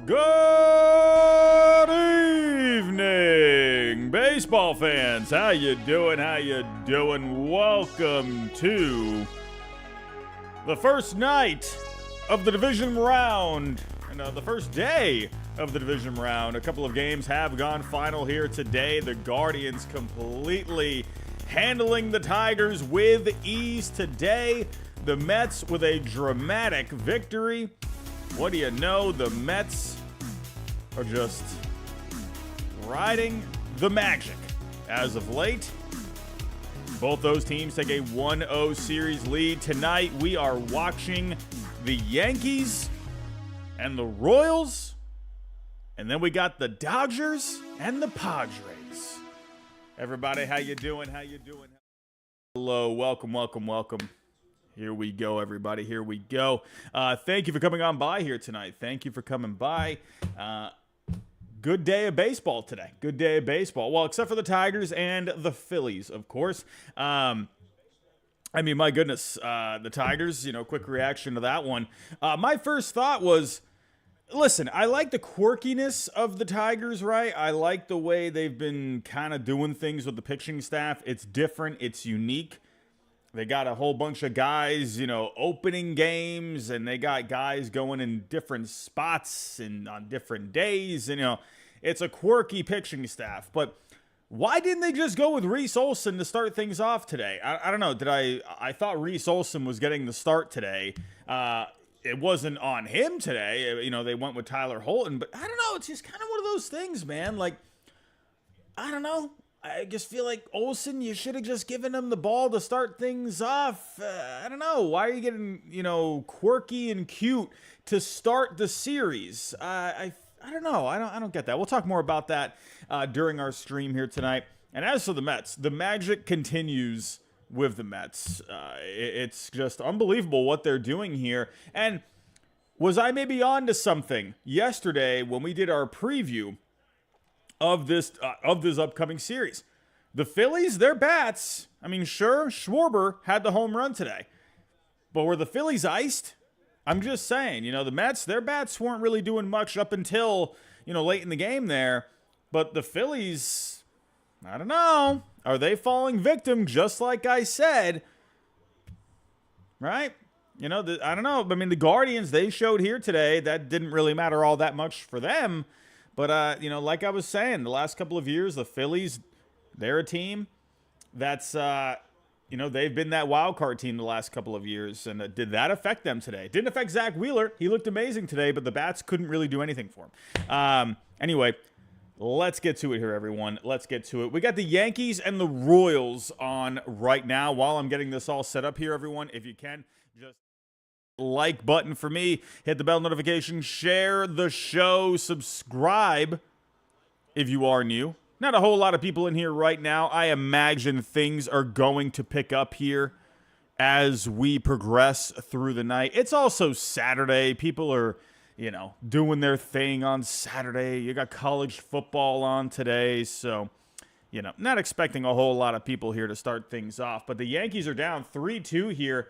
Good evening, baseball fans. How you doing? How you doing? Welcome to the first night of the division round, and the first day of the division round. A couple of games have gone final here today. The Guardians completely handling the Tigers with ease today. The Mets with a dramatic victory. What do you know? The Mets are just riding the magic as of late. Both those teams take a 1-0 series lead. Tonight, we are watching the Yankees and the Royals. And then we got the Dodgers and the Padres. Everybody, how you doing? How you doing? Hello, welcome. Here we go, everybody. Here we go. Thank you for coming on by here tonight. Thank you for coming by. Good day of baseball today. Good day of baseball. Well, except for the Tigers and the Phillies, of course. I mean, my goodness, the Tigers, quick reaction to that one. My first thought was, listen, I like the quirkiness of the Tigers, right? I like the way they've been kind of doing things with the pitching staff. It's different. It's unique. They got a whole bunch of guys, opening games, and they got guys going in different spots and on different days. And, it's a quirky pitching staff. But why didn't they just go with Reese Olson to start things off today? I don't know. I thought Reese Olson was getting the start today. It wasn't on him today. They went with Tyler Holton. But I don't know. It's just kind of one of those things, man. Like, I don't know. I just feel like Olsen, you should have just given him the ball to start things off. I don't know. Why are you getting, quirky and cute to start the series? I don't know. I don't get that. We'll talk more about that during our stream here tonight. And as for the Mets, the magic continues with the Mets. It's just unbelievable what they're doing here. And was I maybe on to something yesterday when we did our preview of this upcoming series? The Phillies, their bats, I mean, sure, Schwarber had the home run today, but were the Phillies iced? I'm just saying, the Mets, their bats weren't really doing much up until, late in the game there, but the Phillies, I don't know, are they falling victim just like I said, right? I don't know. I mean, the Guardians, they showed here today that didn't really matter all that much for them. But, like I was saying, the last couple of years, the Phillies, they're a team that's, they've been that wild card team the last couple of years. And did that affect them today? Didn't affect Zach Wheeler. He looked amazing today, but the bats couldn't really do anything for him. Anyway, let's get to it here, everyone. Let's get to it. We got the Yankees and the Royals on right now. While I'm getting this all set up here, everyone, if you can, just like button for me, hit the bell notification, share the show, subscribe if you are new. Not a whole lot of people in here right now. I imagine things are going to pick up here as we progress through the night. It's also Saturday. People are, doing their thing on Saturday. You got college football on today, so not expecting a whole lot of people here to start things off. But the Yankees are down 3-2 here.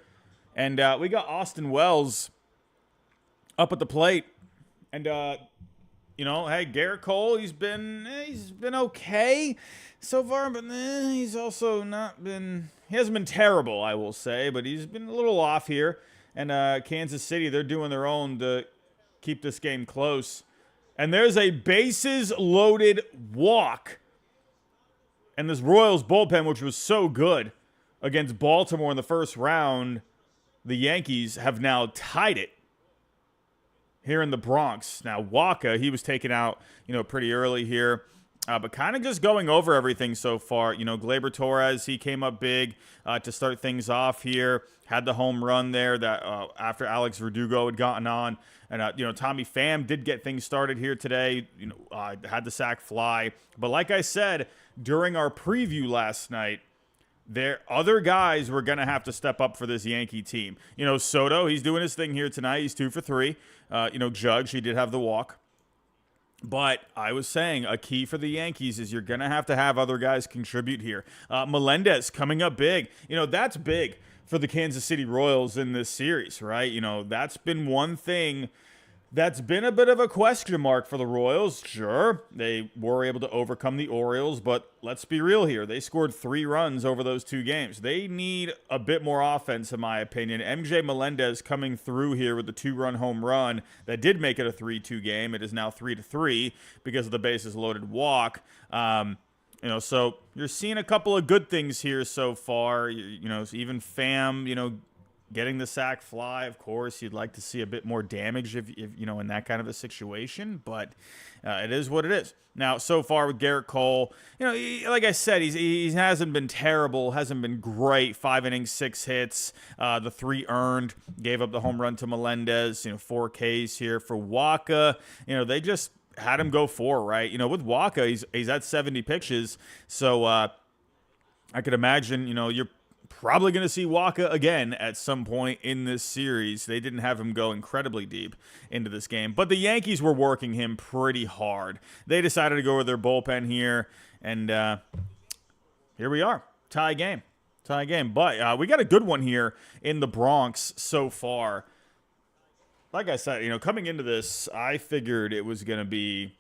And we got Austin Wells up at the plate. And, hey, Garrett Cole, he's been okay so far, but he's also he hasn't been terrible, I will say, but he's been a little off here. And Kansas City, they're doing their own to keep this game close. And there's a bases-loaded walk. And this Royals bullpen, which was so good against Baltimore in the first round, the Yankees have now tied it here in the Bronx. Now, Waka, he was taken out, pretty early here, but kind of just going over everything so far. Gleyber Torres, he came up big to start things off here, had the home run there that after Alex Verdugo had gotten on. And, Tommy Pham did get things started here today, had the sac fly. But like I said, during our preview last night, other guys were going to have to step up for this Yankee team. Soto, he's doing his thing here tonight. He's 2 for 3. Judge, he did have the walk. But I was saying a key for the Yankees is you're going to have other guys contribute here. Melendez coming up big. That's big for the Kansas City Royals in this series, right? That's been one thing that's been a bit of a question mark for the Royals. Sure, they were able to overcome the Orioles, but let's be real here. They scored 3 runs over those 2 games. They need a bit more offense, in my opinion. MJ Melendez coming through here with the 2-run home run that did make it a 3-2 game. It is now 3-3 because of the bases loaded walk. So you're seeing a couple of good things here so far. Even Pham, getting the sac fly, of course, you'd like to see a bit more damage if in that kind of a situation, but it is what it is. Now, so far with Garrett Cole, like I said, he hasn't been terrible, hasn't been great. 5 innings, 6 hits, the 3 earned, gave up the home run to Melendez, 4 Ks here for Waka. They just had him go 4, right? With Waka, he's at 70 pitches, so I could imagine, you're probably going to see Waka again at some point in this series. They didn't have him go incredibly deep into this game, but the Yankees were working him pretty hard. They decided to go with their bullpen here, and here we are. Tie game. But we got a good one here in the Bronx so far. Like I said, coming into this, I figured it was going to be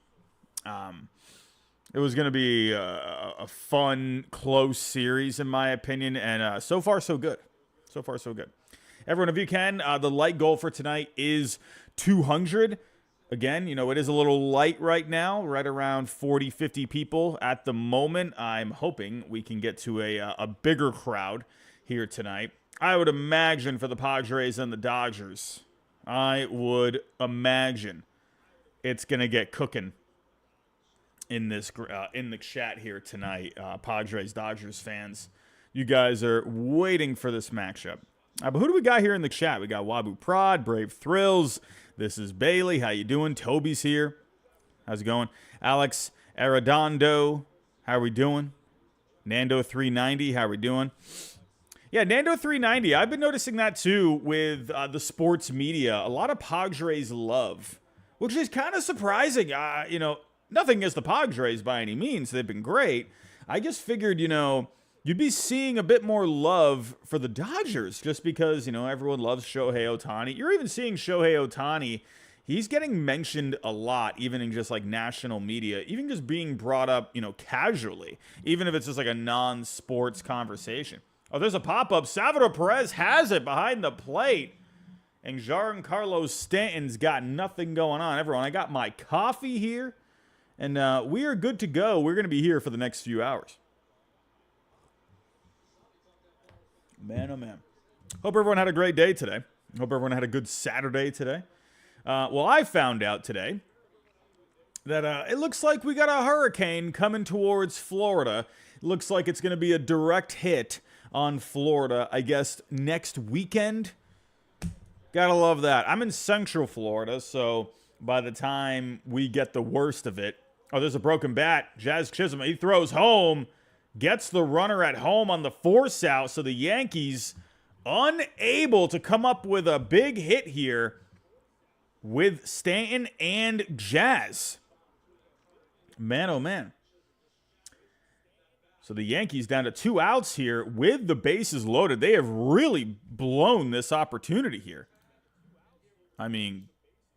a fun, close series, in my opinion, and so far, so good. Everyone, if you can, the light goal for tonight is 200. Again, it is a little light right now, right around 40, 50 people at the moment. I'm hoping we can get to a bigger crowd here tonight. I would imagine for the Padres and the Dodgers, I would imagine it's going to get cooking in this in the chat here tonight. Padres Dodgers fans, you guys are waiting for this matchup. But who do we got here in the chat? We got Wabu Prod, Brave Thrills. This is Bailey. How you doing? Toby's here. How's it going? Alex Arredondo. How are we doing? Nando 390. How are we doing? Yeah, Nando 390. I've been noticing that too with the sports media. A lot of Padres love, which is kind of surprising. Nothing against the Padres by any means. They've been great. I just figured, you'd be seeing a bit more love for the Dodgers just because, everyone loves Shohei Otani. You're even seeing Shohei Otani. He's getting mentioned a lot, even in just like national media, even just being brought up, casually, even if it's just like a non-sports conversation. Oh, there's a pop-up. Salvador Perez has it behind the plate. And Giancarlo Stanton's got nothing going on. Everyone, I got my coffee here. And we are good to go. We're going to be here for the next few hours. Man, oh man. Hope everyone had a great day today. Hope everyone had a good Saturday today. Well, I found out today that it looks like we got a hurricane coming towards Florida. It looks like it's going to be a direct hit on Florida, I guess, next weekend. Gotta love that. I'm in Central Florida, so by the time we get the worst of it, oh, there's a broken bat. Jazz Chisholm, he throws home, gets the runner at home on the force out. So the Yankees unable to come up with a big hit here with Stanton and Jazz. Man, oh man. So the Yankees down to 2 outs here with the bases loaded. They have really blown this opportunity here. I mean,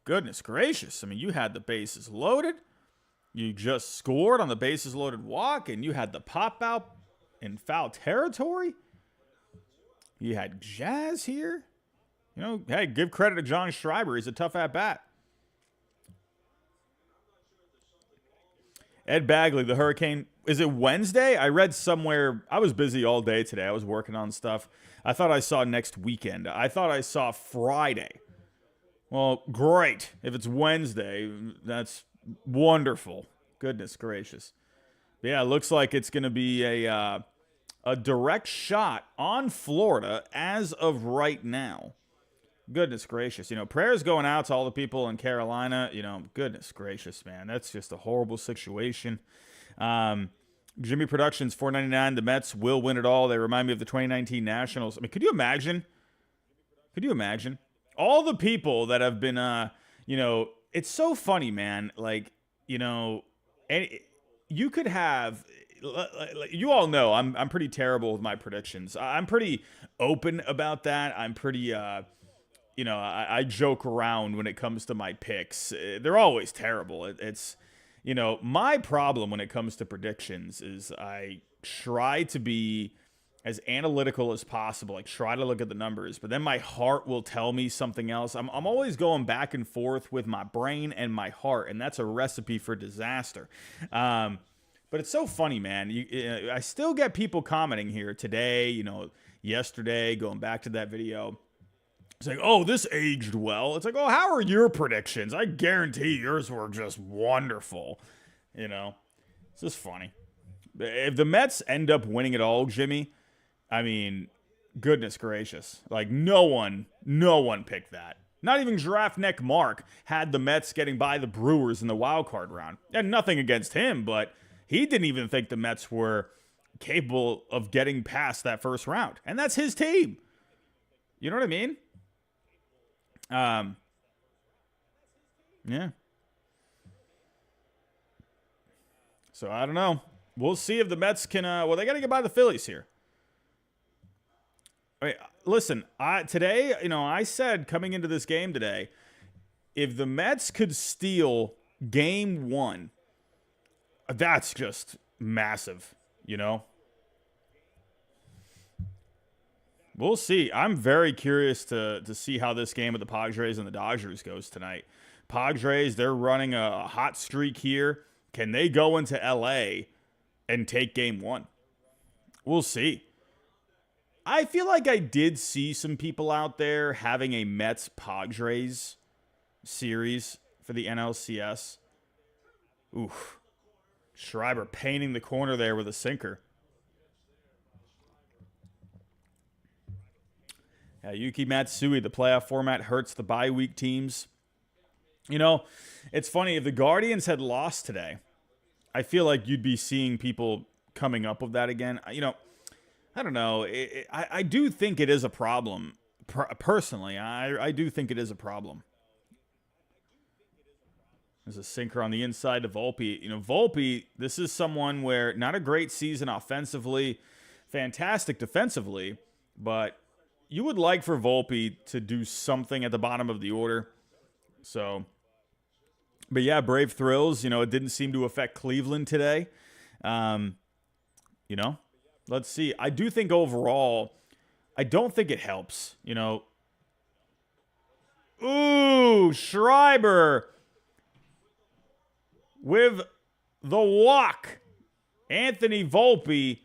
goodness gracious. I mean, you had the bases loaded. You just scored on the bases loaded walk, and you had the pop out in foul territory. You had Jazz here. Hey, give credit to John Schreiber. He's a tough at-bat. Ed Bagley, the Hurricane. Is it Wednesday? I read somewhere. I was busy all day today. I was working on stuff. I thought I saw next weekend. I thought I saw Friday. Well, great. If it's Wednesday, that's wonderful. Goodness gracious. But yeah, it looks like it's going to be a direct shot on Florida as of right now. Goodness gracious. Prayers going out to all the people in Carolina. Goodness gracious, man. That's just a horrible situation. Jimmy Productions, $4.99. The Mets will win it all. They remind me of the 2019 Nationals. I mean, could you imagine? All the people that have been, it's so funny, man. Like, you know, and you could have. You all know I'm pretty terrible with my predictions. I'm pretty open about that. I'm pretty I joke around when it comes to my picks. They're always terrible. It's my problem when it comes to predictions is I try to be as analytical as possible. I try to look at the numbers, but then my heart will tell me something else. I'm always going back and forth with my brain and my heart, and that's a recipe for disaster. But it's so funny, man. I still get people commenting here today, yesterday, going back to that video. It's like, oh, this aged well. It's like, oh, how are your predictions? I guarantee yours were just wonderful. It's just funny. If the Mets end up winning it all, Jimmy, I mean, goodness gracious. Like, no one picked that. Not even Giraffe Neck Mark had the Mets getting by the Brewers in the wild card round. And nothing against him, but he didn't even think the Mets were capable of getting past that first round. And that's his team. You know what I mean? Yeah. So I don't know. We'll see if the Mets can. They got to get by the Phillies here. I mean, listen, today, I said coming into this game today, if the Mets could steal Game 1, that's just massive. We'll see. I'm very curious to see how this game with the Padres and the Dodgers goes tonight. Padres, they're running a hot streak here. Can they go into L.A. and take Game 1? We'll see. I feel like I did see some people out there having a Mets-Padres series for the NLCS. Oof. Schreiber painting the corner there with a sinker. Yuki Matsui, the playoff format hurts the bye week teams. It's funny. If the Guardians had lost today, I feel like you'd be seeing people coming up with that again. I don't know. I do think it is a problem. Personally, I do think it is a problem. There's a sinker on the inside to Volpe. Volpe, this is someone where not a great season offensively, fantastic defensively, but you would like for Volpe to do something at the bottom of the order. So, but yeah, Brave Thrills, it didn't seem to affect Cleveland today. Let's see. I do think overall, I don't think it helps, Ooh, Schreiber with the walk. Anthony Volpe.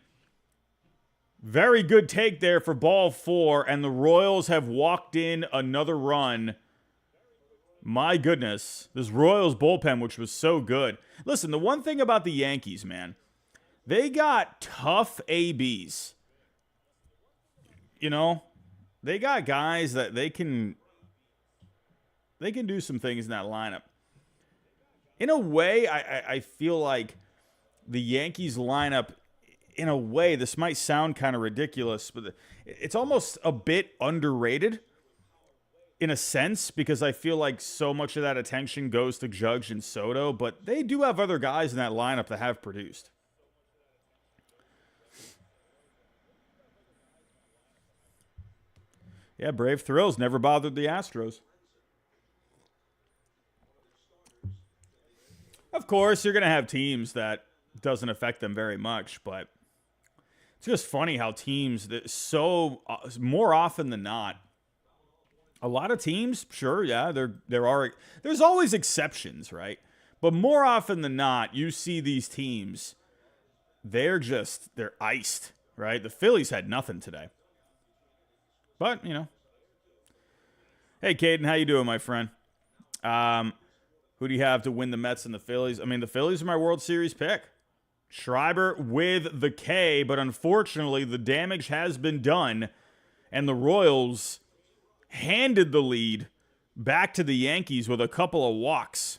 Very good take there for ball 4, and the Royals have walked in another run. My goodness. This Royals bullpen, which was so good. Listen, the one thing about the Yankees, man, they got tough ABs. They got guys that they can do some things in that lineup. In a way, I feel like the Yankees lineup, in a way, this might sound kind of ridiculous, but it's almost a bit underrated in a sense, because I feel like so much of that attention goes to Judge and Soto, but they do have other guys in that lineup that have produced. Yeah, Brave Thrills never bothered the Astros. Of course, you're going to have teams that doesn't affect them very much, but it's just funny how teams that more often than not, a lot of teams, sure, yeah, there's always exceptions, right? But more often than not, you see these teams, they're iced, right? The Phillies had nothing today. But, Hey, Caden, how you doing, my friend? Who do you have to win the Mets and the Phillies? I mean, the Phillies are my World Series pick. Schreiber with the K, but unfortunately the damage has been done, and the Royals handed the lead back to the Yankees with a couple of walks.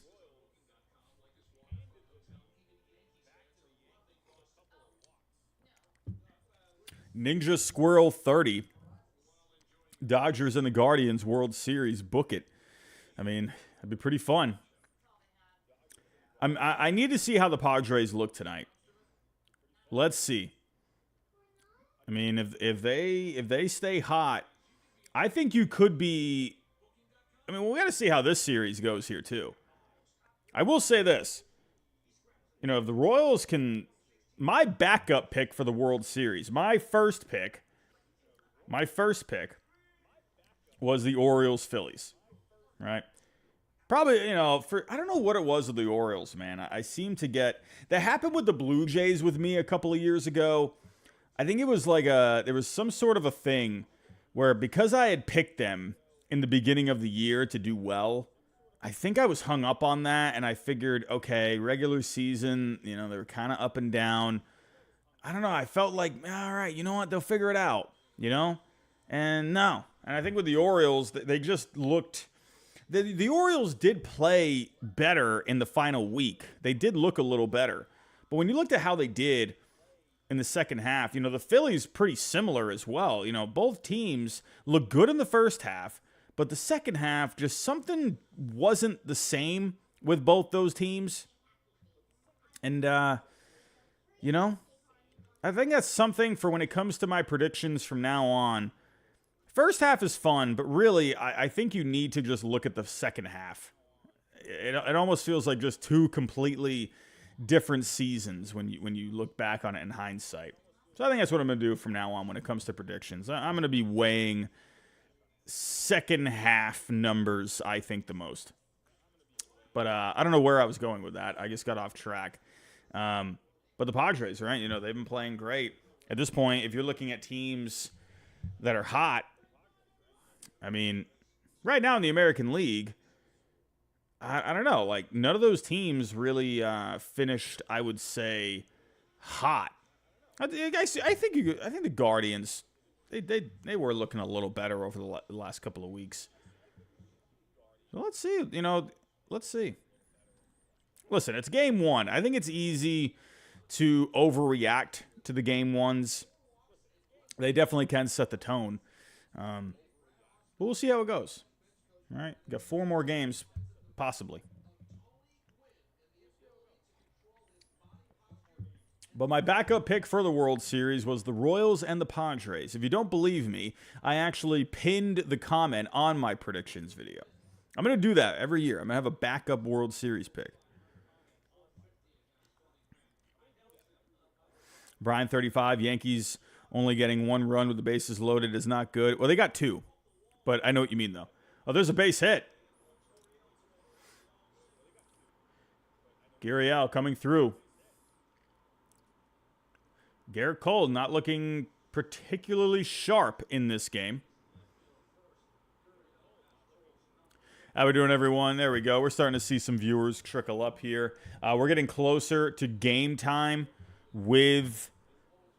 Ninja Squirrel 30. Dodgers and the Guardians World Series. Book it. I mean, it'd be pretty fun. I need to see how the Padres look tonight. Let's see. I mean, if they stay hot, I think you could be. I mean, we got to see how this series goes here too. I will say this. If the Royals can, my backup pick for the World Series, my first pick was the Orioles-Phillies, right? Probably, I don't know what it was with the Orioles, man. I seem to get, that happened with the Blue Jays with me a couple of years ago. I think it was there was some sort of a thing where because I had picked them in the beginning of the year to do well, I think I was hung up on that, and I figured, okay, regular season, they were kind of up and down. I don't know. I felt like, all right, you know what? They'll figure it out, And no. And I think with the Orioles, they just looked... The Orioles did play better in the final week. They did look a little better. But when you looked at how they did in the second half, the Phillies pretty similar as well. Both teams looked good in the first half, but the second half, just something wasn't the same with both those teams. And, I think that's something for when it comes to my predictions from now on. First half is fun, but really, I think you need to just look at the second half. It almost feels like just two completely different seasons when you look back on it in hindsight. So I think that's what I'm going to do from now on when it comes to predictions. I'm going to be weighing second half numbers, I think, the most. But I don't know where I was going with that. I just got off track. But the Padres, right? They've been playing great. At this point, if you're looking at teams that are hot, I mean, right now in the American League, I don't know. Like, none of those teams really finished, I would say, hot. I think the Guardians, they were looking a little better over the last couple of weeks. So let's see. Let's see. Listen, it's game one. I think it's easy to overreact to the game ones. They definitely can set the tone. But we'll see how it goes. All right. Got 4 more games, possibly. But my backup pick for the World Series was the Royals and the Padres. If you don't believe me, I actually pinned the comment on my predictions video. I'm going to do that every year. I'm going to have a backup World Series pick. Brian 35, Yankees only getting 1 run with the bases loaded is not good. Well, they got 2, but I know what you mean, though. Oh, there's a base hit. Gurriel coming through. Garrett Cole not looking particularly sharp in this game. How we doing, everyone? There we go. We're starting to see some viewers trickle up here. We're getting closer to game time with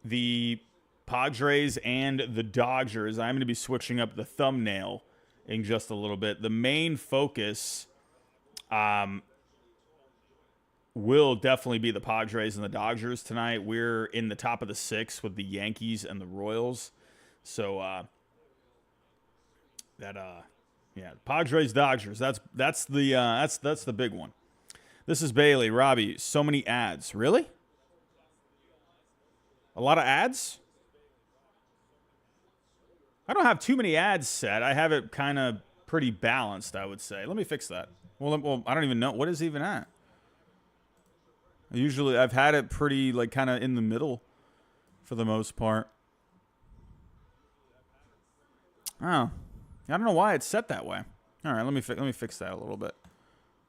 the Padres and the Dodgers. I'm going to be switching up the thumbnail in just a little bit. The main focus will definitely be the Padres and the Dodgers tonight. We're in the top of the 6 with the Yankees and the Royals. So Padres Dodgers. That's the big one. This is Bailey. Robbie, so many ads. Really? A lot of ads? I don't have too many ads set. I have it kind of pretty balanced, I would say. Let me fix that. Well, I don't even know. What is even at? Usually, I've had it pretty, kind of in the middle for the most part. Oh. I don't know why it's set that way. All right, let me fix that a little bit.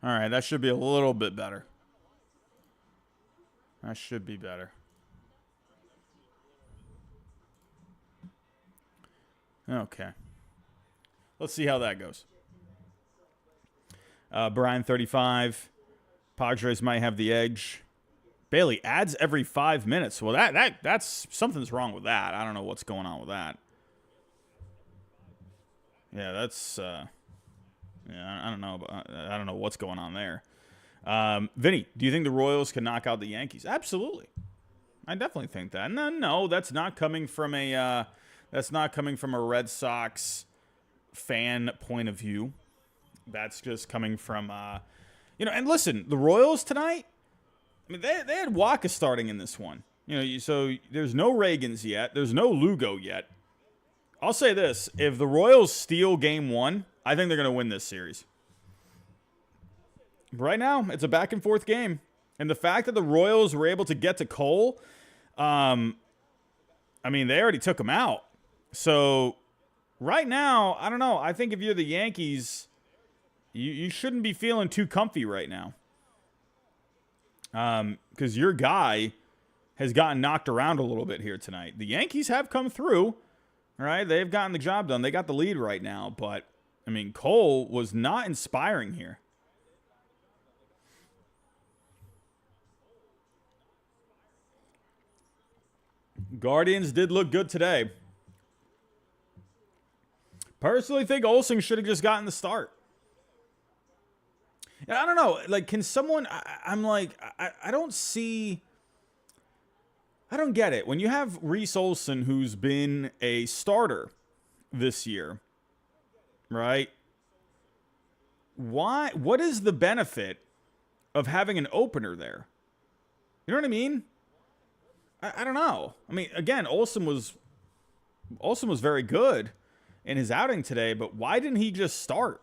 All right, that should be a little bit better. That should be better. Okay. Let's see how that goes. Brian 35. Padres might have the edge. Bailey, ads every 5 minutes. Well, that's something's wrong with that. I don't know what's going on with that. Yeah, that's I don't know. I don't know what's going on there. Vinny, do you think the Royals can knock out the Yankees? Absolutely. I definitely think that. No, that's not coming from a Red Sox fan point of view. That's just coming from And listen, the Royals tonight, I mean, they had Waka starting in this one. So there's no Reagans yet. There's no Lugo yet. I'll say this. If the Royals steal game 1, I think they're going to win this series. Right now, it's a back-and-forth game. And the fact that the Royals were able to get to Cole, I mean, they already took him out. So right now, I don't know. I think if you're the Yankees, you shouldn't be feeling too comfy right now. Because your guy has gotten knocked around a little bit here tonight. The Yankees have come through. All right, they've gotten the job done. They got the lead right now. But, I mean, Cole was not inspiring here. Guardians did look good today. Personally think Olsen should have just gotten the start. And I don't know. Like, can someone... I'm like... I don't see... I don't get it. When you have Reese Olsen, who's been a starter this year, right? Why? What is the benefit of having an opener there? You know what I mean? I don't know. I mean, again, Olsen was very good in his outing today, but why didn't he just start?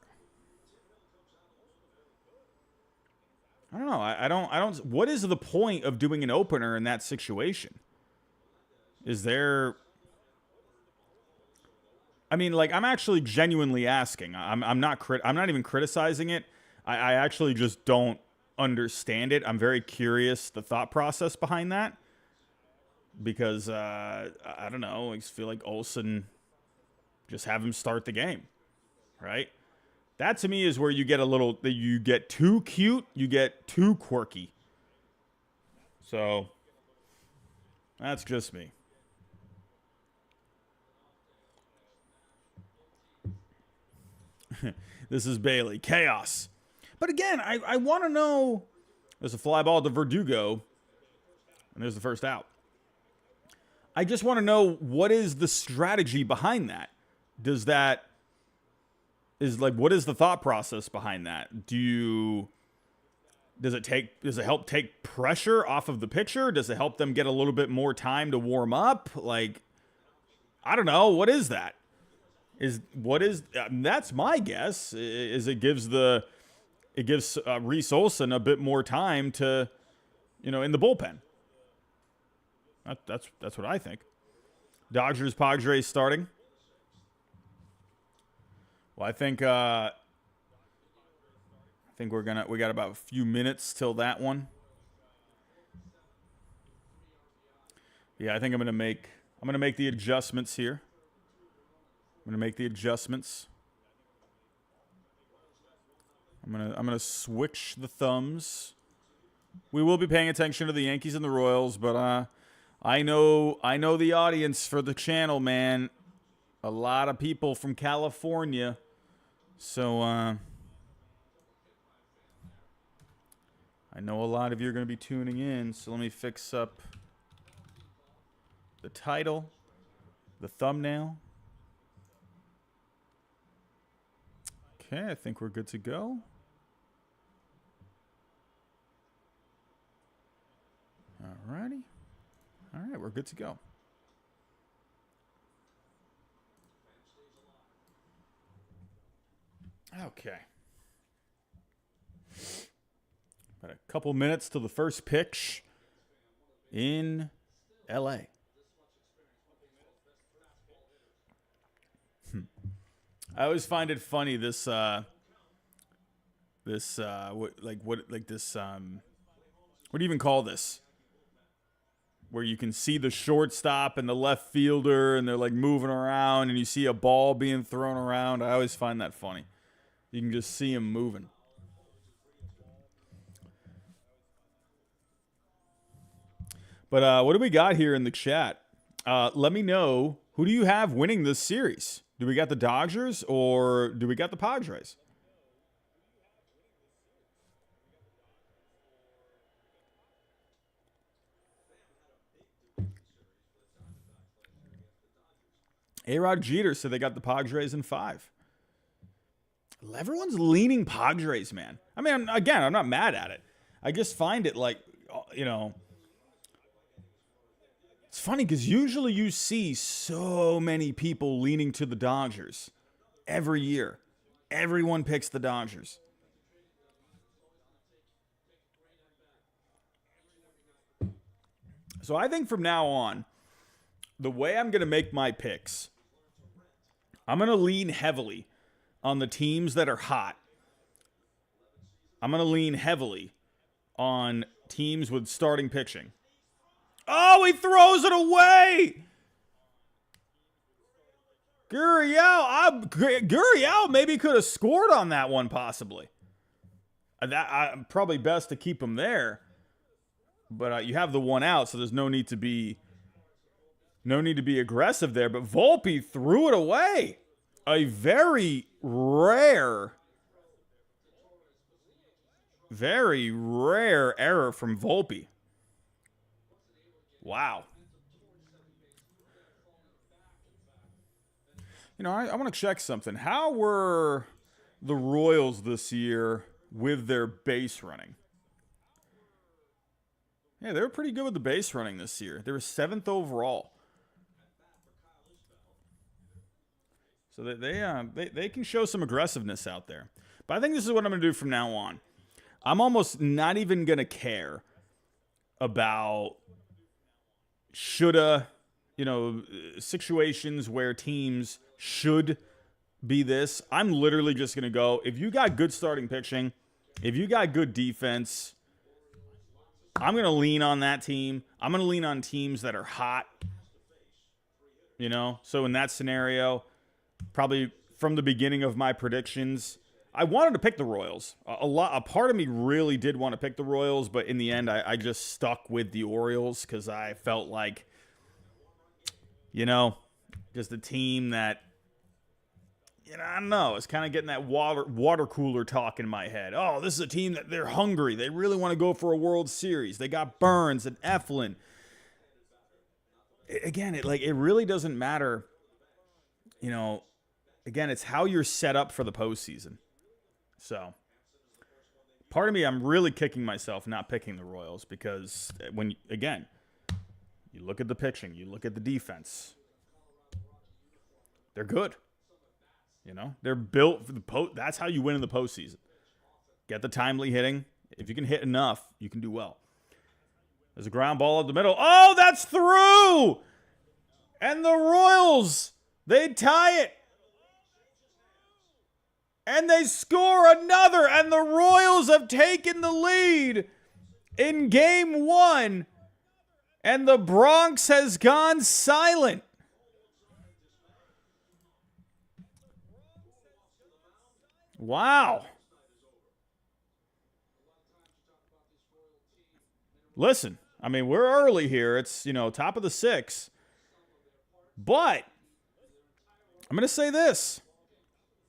I don't know. I don't. What is the point of doing an opener in that situation? Is there? I mean, like, I'm actually genuinely asking. I'm not even criticizing it. I actually just don't understand it. I'm very curious the thought process behind that. Because, I don't know, I just feel like Olsen, just have him start the game, right? That, to me, is where you get you get too cute, you get too quirky. So, that's just me. This is Bailey. Chaos. But again, I want to know, there's a fly ball to Verdugo, and there's the first out. I just want to know, what is the strategy behind that? What is the thought process behind that? Does it help take pressure off of the pitcher? Does it help them get a little bit more time to warm up? Like, I don't know. What is that? That's my guess, is it gives Reese Olsen a bit more time to, in the bullpen. That's what I think. Dodgers, Padres starting. Well, I think we got about a few minutes till that one. Yeah, I think I'm gonna make the adjustments here. I'm gonna switch the thumbs. We will be paying attention to the Yankees and the Royals, but I know the audience for the channel, man. A lot of people from California. So, I know a lot of you are going to be tuning in. So let me fix up the title, the thumbnail. Okay, I think we're good to go. Alrighty. All right, we're good to go. Okay. About a couple minutes till the first pitch in LA. I always find it funny what do you even call this? Where you can see the shortstop and the left fielder, and they're like moving around, and you see a ball being thrown around. I always find that funny. You can just see him moving. But what do we got here in the chat? Let me know, who do you have winning this series? Do we got the Dodgers or do we got the Padres? A-Rod Jeter said they got the Padres in 5. Everyone's leaning Padres, man. I mean, I'm not mad at it. I just find it like, it's funny because usually you see so many people leaning to the Dodgers every year. Everyone picks the Dodgers. So I think from now on, the way I'm going to make my picks, I'm going to lean heavily on the teams that are hot. I'm going to lean heavily on teams with starting pitching. Oh, he throws it away! Gurriel maybe could have scored on that one, possibly. Probably best to keep him there. But you have the one out, so there's no need to be aggressive there. But Volpe threw it away. A very rare error from Volpe. Wow. I want to check something. How were the Royals this year with their base running? Yeah, they were pretty good with the base running this year. They were 7th overall. So they can show some aggressiveness out there. But I think this is what I'm going to do from now on. I'm almost not even going to care about shoulda, situations where teams should be this. I'm literally just going to go, if you got good starting pitching, if you got good defense, I'm going to lean on that team. I'm going to lean on teams that are hot. So in that scenario, probably from the beginning of my predictions, I wanted to pick the Royals. A part of me really did want to pick the Royals, but in the end, I just stuck with the Orioles because I felt like, just a team that, I don't know. It's kind of getting that water cooler talk in my head. Oh, this is a team that they're hungry. They really want to go for a World Series. They got Burns and Eflin. Again, it really doesn't matter. Again, it's how you're set up for the postseason. So, part of me, I'm really kicking myself not picking the Royals because when, again, you look at the pitching, you look at the defense, they're good. They're built for the that's how you win in the postseason. Get the timely hitting. If you can hit enough, you can do well. There's a ground ball up the middle. Oh, that's through! And the Royals, they tie it. And they score another. And the Royals have taken the lead in Game 1. And the Bronx has gone silent. Wow. Listen, we're early here. It's, top of the 6th. But I'm going to say this.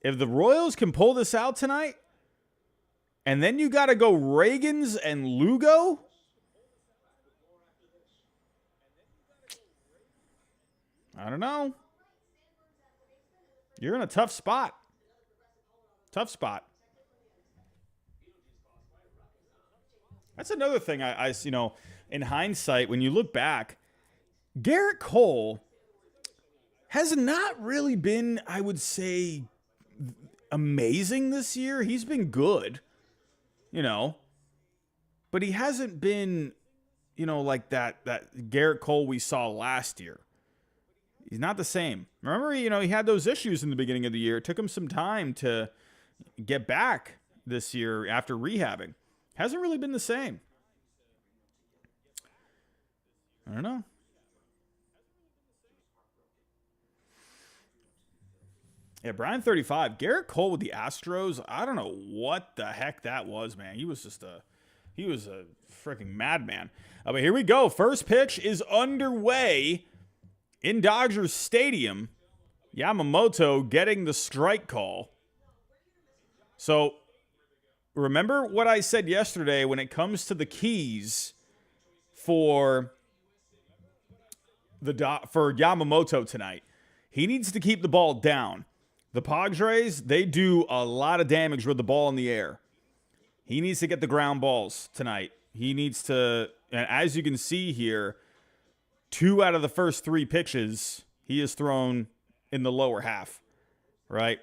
If the Royals can pull this out tonight, and then you got to go Reagans and Lugo, I don't know. You're in a tough spot. Tough spot. That's another thing I in hindsight, when you look back, Garrett Cole has not really been, I would say, amazing this year. He's been good, but he hasn't been, like that Garrett Cole we saw last year. He's not the same. Remember, he had those issues in the beginning of the year. It took him some time to get back this year after rehabbing. Hasn't really been the same. I don't know. Yeah, Brian 35. Garrett Cole with the Astros. I don't know what the heck that was, man. He was a freaking madman. But here we go. First pitch is underway in Dodgers Stadium. Yamamoto getting the strike call. So, remember what I said yesterday when it comes to the keys for Yamamoto tonight. He needs to keep the ball down. The Padres, they do a lot of damage with the ball in the air. He needs to get the ground balls tonight. He needs to, and as you can see here, 2 out of the first 3 pitches he has thrown in the lower half, right?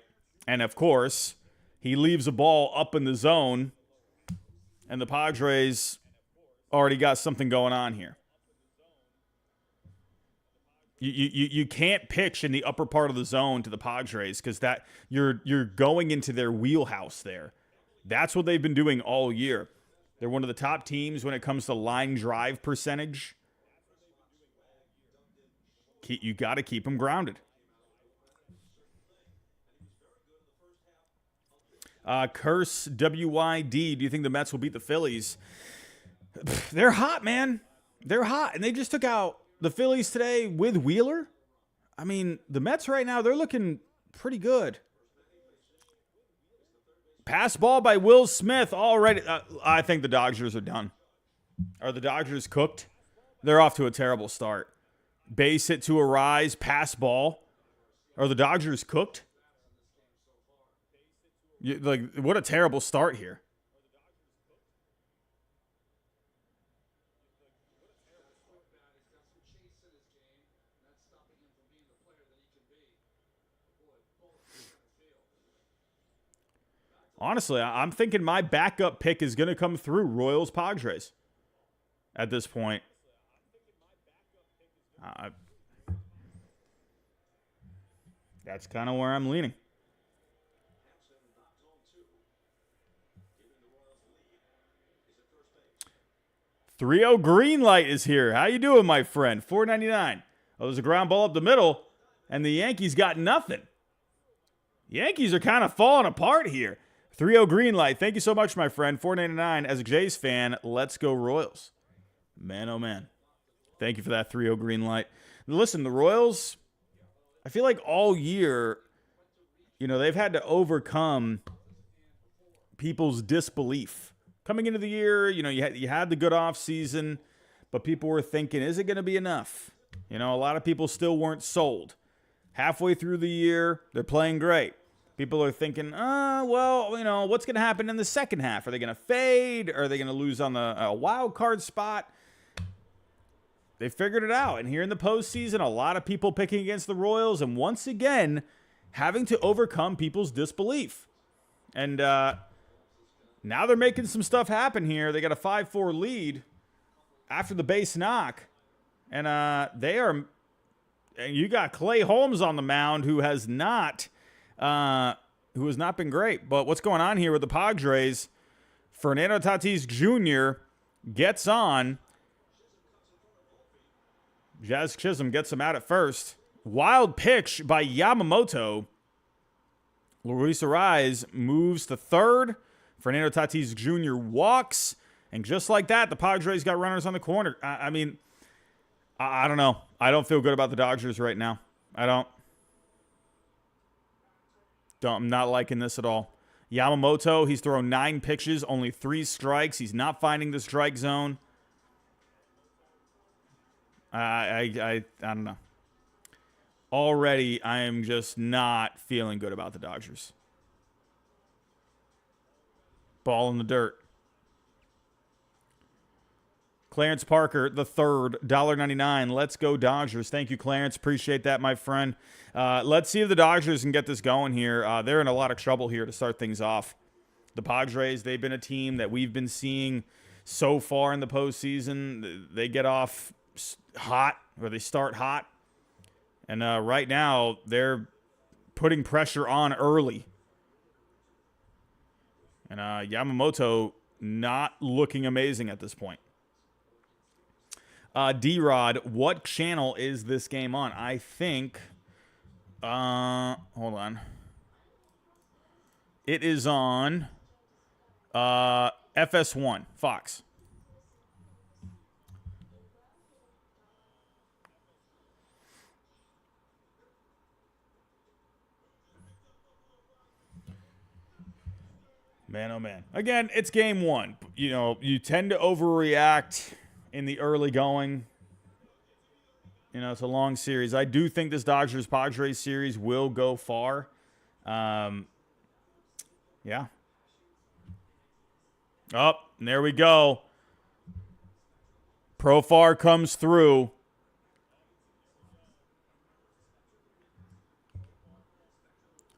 And of course, he leaves a ball up in the zone, and the Padres already got something going on here. You can't pitch in the upper part of the zone to the Padres because that you're going into their wheelhouse there. That's what they've been doing all year. They're one of the top teams when it comes to line drive percentage. You got to keep them grounded. Curse WYD. Do you think the Mets will beat the Phillies? They're hot, man. They're hot, and they just took out the Phillies today with Wheeler. I mean, the Mets right now, they're looking pretty good. Pass ball by Will Smith already. I think the Dodgers are done. Are the Dodgers cooked? They're off to a terrible start. Base hit to Arise, pass ball. Are the Dodgers cooked? What a terrible start here. Honestly, I'm thinking my backup pick is going to come through Royals Padres at this point. That's kind of where I'm leaning. 3-0 green light is here. How you doing, my friend? $4.99. Oh, there's a ground ball up the middle, and the Yankees got nothing. Yankees are kind of falling apart here. 3-0 green light. Thank you so much, my friend. $4.99. As a Jays fan, let's go Royals. Man, oh, man. Thank you for that 3-0 green light. Listen, the Royals, I feel like all year, they've had to overcome people's disbelief. Coming into the year, you had the good off season, but people were thinking, is it going to be enough? A lot of people still weren't sold. Halfway through the year, they're playing great. People are thinking, what's going to happen in the second half? Are they going to fade? Are they going to lose on the wild card spot? They figured it out. And here in the postseason, a lot of people picking against the Royals, and once again, having to overcome people's disbelief. And now they're making some stuff happen here. They got a 5-4 lead after the base knock. And and you got Clay Holmes on the mound, who has not been great. But what's going on here with the Padres? Fernando Tatis Jr. gets on. Jazz Chisholm gets him out at first. Wild pitch by Yamamoto. Luis Arraez moves to third. Fernando Tatis Jr. walks. And just like that, the Padres got runners on the corner. I don't know. I don't feel good about the Dodgers right now. I'm not liking this at all. Yamamoto, he's thrown 9 pitches, only 3 strikes. He's not finding the strike zone. I don't know. Already, I am just not feeling good about the Dodgers. Ball in the dirt. Clarence Parker, the third, $1.99. Let's go Dodgers. Thank you, Clarence. Appreciate that, my friend. Let's see if the Dodgers can get this going here. They're in a lot of trouble here to start things off. The Padres, they've been a team that we've been seeing so far in the postseason. They get off hot, or they start hot. And right now, they're putting pressure on early. And Yamamoto not looking amazing at this point. D-Rod, what channel is this game on? I think, hold on. It is on FS1, Fox. Man, oh man. Again, it's game one. You tend to overreact in the early going. It's a long series. I do think this Dodgers-Padres series will go far. Yeah. Oh, and there we go. Profar comes through.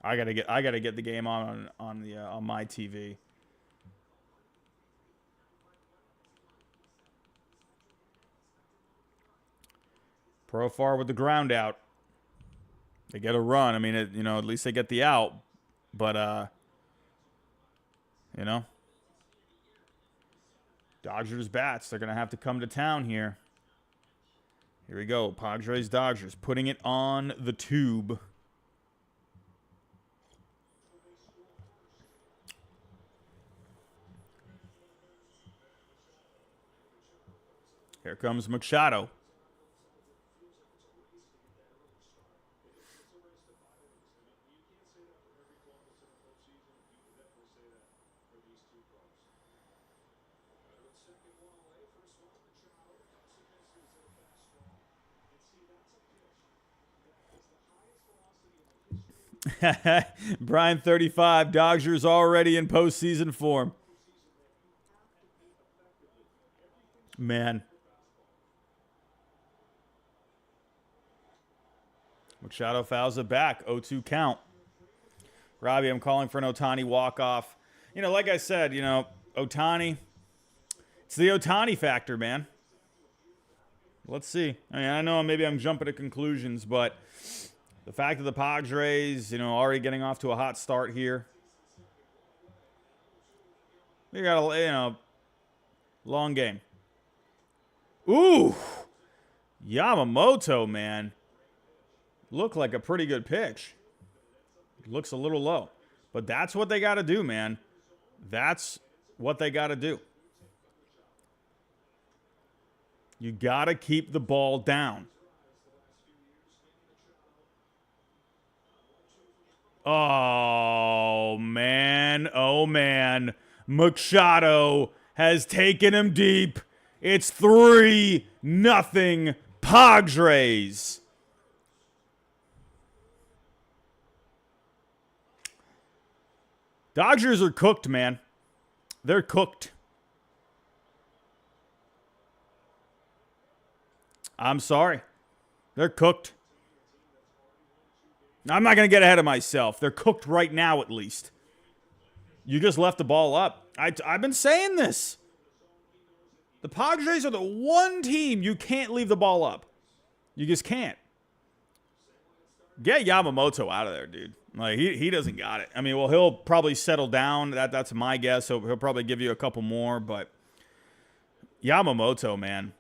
I gotta get the game on my TV. Profar with the ground out. They get a run. I mean, at least they get the out. But Dodgers bats. They're gonna have to come to town here. Here we go. Padres Dodgers putting it on the tube. Here comes Machado. Brian 35, Dodgers already in postseason form. Man. Machado fouls it back. 0-2 count. Robbie, I'm calling for an Otani walk-off. Like I said, Otani. It's the Otani factor, man. Let's see. I mean, I know maybe I'm jumping to conclusions, but the fact that the Padres, already getting off to a hot start here. We got a, long game. Ooh. Yamamoto, man. Looked like a pretty good pitch. Looks a little low. But that's what they got to do, man. That's what they got to do. You got to keep the ball down. Oh, man. Oh, man. Machado has taken him deep. It's 3-0 Padres. Dodgers are cooked, man. They're cooked. I'm sorry. They're cooked. I'm not going to get ahead of myself. They're cooked right now, at least. You just left the ball up. I've been saying this. The Padres are the one team you can't leave the ball up. You just can't. Get Yamamoto out of there, dude. Like, he doesn't got it. I mean, well, he'll probably settle down. That's my guess. So he'll probably give you a couple more. But Yamamoto, man.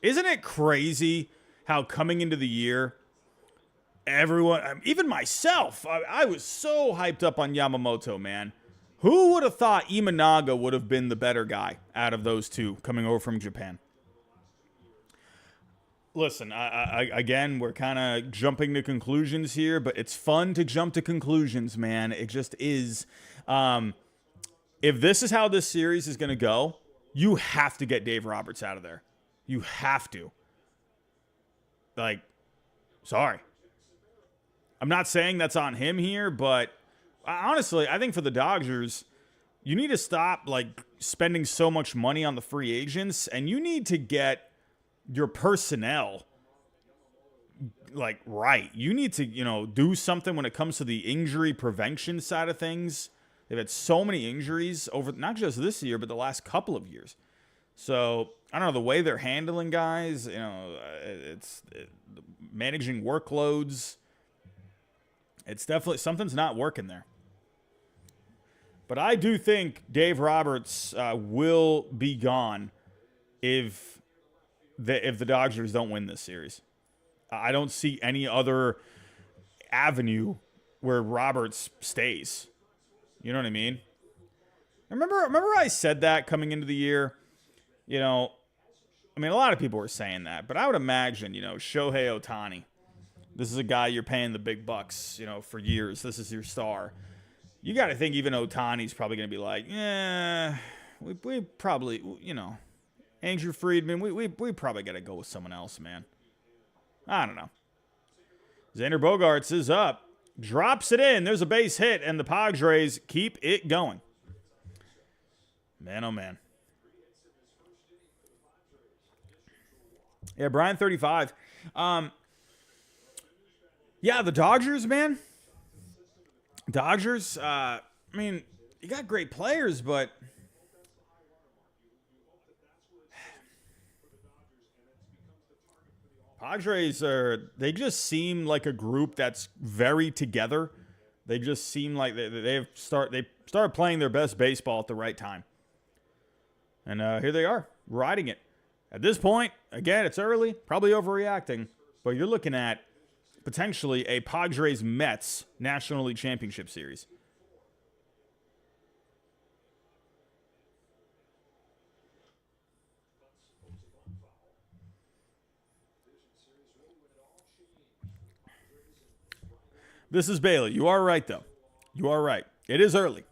Isn't it crazy how coming into the year, everyone, even myself, I was so hyped up on Yamamoto, man. Who would have thought Imanaga would have been the better guy out of those two coming over from Japan? Listen, again, we're kind of jumping to conclusions here, but it's fun to jump to conclusions, man. It just is. If this is how this series is going to go, you have to get Dave Roberts out of there. You have to. Like, sorry. I'm not saying that's on him here, but honestly, I think for the Dodgers, you need to stop, spending so much money on the free agents, and you need to get your personnel right. You need to, do something when it comes to the injury prevention side of things. They've had so many injuries over not just this year, but the last couple of years. So, I don't know, the way they're handling guys, it's managing workloads. It's definitely, something's not working there. But I do think Dave Roberts will be gone if the Dodgers don't win this series. I don't see any other avenue where Roberts stays. You know what I mean? Remember I said that coming into the year? A lot of people were saying that, but I would imagine, Shohei Otani. This is a guy you're paying the big bucks, for years. This is your star. You got to think even Otani's probably going to be like, we probably, Andrew Friedman, we probably got to go with someone else, man. I don't know. Xander Bogaerts is up. Drops it in. There's a base hit, and the Padres keep it going. Man, oh man. Yeah, Brian 35. Yeah, the Dodgers, man. Dodgers, I mean, you got great players, but Padres they just seem like a group that's very together. They just seem like they started playing their best baseball at the right time. And here they are, riding it. At this point, again, it's early, probably overreacting, but you're looking at potentially a Padres-Mets National League Championship Series. This is Bailey. You are right, though. You are right. It is early.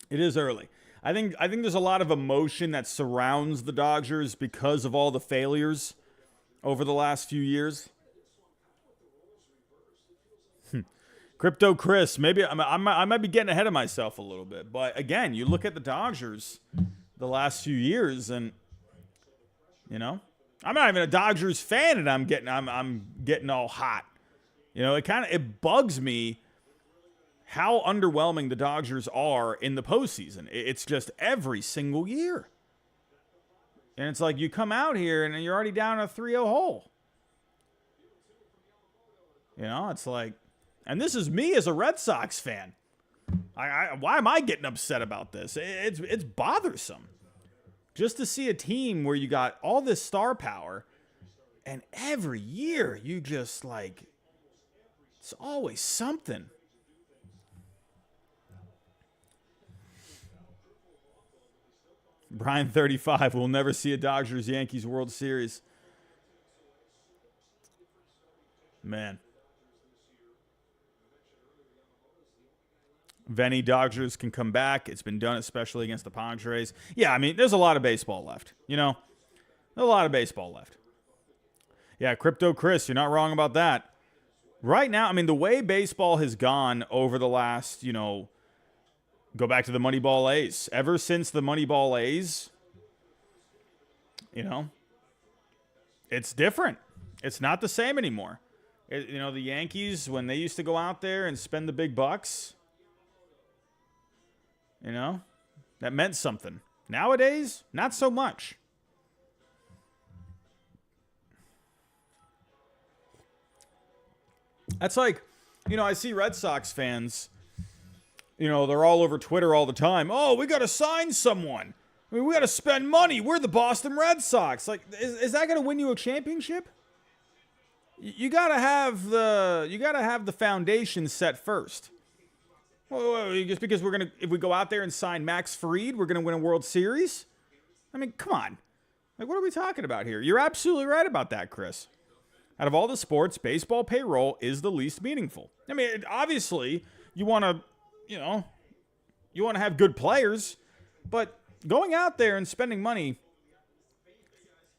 It is early. I think there's a lot of emotion that surrounds the Dodgers because of all the failures over the last few years. Crypto Chris, maybe I might be getting ahead of myself a little bit, but again, you look at the Dodgers the last few years, and you know, I'm not even a Dodgers fan, and I'm getting all hot. You know, it bugs me how underwhelming the Dodgers are in the postseason. It's just every single year. And it's like you come out here and you're already down a 3-0 hole. You know, it's like, and this is me as a Red Sox fan. Why am I getting upset about this? It's bothersome. Just to see a team where you got all this star power, and every year you just like, it's always something. Brian 35 will never see a Dodgers-Yankees World Series. Man. Venny, Dodgers can come back. It's been done, especially against the Padres. Yeah, I mean, there's a lot of baseball left. You know, there's a lot of baseball left. Yeah, Crypto Chris, you're not wrong about that. Right now, I mean, the way baseball has gone over the last, you know, go back to the Moneyball A's. Ever since the Moneyball A's, you know, it's different. It's not the same anymore. You know, the Yankees, when they used to go out there and spend the big bucks, you know, that meant something. Nowadays, not so much. That's like, you know, I see Red Sox fans, you know, they're all over Twitter all the time. Oh, we got to sign someone. I mean, we got to spend money. We're the Boston Red Sox. Like, is that going to win you a championship? You got to have the foundation set first. Well, just because if we go out there and sign Max Fried, we're going to win a World Series? I mean, come on. Like, what are we talking about here? You're absolutely right about that, Chris. Out of all the sports, baseball payroll is the least meaningful. I mean, obviously, you want to have good players, but going out there and spending money,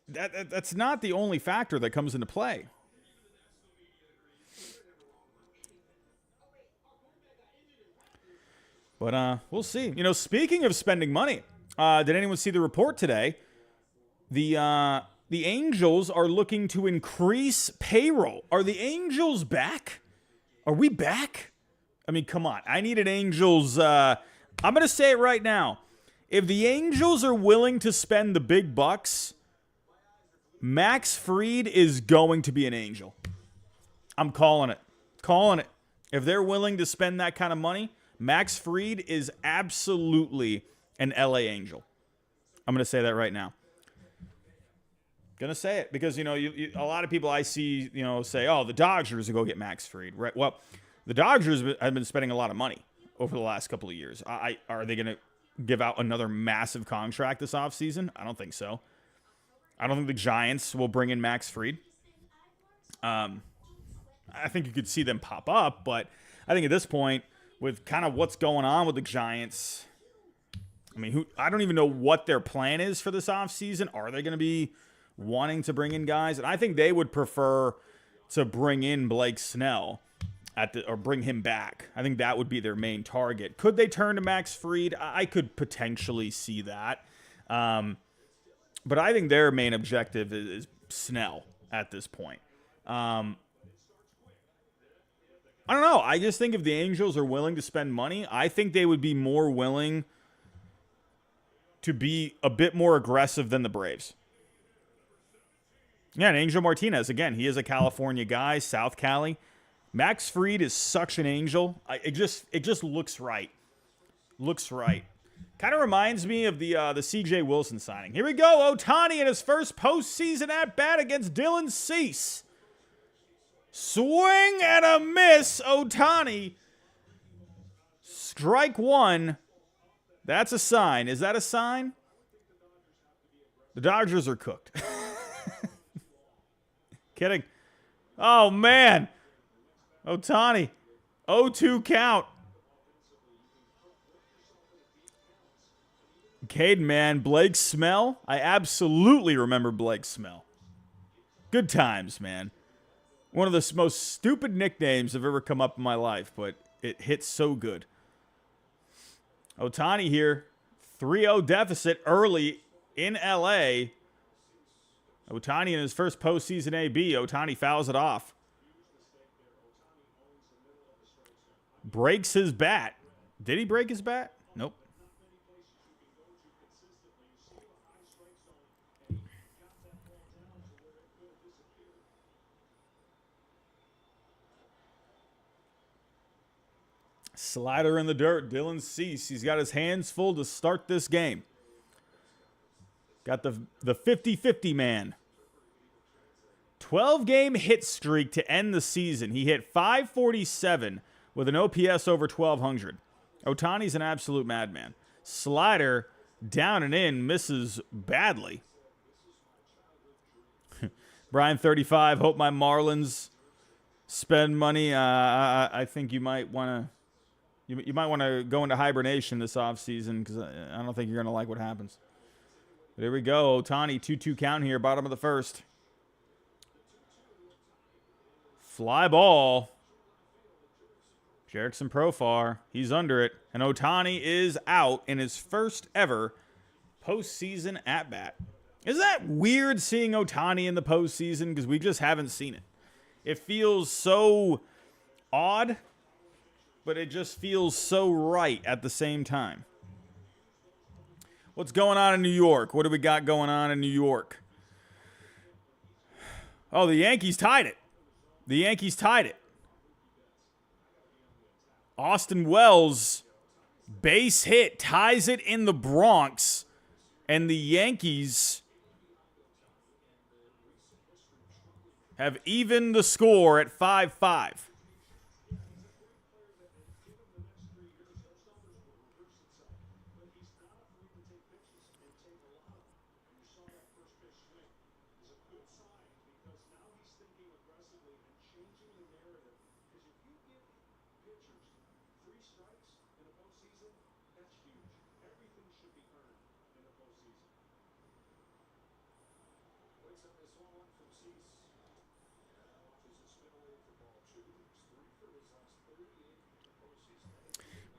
that's not the only factor that comes into play. But we'll see. You know, speaking of spending money, did anyone see the report today? The Angels are looking to increase payroll. Are the Angels back? Are we back? I mean, come on. I need an Angels. I'm going to say it right now. If the Angels are willing to spend the big bucks, Max Fried is going to be an Angel. I'm calling it. Calling it. If they're willing to spend that kind of money, Max Fried is absolutely an LA Angel. I'm going to say that right now. Going to say it because, you know, a lot of people I see, you know, say, oh, the Dodgers will go get Max Fried. Right? Well, the Dodgers have been spending a lot of money over the last couple of years. Are they going to give out another massive contract this offseason? I don't think so. I don't think the Giants will bring in Max Fried. I think you could see them pop up, but I think at this point, with kind of what's going on with the Giants, I mean, I don't even know what their plan is for this offseason. Are they going to be wanting to bring in guys? And I think they would prefer to bring in Blake Snell or bring him back. I think that would be their main target. Could they turn to Max Fried? I could potentially see that. But I think their main objective is Snell at this point. I don't know. I just think if the Angels are willing to spend money, I think they would be more willing to be a bit more aggressive than the Braves. Yeah, and Angel Martinez, again, he is a California guy, South Cali. Max Fried is such an Angel. It just looks right. Looks right. Kind of reminds me of the C.J. Wilson signing. Here we go. Otani in his first postseason at-bat against Dylan Cease. Swing and a miss. Otani. Strike one. That's a sign. Is that a sign? The Dodgers are cooked. Kidding. Oh, man. Otani. 0-2 count. Caden, man. Blake Smell. I absolutely remember Blake Smell. Good times, man. One of the most stupid nicknames have ever come up in my life, but it hits so good. Otani here. 3-0 deficit early in L.A. Otani in his first postseason AB. Otani fouls it off. Breaks his bat. Did he break his bat? Nope. Slider in the dirt. Dylan Cease. He's got his hands full to start this game. Got the 50-50 man. 12-game hit streak to end the season. He hit .547 with an OPS over 1,200. Otani's an absolute madman. Slider down and in, misses badly. Brian 35, hope my Marlins spend money. I think you might want to you might want to go into hibernation this offseason because I don't think you're going to like what happens. But here we go. Otani, 2-2 count here, bottom of the first. Fly ball. Jerickson Profar, he's under it. And Otani is out in his first ever postseason at-bat. Isn't that weird seeing Otani in the postseason? Because we just haven't seen it. It feels so odd, but it just feels so right at the same time. What's going on in New York? What do we got going on in New York? Oh, the Yankees tied it. The Yankees tied it. Austin Wells, base hit, ties it in the Bronx, and the Yankees have evened the score at 5-5.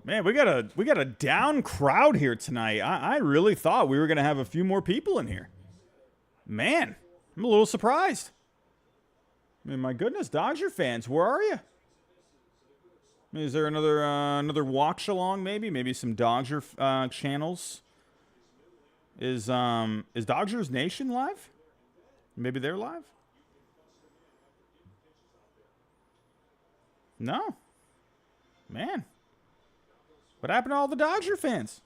Man, we got a down crowd here tonight. I really thought we were going to have a few more people in here. Man, I'm a little surprised. I mean, my goodness, Dodger fans, where are you? I mean, is there another watch along? Maybe some Dodger channels. Is Dodgers Nation live? Maybe they're live. No, man. What happened to all the Dodger fans?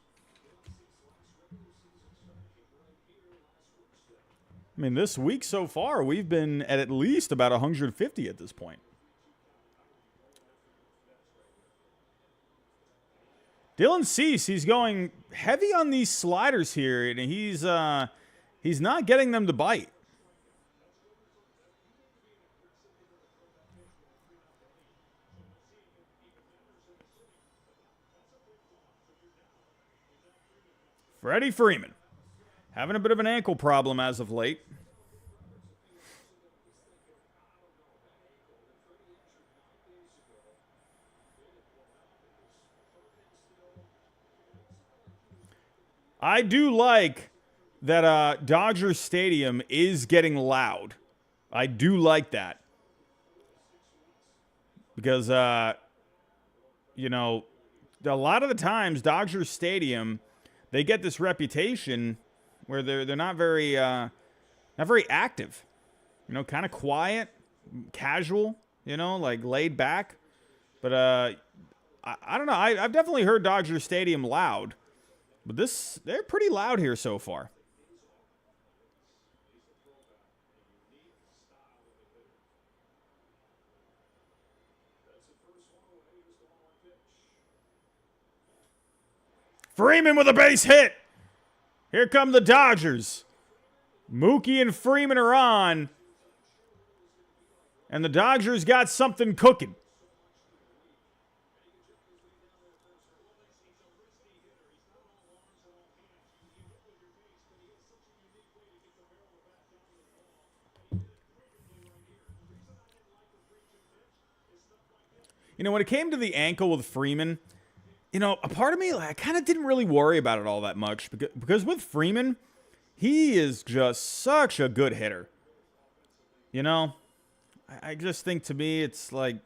I mean, this week so far, we've been at least about 150 at this point. Dylan Cease, he's going heavy on these sliders here, and he's not getting them to bite. Freddie Freeman, having a bit of an ankle problem as of late. I do like that Dodger Stadium is getting loud. I do like that. Because, you know, a lot of the times Dodger Stadium, they get this reputation where they're not very active. You know, kind of quiet, casual, you know, like laid back. But I don't know. I've definitely heard Dodger Stadium loud. But they're pretty loud here so far. Freeman with a base hit. Here come the Dodgers. Mookie and Freeman are on. And the Dodgers got something cooking. You know, when it came to the ankle with Freeman, you know, a part of me, like, I kind of didn't really worry about it all that much. Because with Freeman, he is just such a good hitter. You know, I just think to me it's like,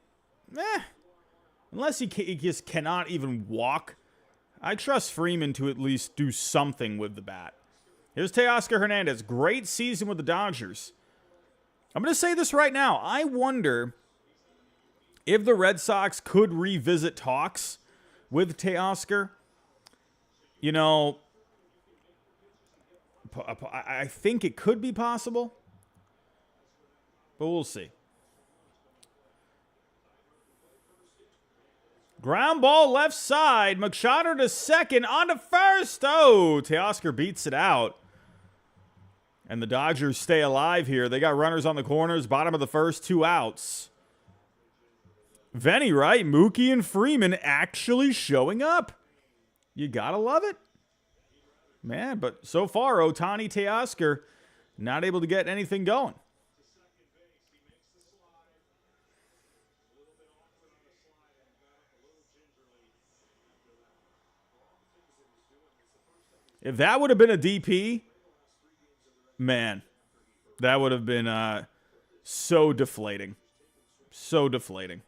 unless he just cannot even walk, I trust Freeman to at least do something with the bat. Here's Teoscar Hernandez. Great season with the Dodgers. I'm going to say this right now. I wonder if the Red Sox could revisit talks with Teoscar. You know, I think it could be possible, but we'll see. Ground ball left side. Machado to second. On to first. Oh, Teoscar beats it out. And the Dodgers stay alive here. They got runners on the corners. Bottom of the first, 2 outs. Venny, right? Mookie and Freeman actually showing up. You gotta love it. Man, but so far, Otani, Teoscar, not able to get anything going. If that would have been a DP, man, that would have been so deflating. So deflating.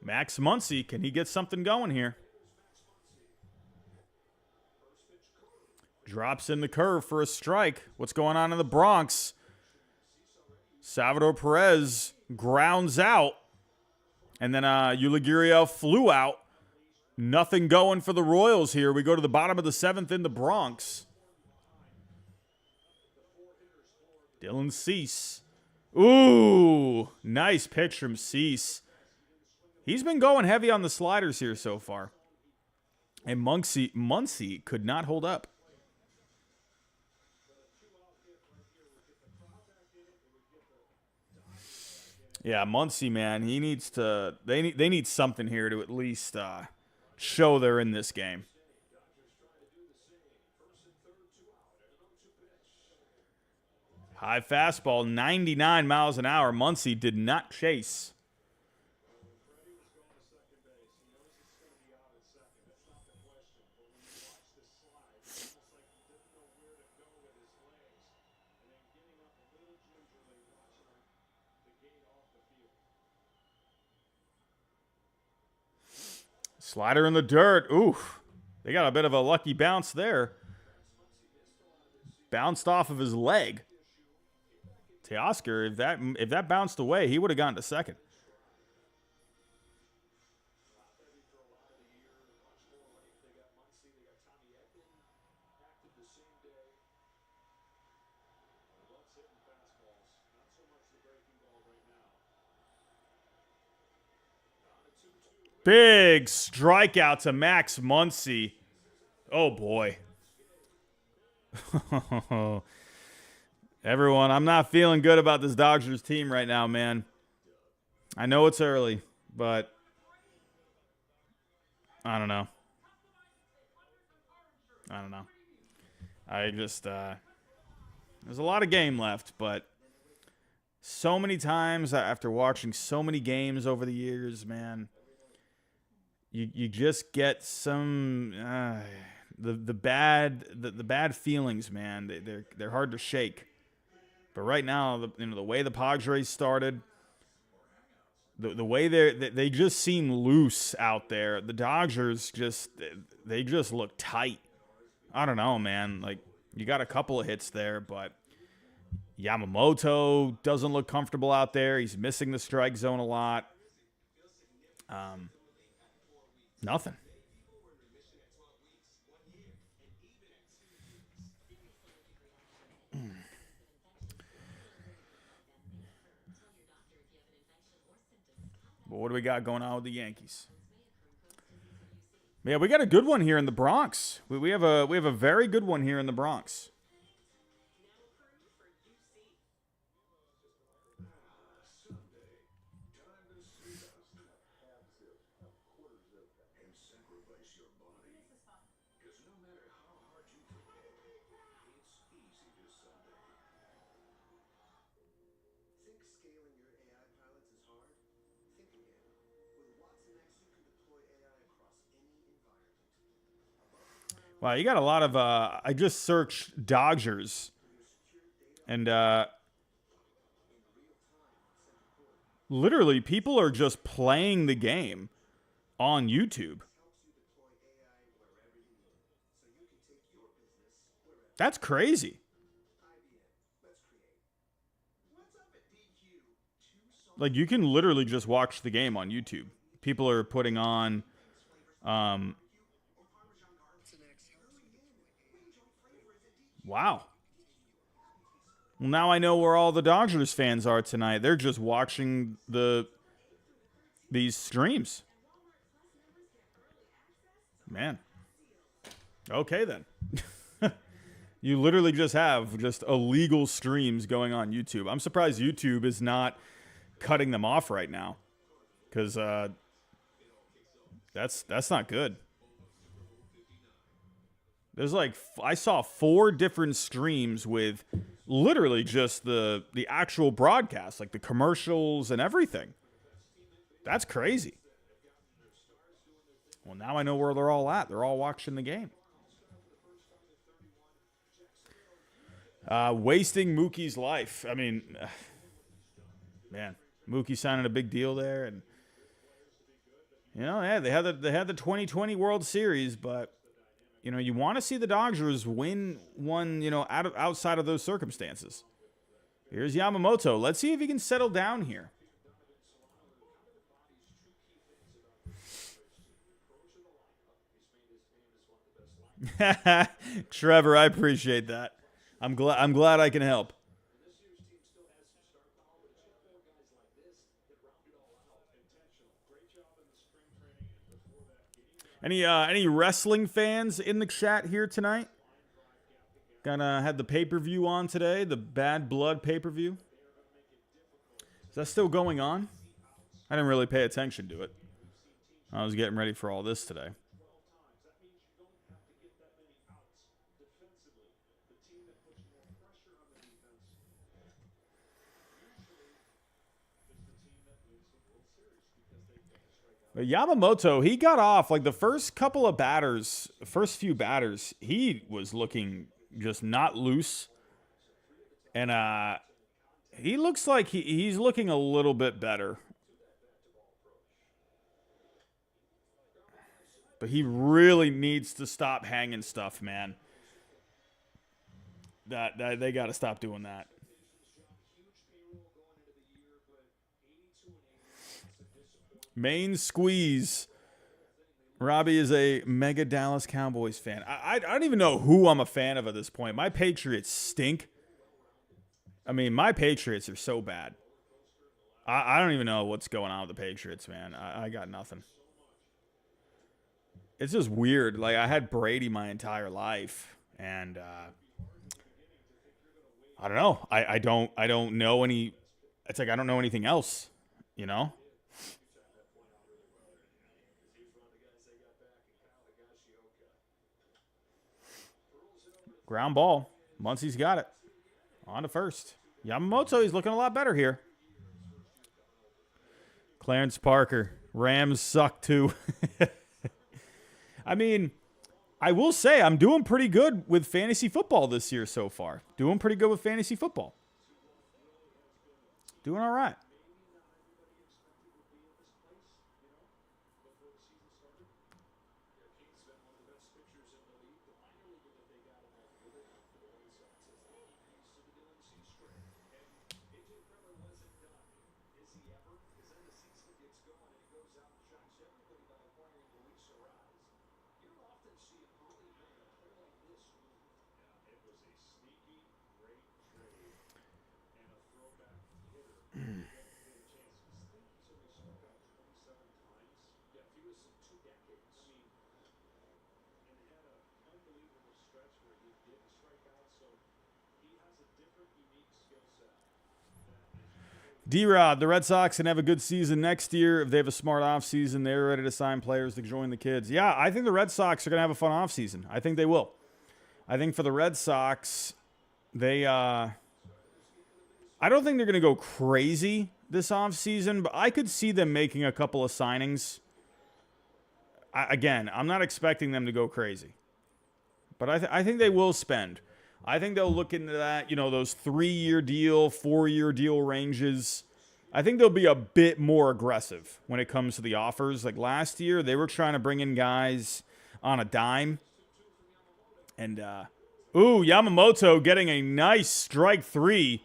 Max Muncy, can he get something going here? Drops in the curve for a strike. What's going on in the Bronx? Salvador Perez grounds out. And then Uliguriel flew out. Nothing going for the Royals here. We go to the bottom of the 7th in the Bronx. Dylan Cease. Ooh, nice pitch from Cease. He's been going heavy on the sliders here so far. And Muncy could not hold up. Yeah, Muncy, man, he needs to. They need something here to at least show they're in this game. High fastball, 99 miles an hour. Muncy did not chase. Slider in the dirt. Oof. They got a bit of a lucky bounce there. Bounced off of his leg. Teoscar, if that bounced away, he would have gone to second. Big strikeout to Max Muncy. Oh, boy. Everyone, I'm not feeling good about this Dodgers team right now, man. I know it's early, but I don't know. I just, there's a lot of game left, but so many times after watching so many games over the years, man, you just get some the bad feelings, man. They're hard to shake. But right now, the way the Padres started, the way they just seem loose out there. The Dodgers they just look tight. I don't know, man. Like, you got a couple of hits there, but Yamamoto doesn't look comfortable out there. He's missing the strike zone a lot. Nothing. But what do we got going on with the Yankees? Yeah, we got a good one here in the Bronx. We have a very good one here in the Bronx. Wow, you got a lot of I just searched Dodgers, and literally people are just playing the game on YouTube. That's crazy. Like, you can literally just watch the game on YouTube. People are putting on wow. Well, now I know where all the Dodgers fans are tonight. They're just watching these streams. Man. Okay, then. You literally just have illegal streams going on YouTube. I'm surprised YouTube is not cutting them off right now, because that's not good. There's I saw 4 different streams with literally just the actual broadcast, like the commercials and everything. That's crazy. Well, now I know where they're all at. They're all watching the game. Wasting Mookie's life. I mean, man, Mookie signing a big deal there, and yeah, they had the 2020 World Series, but you want to see the Dodgers win one, outside of those circumstances. Here's Yamamoto. Let's see if he can settle down here. Trevor, I appreciate that. I'm glad I can help. Any wrestling fans in the chat here tonight? Gonna had the pay-per-view on today, the Bad Blood pay-per-view. Is that still going on? I didn't really pay attention to it. I was getting ready for all this today. But Yamamoto, he got off like the first few batters, he was looking just not loose. And he looks like he's looking a little bit better. But he really needs to stop hanging stuff, man. That they got to stop doing that. Main squeeze. Robbie is a mega Dallas Cowboys fan. I don't even know who I'm a fan of at this point. My Patriots stink. I mean, my Patriots are so bad. I don't even know what's going on with the Patriots, man. I got nothing. It's just weird. Like, I had Brady my entire life, and I don't know. I don't know any. It's like I don't know anything else, you know? Ground ball. Muncie's got it. On to first. Yamamoto, he's looking a lot better here. Clarence Parker. Rams suck too. I mean, I will say I'm doing pretty good with fantasy football this year so far. Doing pretty good with fantasy football. Doing all right. D-Rod, the Red Sox can have a good season next year. If they have a smart offseason, they're ready to sign players to join the kids. Yeah, I think the Red Sox are going to have a fun offseason. I think they will. I think for the Red Sox, I don't think they're going to go crazy this offseason, but I could see them making a couple of signings. Again, I'm not expecting them to go crazy. But I think they will spend. I think they'll look into that, those 3-year deal, 4-year deal ranges. I think they'll be a bit more aggressive when it comes to the offers. Like last year, they were trying to bring in guys on a dime. And, Yamamoto getting a nice strike 3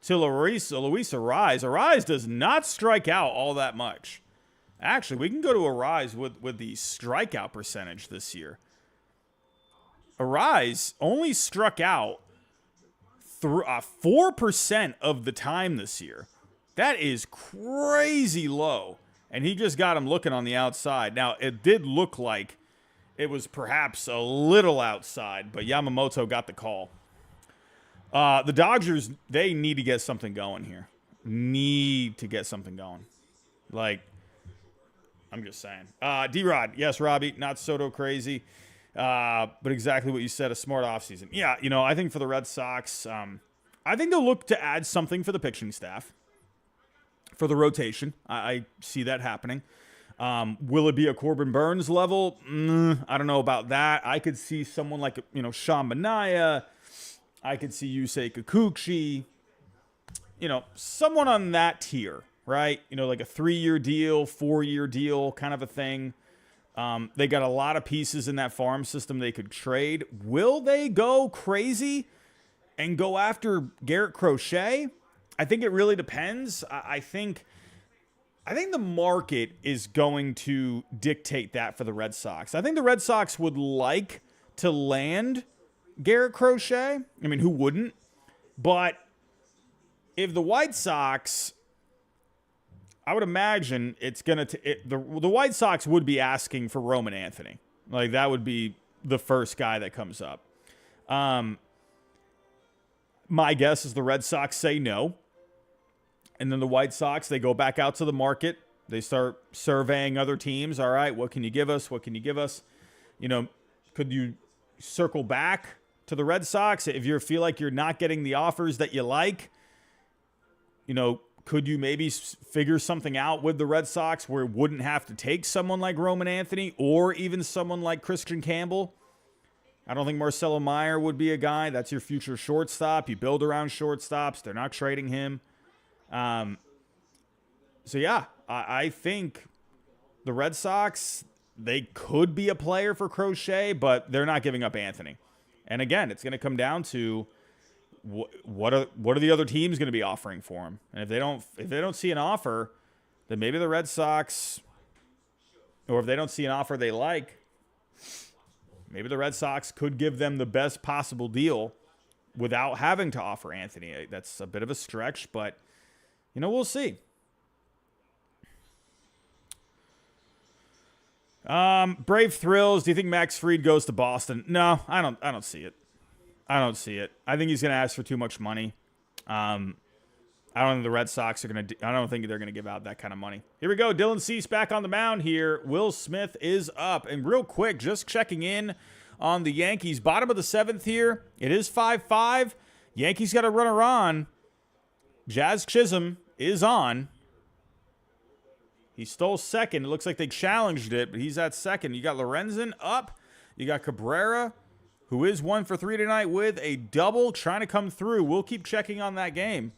to Luis Arraez. Arraez does not strike out all that much. Actually, we can go to Arraez with the strikeout percentage this year. Arraez only struck out 4% of the time this year. That is crazy low. And he just got him looking on the outside. Now, it did look like it was perhaps a little outside, but Yamamoto got the call. The Dodgers, they need to get something going here. Need to get something going. Like, I'm just saying. D-Rod, yes, Robbie, not Soto crazy. But exactly what you said, a smart offseason. Yeah, I think for the Red Sox, I think they'll look to add something for the pitching staff, for the rotation. I see that happening. Will it be a Corbin Burns level? I don't know about that. I could see someone like, Sean Manaea. I could see Yusei Kikuchi. Someone on that tier, right? Like a 3-year deal, 4-year deal kind of a thing. They got a lot of pieces in that farm system they could trade. Will they go crazy and go after Garrett Crochet? I think it really depends. I think the market is going to dictate that for the Red Sox. I think the Red Sox would like to land Garrett Crochet. I mean, who wouldn't? But if the White Sox... I would imagine it's going to... The White Sox would be asking for Roman Anthony. Like, that would be the first guy that comes up. My guess is the Red Sox say no. And then the White Sox, they go back out to the market. They start surveying other teams. All right, what can you give us? What can you give us? Could you circle back to the Red Sox if you feel like you're not getting the offers that you like? Could you maybe figure something out with the Red Sox where it wouldn't have to take someone like Roman Anthony or even someone like Christian Campbell? I don't think Marcelo Meyer would be a guy. That's your future shortstop. You build around shortstops. They're not trading him. I think the Red Sox, they could be a player for Crochet, but they're not giving up Anthony. And again, it's going to come down to what are the other teams going to be offering for him? And if they don't see an offer, then maybe the Red Sox, or if they don't see an offer they like, maybe the Red Sox could give them the best possible deal without having to offer Anthony. That's a bit of a stretch, but we'll see. Brave Thrills. Do you think Max Fried goes to Boston? No, I don't see it. I don't see it. I think he's going to ask for too much money. I don't think the Red Sox are going to. I don't think they're going to give out that kind of money. Here we go. Dylan Cease back on the mound here. Will Smith is up. And real quick, just checking in on the Yankees. Bottom of the 7th here. It is 5-5. Yankees got a runner on. Jazz Chisholm is on. He stole second. It looks like they challenged it, but he's at second. You got Lorenzen up. You got Cabrera, who is 1 for 3 tonight with a double, trying to come through. We'll keep checking on that game.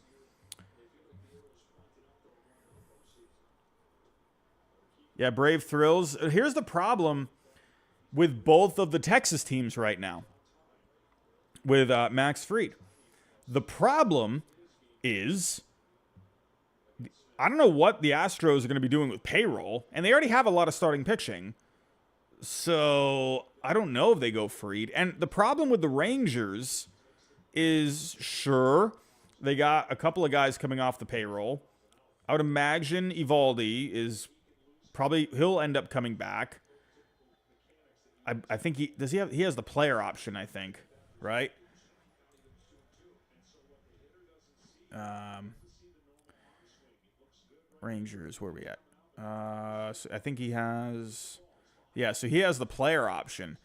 Yeah, Brave Thrills. Here's the problem with both of the Texas teams right now with Max Fried. The problem is, I don't know what the Astros are going to be doing with payroll, and they already have a lot of starting pitching. So I don't know if they go Fried. And the problem with the Rangers is, sure, they got a couple of guys coming off the payroll. I would imagine Eovaldi is probably, he'll end up coming back. I think he has the player option, I think, right? Rangers, where are we at? So I think he has, yeah, so he has the player option.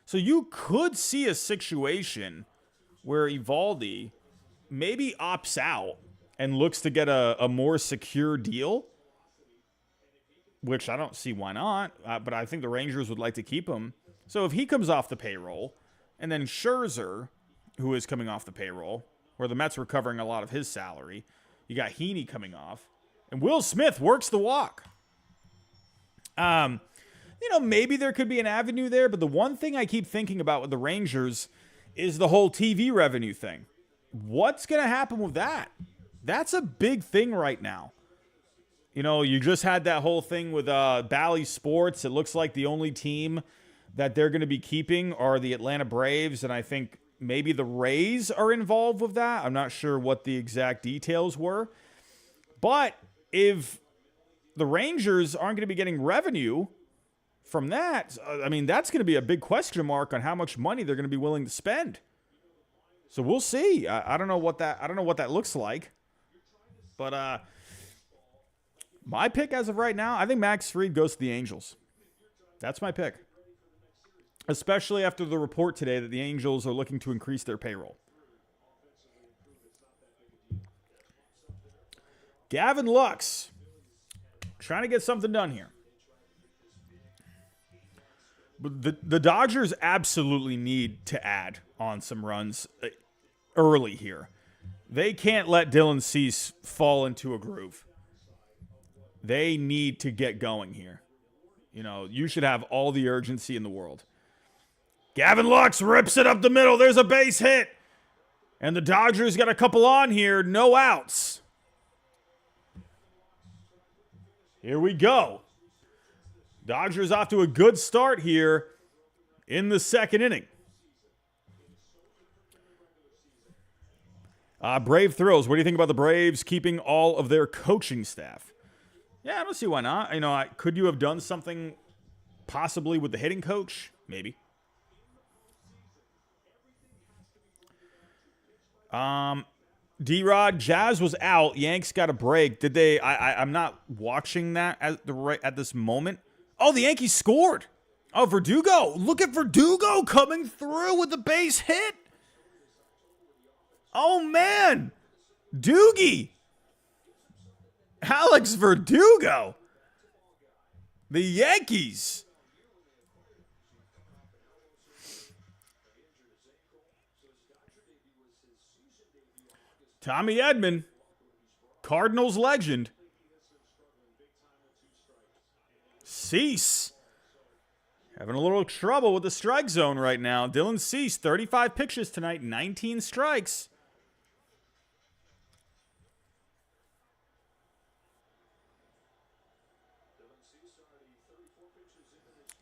So you could see a situation where Eovaldi maybe opts out and looks to get a more secure deal, which I don't see why not, but I think the Rangers would like to keep him. So if he comes off the payroll, and then Scherzer, who is coming off the payroll, where the Mets were covering a lot of his salary, you got Heaney coming off, and Will Smith works the walk. Maybe there could be an avenue there, but the one thing I keep thinking about with the Rangers is the whole TV revenue thing. What's going to happen with that? That's a big thing right now. You just had that whole thing with Bally Sports. It looks like the only team that they're going to be keeping are the Atlanta Braves, and I think maybe the Rays are involved with that. I'm not sure what the exact details were. But if the Rangers aren't going to be getting revenue from that, I mean, that's going to be a big question mark on how much money they're going to be willing to spend. So we'll see. I don't know what that looks like. But my pick as of right now, I think Max Fried goes to the Angels. That's my pick. Especially after the report today that the Angels are looking to increase their payroll. Gavin Lux, trying to get something done here. But the Dodgers absolutely need to add on some runs early here. They can't let Dylan Cease fall into a groove. They need to get going here. You should have all the urgency in the world. Gavin Lux rips it up the middle. There's a base hit. And the Dodgers got a couple on here. No outs. Here we go. Dodgers off to a good start here in the second inning. Brave Thrills. What do you think about the Braves keeping all of their coaching staff? Yeah, I don't see why not. Could you have done something possibly with the hitting coach? Maybe. D-Rod, Jazz was out. Yanks got a break. Did they? I'm not watching that at this moment. Oh, the Yankees scored. Oh, Verdugo. Look at Verdugo coming through with the base hit. Oh, man. Doogie. Alex Verdugo. The Yankees. Tommy Edman, Cardinals legend. Cease. Having a little trouble with the strike zone right now. Dylan Cease, 35 pitches tonight, 19 strikes.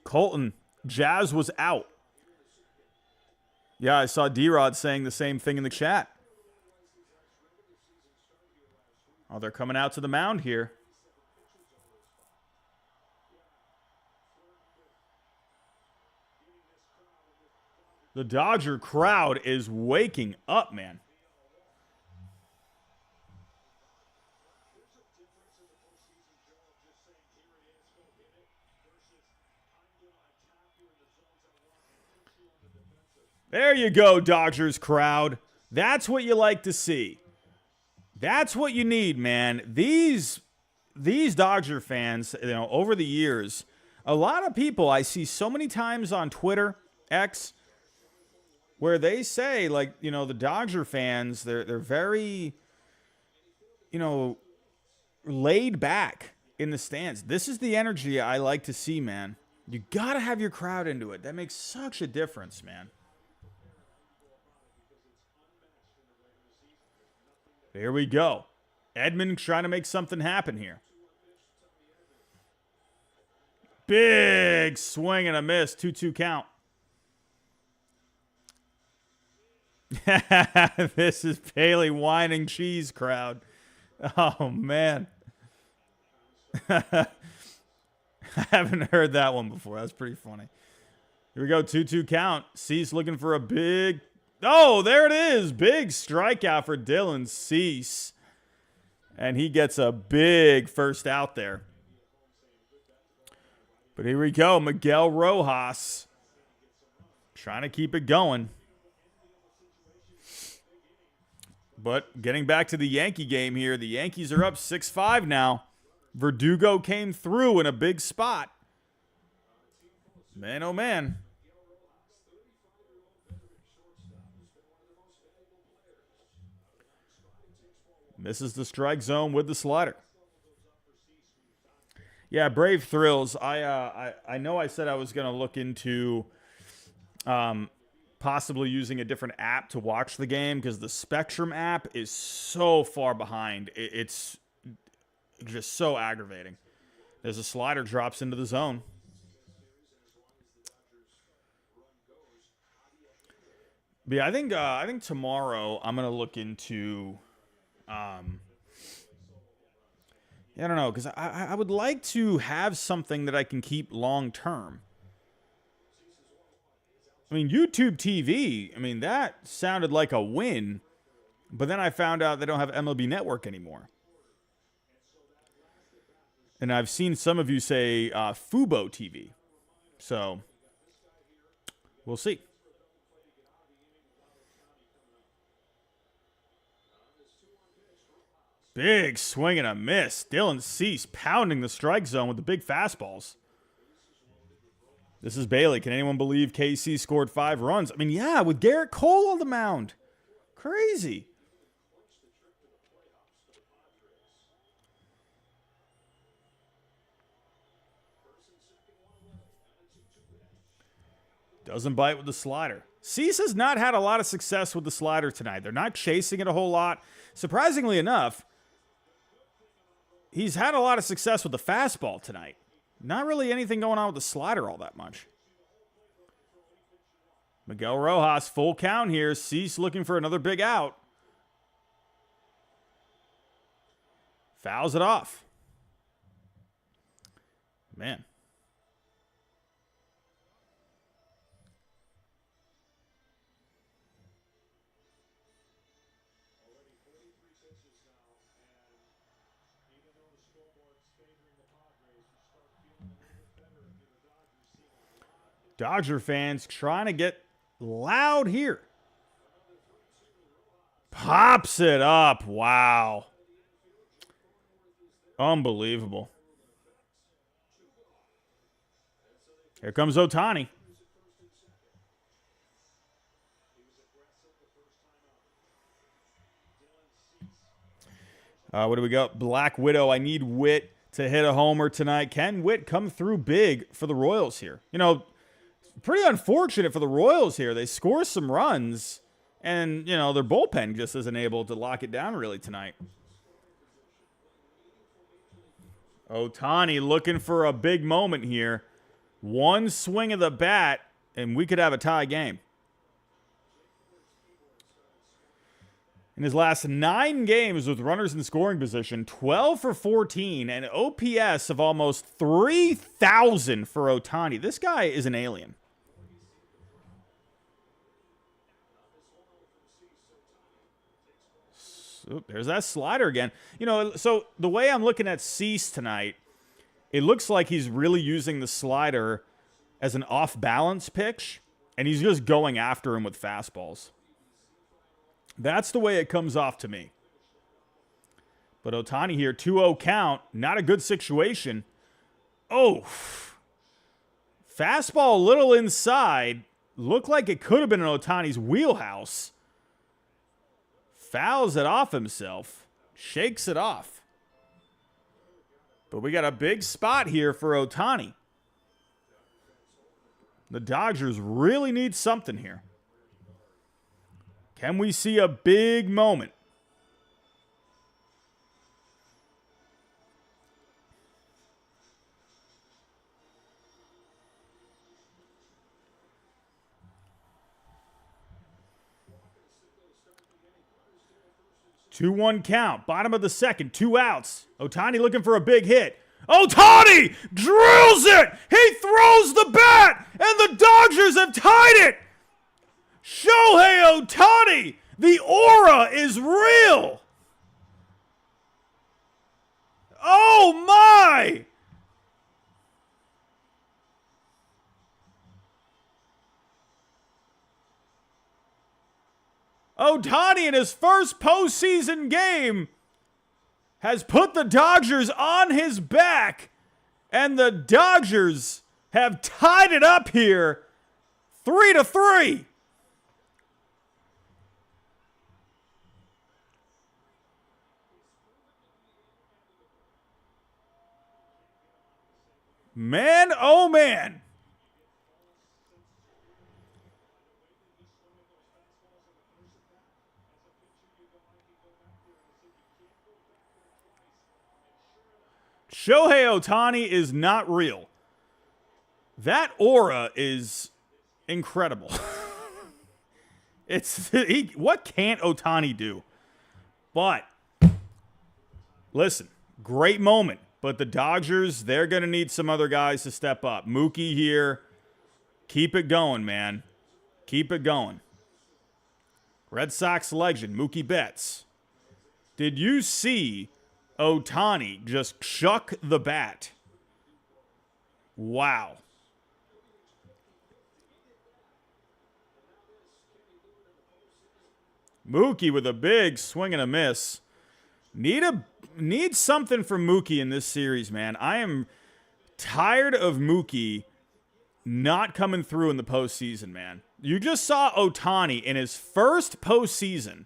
Colton, Jazz was out. Yeah, I saw D-Rod saying the same thing in the chat. Oh, they're coming out to the mound here. The Dodger crowd is waking up, man. There you go, Dodgers crowd. That's what you like to see. That's what you need, man. These these Dodger fans, over the years, a lot of people I see so many times on Twitter, X, where they say, like, the Dodger fans, they're very, laid back in the stands. This is the energy I like to see, man. You got to have your crowd into it. That makes such a difference, man. Here we go. Edman trying to make something happen here. Big swing and a miss. 2-2 count. This is Paley whining cheese crowd. Oh, man. I haven't heard that one before. That's pretty funny. Here we go. 2-2 count. Cease looking for a big... Oh, there it is. Big strikeout for Dylan Cease. And he gets a big first out there. But here we go. Miguel Rojas trying to keep it going. But getting back to the Yankee game here, the Yankees are up 6-5 now. Verdugo came through in a big spot. Man, oh man. Misses the strike zone with the slider. Yeah, Brave Thrills. I know I said I was going to look into possibly using a different app to watch the game because the Spectrum app is so far behind. It's just so aggravating. There's a slider drops into the zone. But yeah, I think tomorrow I'm going to look into... I don't know, because I would like to have something that I can keep long term. I mean, YouTube TV, that sounded like a win, but then I found out they don't have MLB Network anymore. And I've seen some of you say Fubo TV. So, we'll see. Big swing and a miss. Dylan Cease pounding the strike zone with the big fastballs. This is Bailey. Can anyone believe KC scored 5 runs? Yeah, with Garrett Cole on the mound. Crazy. Doesn't bite with the slider. Cease has not had a lot of success with the slider tonight. They're not chasing it a whole lot. Surprisingly enough, he's had a lot of success with the fastball tonight. Not really anything going on with the slider all that much. Miguel Rojas, full count here. Cease looking for another big out. Fouls it off. Man. Dodger fans trying to get loud here. Pops it up. Wow. Unbelievable. Here comes Otani. What do we got? Black Widow. I need Witt to hit a homer tonight. Can Witt come through big for the Royals here? Pretty unfortunate for the Royals here. They score some runs, and, their bullpen just isn't able to lock it down really tonight. Otani looking for a big moment here. One swing of the bat, and we could have a tie game. In his last 9 games with runners in scoring position, 12 for 14, and OPS of almost 3,000 for Otani. This guy is an alien. So there's that slider again. So the way I'm looking at Cease tonight, it looks like he's really using the slider as an off-balance pitch, and he's just going after him with fastballs. That's the way it comes off to me. But Otani here, 2-0 count. Not a good situation. Oh, fastball a little inside. Looked like it could have been in Otani's wheelhouse. Fouls it off himself. Shakes it off. But we got a big spot here for Otani. The Dodgers really need something here. Can we see a big moment? Two-one count, bottom of the second, 2 outs. Otani looking for a big hit. Otani drills it! He throws the bat, and the Dodgers have tied it! Shohei Otani, the aura is real! Oh my! Otani in his first postseason game has put the Dodgers on his back, and the Dodgers have tied it up here 3-3. Man, oh man. Shohei Otani is not real. That aura is incredible. What can't Otani do? But, listen, great moment. But the Dodgers, they're going to need some other guys to step up. Mookie here. Keep it going, man. Keep it going. Red Sox legend, Mookie Betts. Did you see Otani just chuck the bat? Wow. Mookie with a big swing and a miss. Need something from Mookie in this series, man. I am tired of Mookie not coming through in the postseason, man. You just saw Otani in his first postseason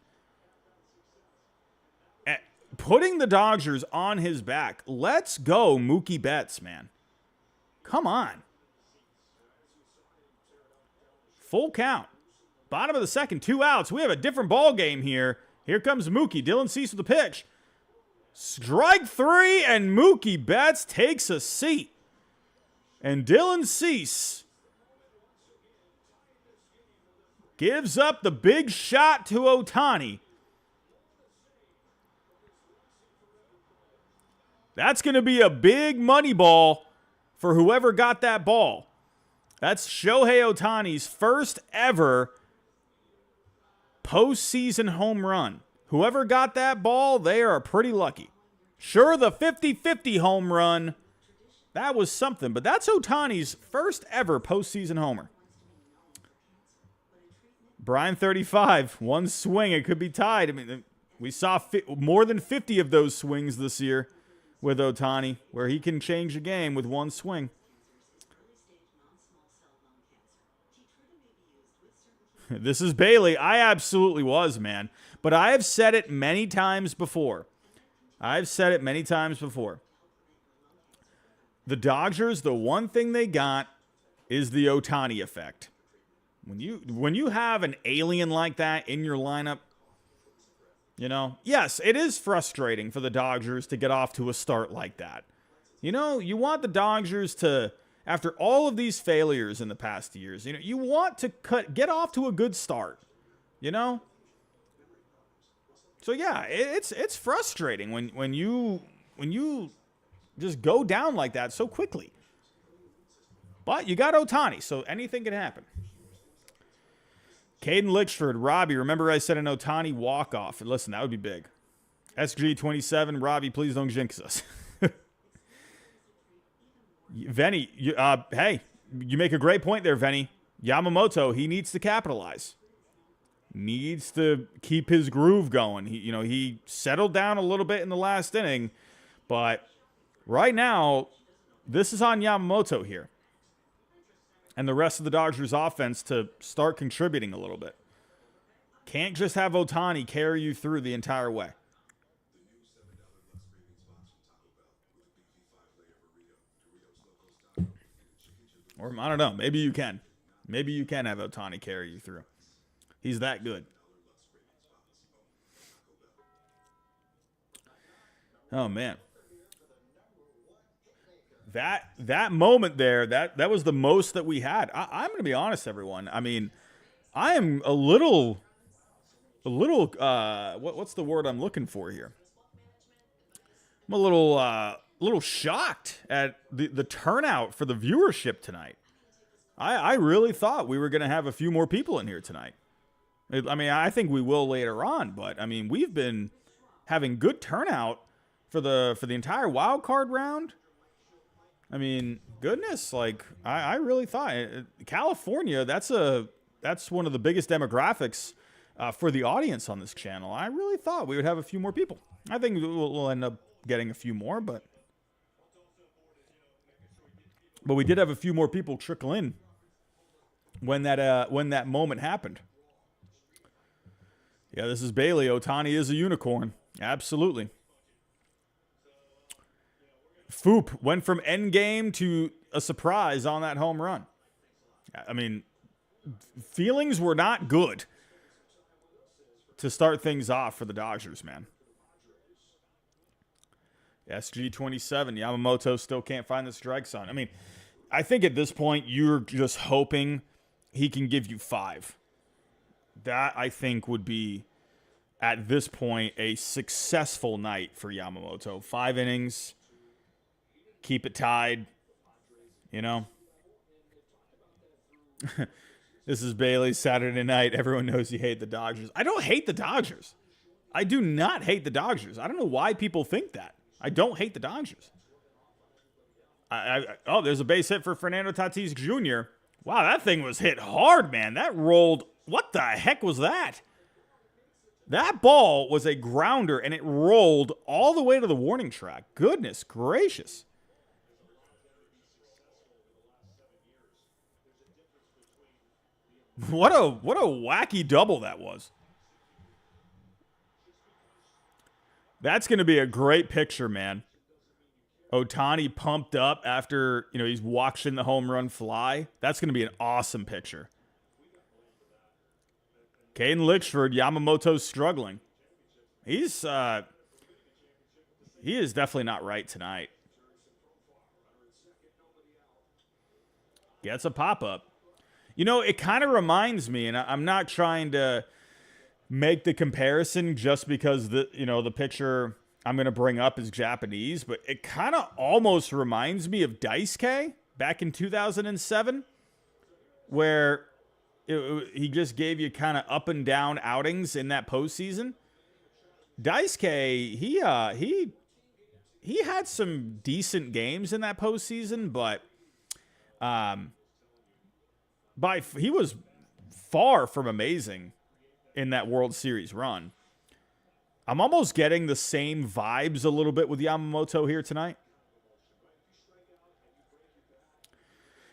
putting the Dodgers on his back. Let's go, Mookie Betts, man. Come on. Full count. Bottom of the second, 2 outs. We have a different ball game here. Here comes Mookie. Dylan Cease with the pitch. Strike 3, and Mookie Betts takes a seat. And Dylan Cease gives up the big shot to Otani. That's going to be a big money ball for whoever got that ball. That's Shohei Otani's first ever postseason home run. Whoever got that ball, they are pretty lucky. Sure, the 50-50 home run, that was something, but that's Otani's first ever postseason homer. Brian 35, one swing, it could be tied. I mean, we saw more than 50 of those swings this year with Otani, where he can change the game with one swing. This is Bailey. I absolutely was, man. But I have said it many times before. The Dodgers, the one thing they got is the Otani effect. When you have an alien like that in your lineup, you know, yes, it is frustrating for the Dodgers to get off to a start like that. You know, you want the Dodgers to, after all of these failures in the past years, you know, you want to get off to a good start, you know? So yeah, it's frustrating when you just go down like that so quickly. But you got Otani, so anything can happen. Caden Lichford, Robbie, remember I said an Otani walk-off. Listen, that would be big. SG27, Robbie, please don't jinx us. Venny, hey, you make a great point there, Venny. Yamamoto, he needs to capitalize. needs to keep his groove going. He settled down a little bit in the last inning, but right now, this is on Yamamoto here and the rest of the Dodgers offense to start contributing a little bit. Can't just have Otani carry you through the entire way. Or, I don't know, maybe you can. Maybe you can have Otani carry you through. He's that good. Oh, man. That moment there, that was the most that we had. I'm going to be honest, everyone. I mean, I am a little, what's the word I'm looking for here? I'm a little shocked at the turnout for the viewership tonight. I really thought we were going to have a few more people in here tonight. I mean, I think we will later on, but I mean, we've been having good turnout for the entire wild card round. I mean, goodness, like I really thought California, that's one of the biggest demographics for the audience on this channel. I really thought we would have a few more people. I think we'll end up getting a few more, but we did have a few more people trickle in when that moment happened. Yeah, this is Bailey. Otani is a unicorn. Absolutely. Foop went from endgame to a surprise on that home run. I mean, feelings were not good to start things off for the Dodgers, man. SG27, Yamamoto still can't find the strike zone. I mean, I think at this point, you're just hoping he can give you 5. That, I think, would be, at this point, a successful night for Yamamoto. 5 innings, keep it tied, you know. This is Bailey's Saturday night. Everyone knows you hate the Dodgers. I don't hate the Dodgers. I do not hate the Dodgers. I don't know why people think that. I don't hate the Dodgers. Oh, there's a base hit for Fernando Tatis Jr. Wow, that thing was hit hard, man. That rolled. What the heck was that? That ball was a grounder, and it rolled all the way to the warning track. Goodness gracious. What a wacky double that was. That's going to be a great picture, man. Otani pumped up after, he's watching the home run fly. That's going to be an awesome picture. Caden Lichford, Yamamoto's struggling. He is definitely not right tonight. Gets a pop-up. It kind of reminds me, and I'm not trying to make the comparison just because the picture I'm going to bring up is Japanese, but it kind of almost reminds me of Daisuke back in 2007, where he just gave you kind of up and down outings in that postseason. Daisuke, he had some decent games in that postseason, but he was far from amazing in that World Series run. I'm almost getting the same vibes a little bit with Yamamoto here tonight.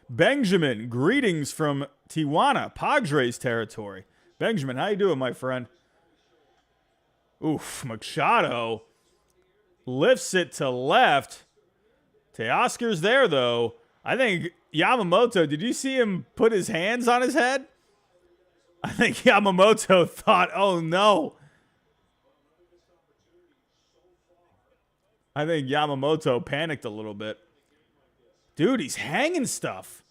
Benjamin, greetings from Tijuana, Padres territory. Benjamin, how you doing, my friend? Oof, Machado lifts it to left. Teoscar's there, though. I think Yamamoto, did you see him put his hands on his head? I think Yamamoto thought, oh no. I think Yamamoto panicked a little bit. Dude, he's hanging stuff.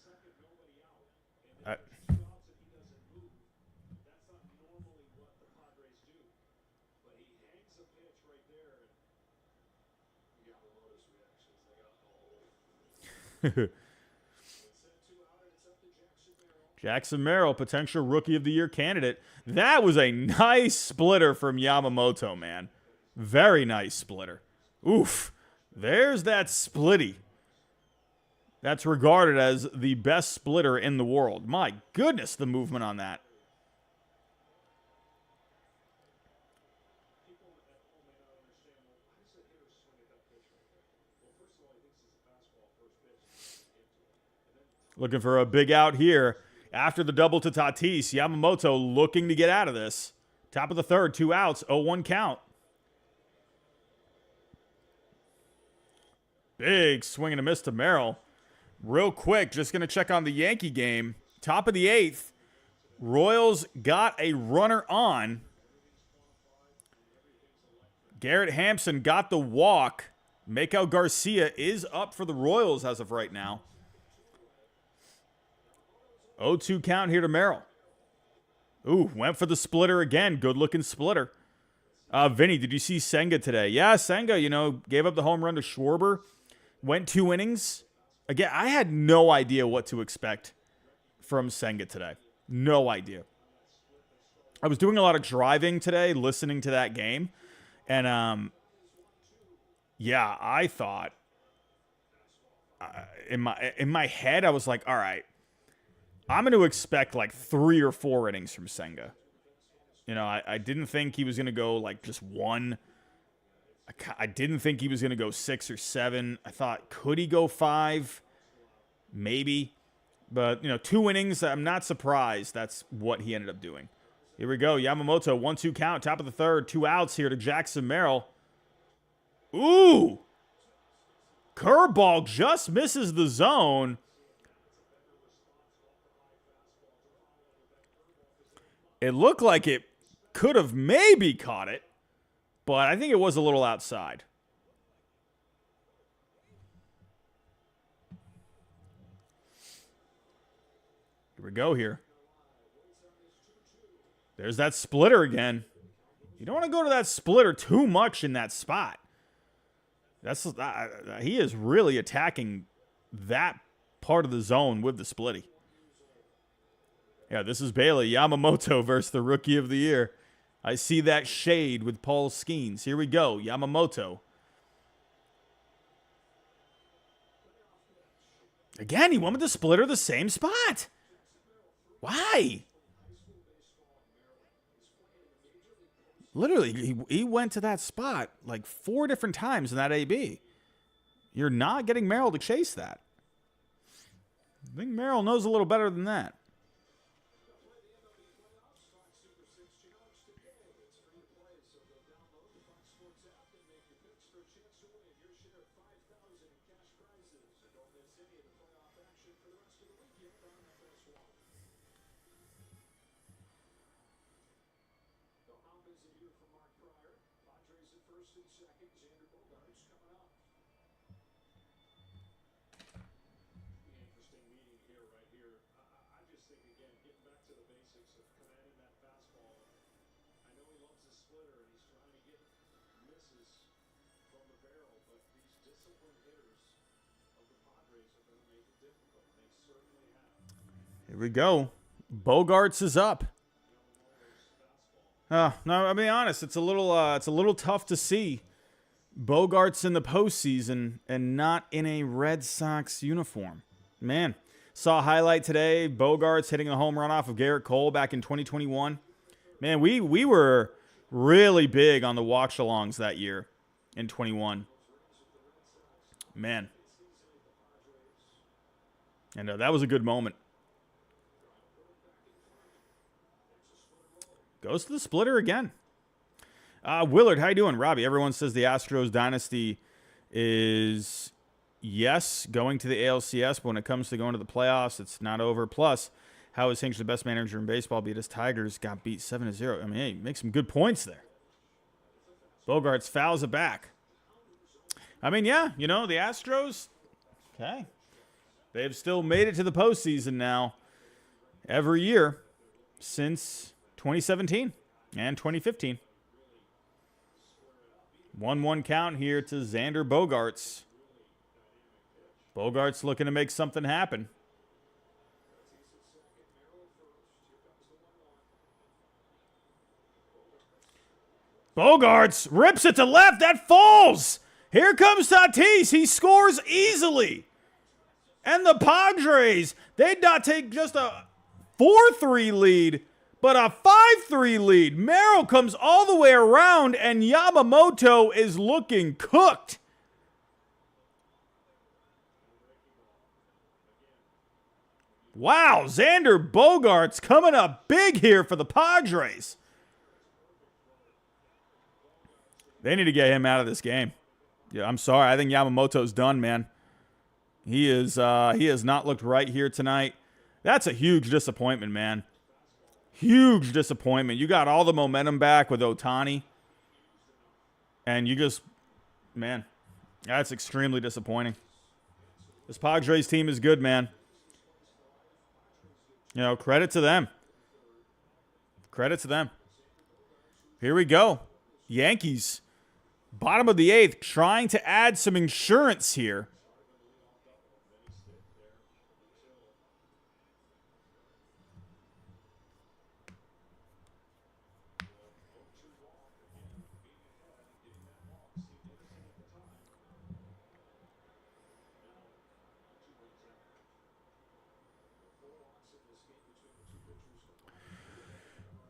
Jackson Merrill, potential Rookie of the Year candidate. That was a nice splitter from Yamamoto, man. Very nice splitter. Oof. There's that splitty. That's regarded as the best splitter in the world. My goodness, the movement on that. Looking for a big out here. After the double to Tatis, Yamamoto looking to get out of this. Top of the third, 2 outs, 0-1 count. Big swing and a miss to Merrill. Real quick, just going to check on the Yankee game. Top of the 8th, Royals got a runner on. Garrett Hampson got the walk. Maikel Garcia is up for the Royals as of right now. 0-2 count here to Merrill. Ooh, went for the splitter again. Good-looking splitter. Vinny, did you see Senga today? Yeah, Senga, gave up the home run to Schwarber. Went 2 innings. Again, I had no idea what to expect from Senga today. No idea. I was doing a lot of driving today, listening to that game. And, yeah, I thought, in my head, I was like, all right, I'm going to expect like 3 or 4 innings from Senga. I didn't think he was going to go like just 1. I didn't think he was going to go 6 or 7. I thought, could he go 5? Maybe. But, 2 innings, I'm not surprised that's what he ended up doing. Here we go. Yamamoto, 1-2 count, top of the third. 2 outs here to Jackson Merrill. Ooh! Curveball just misses the zone. It looked like it could have maybe caught it, but I think it was a little outside. Here we go here. There's that splitter again. You don't want to go to that splitter too much in that spot. He is really attacking that part of the zone with the splitty. Yeah, this is Bailey. Yamamoto versus the Rookie of the Year. I see that shade with Paul Skeens. Here we go. Yamamoto. Again, he went with the splitter the same spot. Why? Literally, he went to that spot like 4 different times in that AB. You're not getting Merrill to chase that. I think Merrill knows a little better than that. Here we go. Bogarts is up. No, I'll be honest. It's a little tough to see Bogarts in the postseason and not in a Red Sox uniform. Man, saw a highlight today. Bogarts hitting a home run off of Garrett Cole back in 2021. Man, we were really big on the watch-alongs that year in 21. Man. And that was a good moment. Goes to the splitter again. Willard, how you doing? Robbie, everyone says the Astros dynasty is, yes, going to the ALCS, but when it comes to going to the playoffs, it's not over. Plus, how is Hinch the best manager in baseball? Beat his Tigers, got beat 7-0. I mean, hey, make some good points there. Bogarts fouls it back. I mean, yeah, the Astros, okay. They've still made it to the postseason now every year since 2017 and 2015. 1-1 count here to Xander Bogaerts. Bogaerts looking to make something happen. Bogaerts rips it to left. That falls. Here comes Tatis. He scores easily. And the Padres, they'd not take just a 4-3 lead, but a 5-3 lead. Merrill comes all the way around, and Yamamoto is looking cooked. Wow, Xander Bogaerts coming up big here for the Padres. They need to get him out of this game. Yeah, I'm sorry. I think Yamamoto's done, man. He has not looked right here tonight. That's a huge disappointment, man. Huge disappointment. You got all the momentum back with Otani. And you just, man, that's extremely disappointing. This Padres team is good, man. You know, credit to them. Credit to them. Here we go. Yankees, bottom of the 8th, trying to add some insurance here.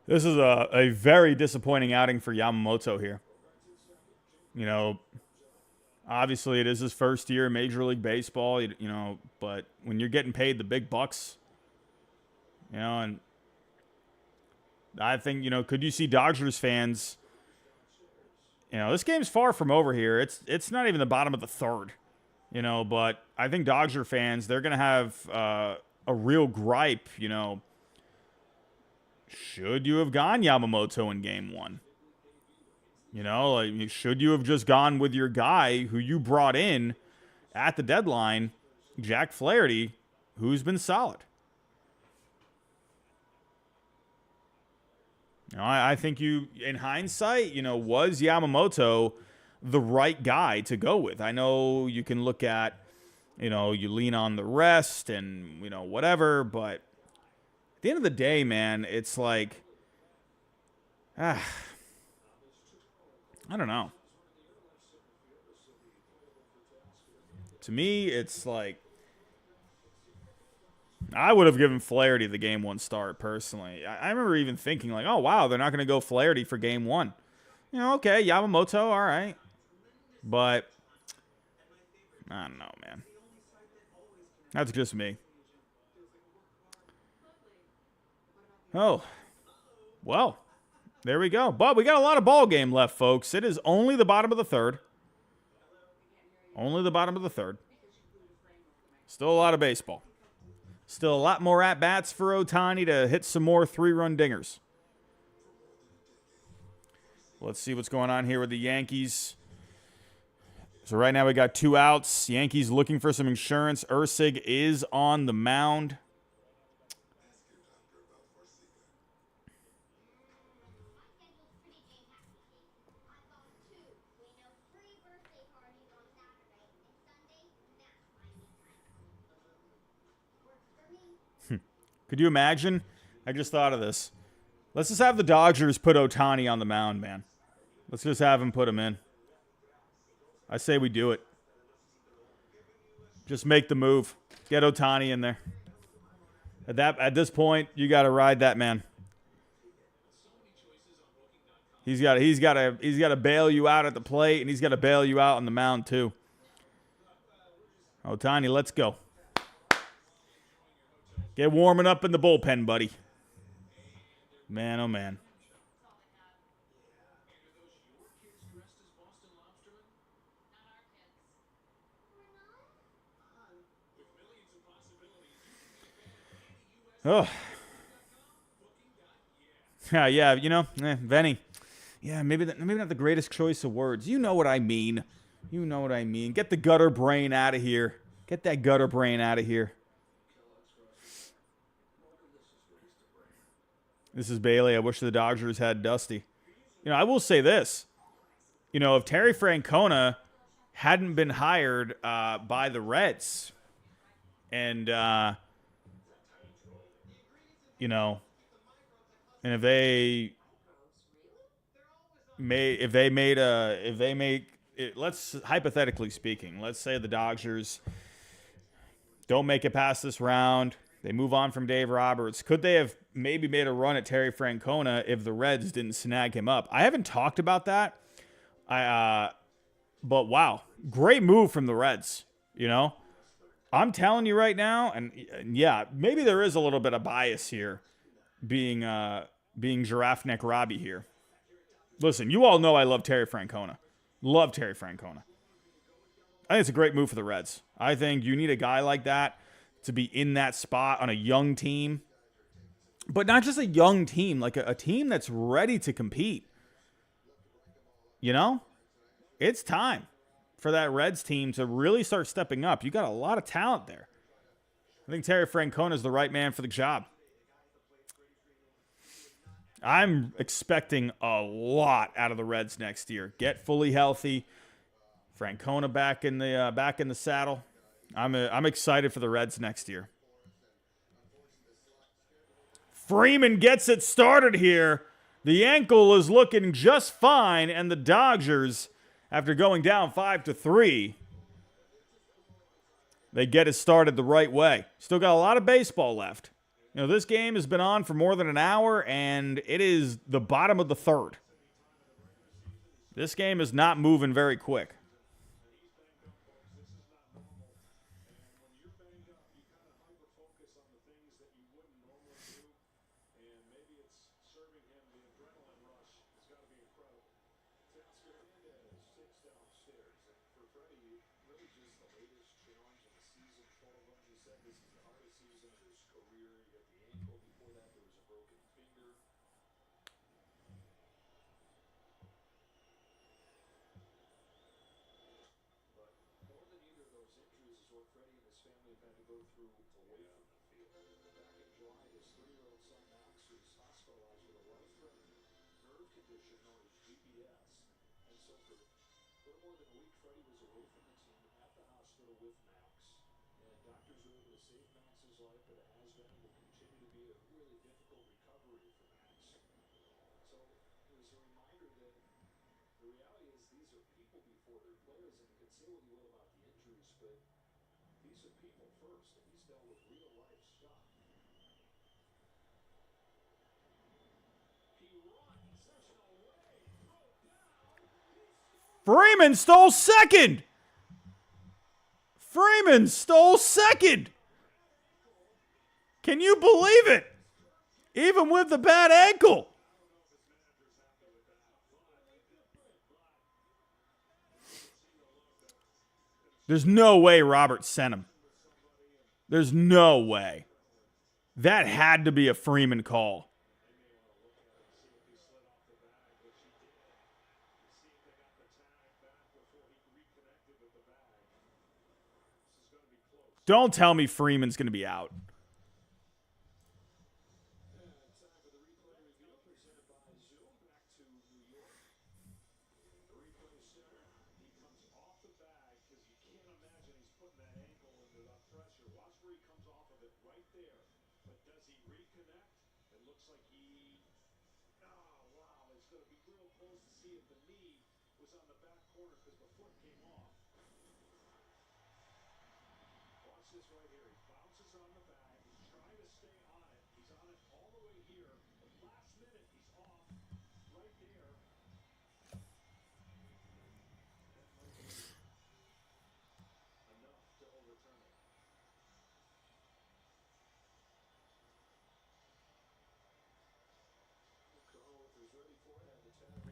This is a very disappointing outing for Yamamoto here. You know, obviously it is his first year in Major League Baseball, you know, but when you're getting paid the big bucks, you know, and I think, you know, could you see Dodgers fans, you know, this game's far from over here. It's not even the bottom of the 3rd, you know, but I think Dodger fans, they're going to have a real gripe, you know. Should you have gone Yamamoto in game 1? You know, like, should you have just gone with your guy who you brought in at the deadline, Jack Flaherty, who's been solid? You know, I think you, in hindsight, you know, was Yamamoto the right guy to go with? I know you can look at, you know, you lean on the rest and, you know, whatever, but at the end of the day, man, it's like, I don't know. To me, it's like, I would have given Flaherty the game 1 start, personally. I remember even thinking, like, oh, wow, they're not going to go Flaherty for game 1. You know, okay, Yamamoto, all right. But, I don't know, man. That's just me. Oh, well, there we go. But we got a lot of ball game left, folks. It is only the bottom of the 3rd. Only the bottom of the 3rd. Still a lot of baseball. Still a lot more at-bats for Otani to hit some more 3-run dingers. Let's see what's going on here with the Yankees. So right now we got 2 outs. Yankees looking for some insurance. Ursig is on the mound. Could you imagine? I just thought of this. Let's just have the Dodgers put Otani on the mound, man. Let's just have him put him in. I say we do it. Just make the move. Get Otani in there. At this point, you got to ride that man. He's got to bail you out at the plate, and he's got to bail you out on the mound too. Otani, let's go. Get warming up in the bullpen, buddy. Man, oh man. Oh. Yeah, you know, Venny. Yeah, maybe not the greatest choice of words. You know what I mean. You know what I mean. Get the gutter brain out of here. Get that gutter brain out of here. This is Bailey. I wish the Dodgers had Dusty. You know, I will say this. You know, if Terry Francona hadn't been hired by the Reds, and you know, and if they made let's hypothetically speaking, let's say the Dodgers don't make it past this round. They move on from Dave Roberts. Could they have maybe made a run at Terry Francona if the Reds didn't snag him up? I haven't talked about that. But wow, great move from the Reds. You know, I'm telling you right now, and yeah, maybe there is a little bit of bias here, being Giraffe Neck Robbie here. Listen, you all know I love Terry Francona. Love Terry Francona. I think it's a great move for the Reds. I think you need a guy like that to be in that spot on a young team. But not just a young team, like a team that's ready to compete. You know? It's time for that Reds team to really start stepping up. You got a lot of talent there. I think Terry Francona is the right man for the job. I'm expecting a lot out of the Reds next year. Get fully healthy. Francona back in the saddle. I'm excited for the Reds next year. Freeman gets it started here. The ankle is looking just fine, and the Dodgers, after going down 5-3, they get it started the right way. Still got a lot of baseball left. You know, this game has been on for more than an hour, and it is the bottom of the third. This game is not moving very quick. Freeman stole second. Freeman stole second. Can you believe it? Even with the bad ankle. There's no way Robert sent him. There's no way. That had to be a Freeman call. Don't tell me Freeman's going to be out.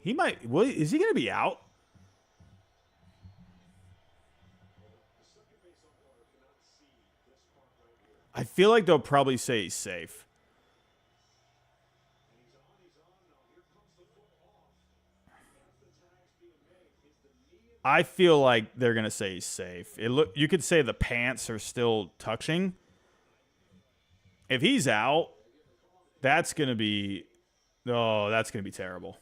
He might. Well, is he going to be out? I feel like they'll probably say he's safe. I feel like they're going to say he's safe. You could say the pants are still touching. If he's out, that's going to be terrible.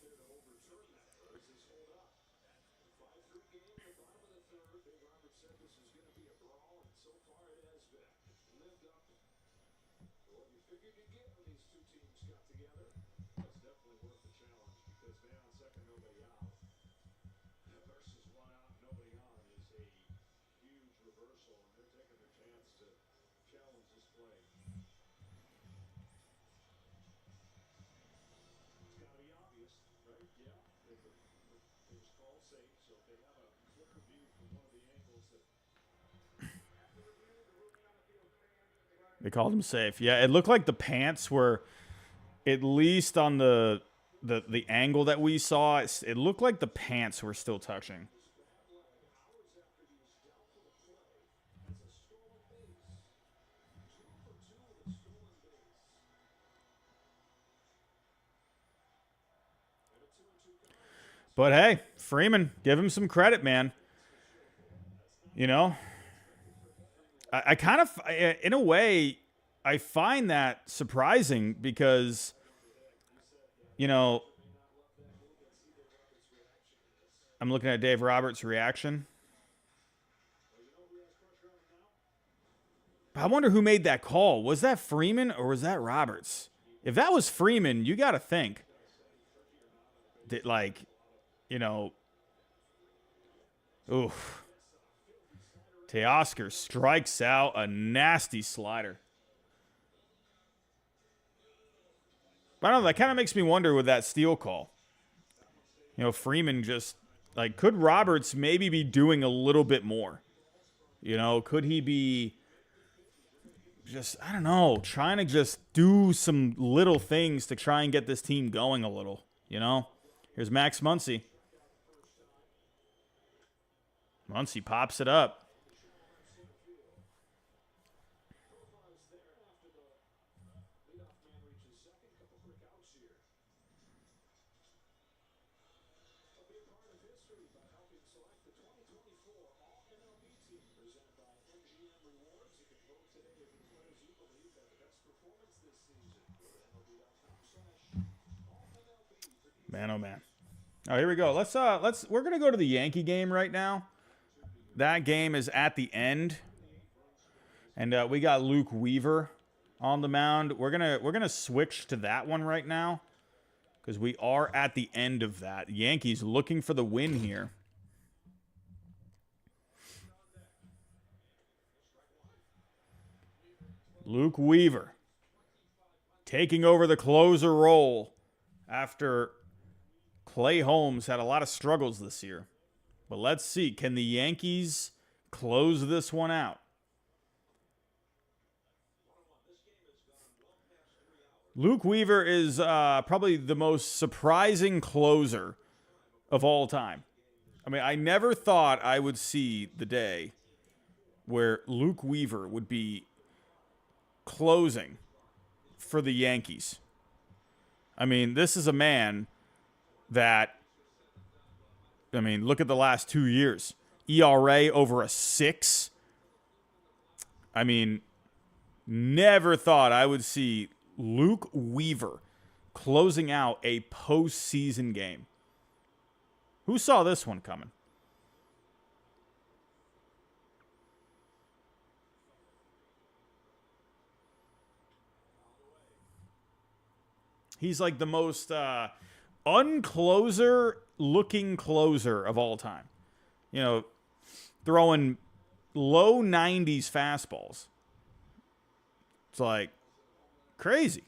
They called him safe. Yeah, it looked like the pants were, at least on the angle that we saw, it looked like the pants were still touching. But hey, Freeman, give him some credit, man. You know, I kind of, in a way, I find that surprising because, you know, I'm looking at Dave Roberts' reaction. I wonder who made that call. Was that Freeman or was that Roberts? If that was Freeman, you got to think that, like, you know, oof. Teoscar strikes out a nasty slider. But I don't know, that kind of makes me wonder with that steal call. You know, Freeman just, like, could Roberts maybe be doing a little bit more? You know, could he be just, I don't know, trying to just do some little things to try and get this team going a little, you know? Here's Max Muncy. Muncy pops it up. Man, oh man. Oh, here we go. We're gonna go to the Yankee game right now. That game is at the end, and we got Luke Weaver on the mound. We're gonna switch to that one right now because we are at the end of that. Yankees looking for the win here. Luke Weaver taking over the closer role after Clay Holmes had a lot of struggles this year. But let's see. Can the Yankees close this one out? Luke Weaver is probably the most surprising closer of all time. I mean, I never thought I would see the day where Luke Weaver would be closing for the Yankees. I mean, this is a man that, I mean, look at the last 2 years. ERA over a 6. I mean, never thought I would see Luke Weaver closing out a postseason game. Who saw this one coming? He's like the most uncloser looking closer of all time. You know, throwing low 90s fastballs. It's like crazy.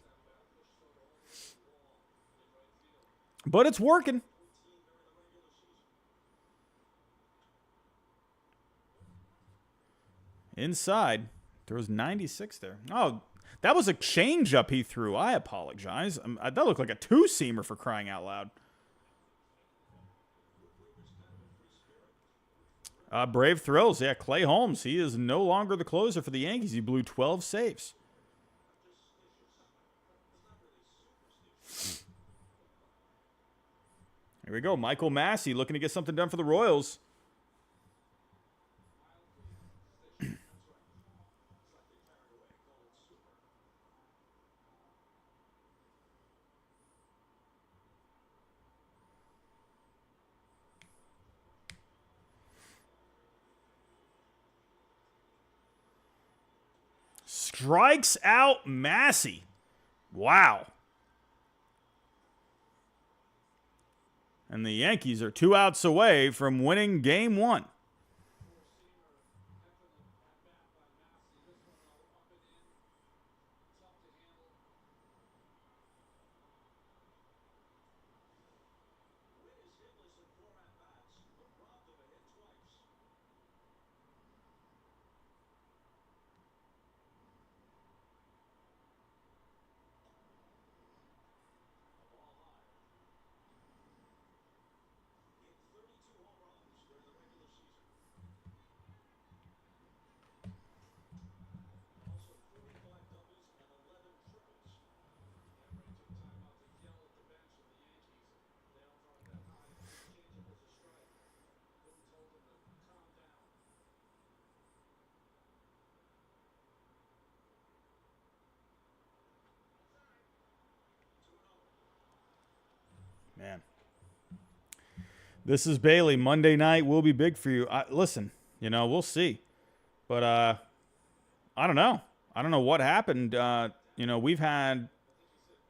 But it's working. Inside, throws 96 there. Oh, that was a changeup he threw. I apologize. That looked like a two-seamer for crying out loud. Brave thrills. Yeah, Clay Holmes. He is no longer the closer for the Yankees. He blew 12 saves. Here we go. Michael Massey looking to get something done for the Royals. Strikes out Massey. Wow. And the Yankees are 2 outs away from winning game 1. This is Bailey. Monday night will be big for you. Listen, we'll see. But I don't know. I don't know what happened. We've had,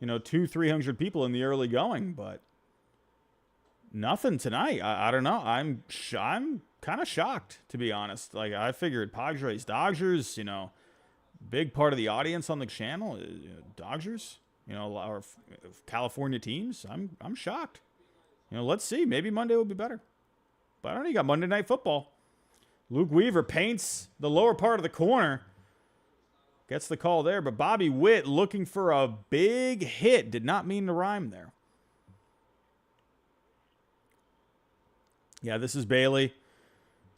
200-300 people in the early going, but nothing tonight. I don't know. I'm kind of shocked, to be honest. Like, I figured Padres, Dodgers, big part of the audience on the channel is Dodgers, or California teams. I'm shocked. Let's see. Maybe Monday will be better. But I don't know. You got Monday Night Football. Luke Weaver paints the lower part of the corner. Gets the call there, but Bobby Witt looking for a big hit. Did not mean to rhyme there. Yeah, this is Bailey.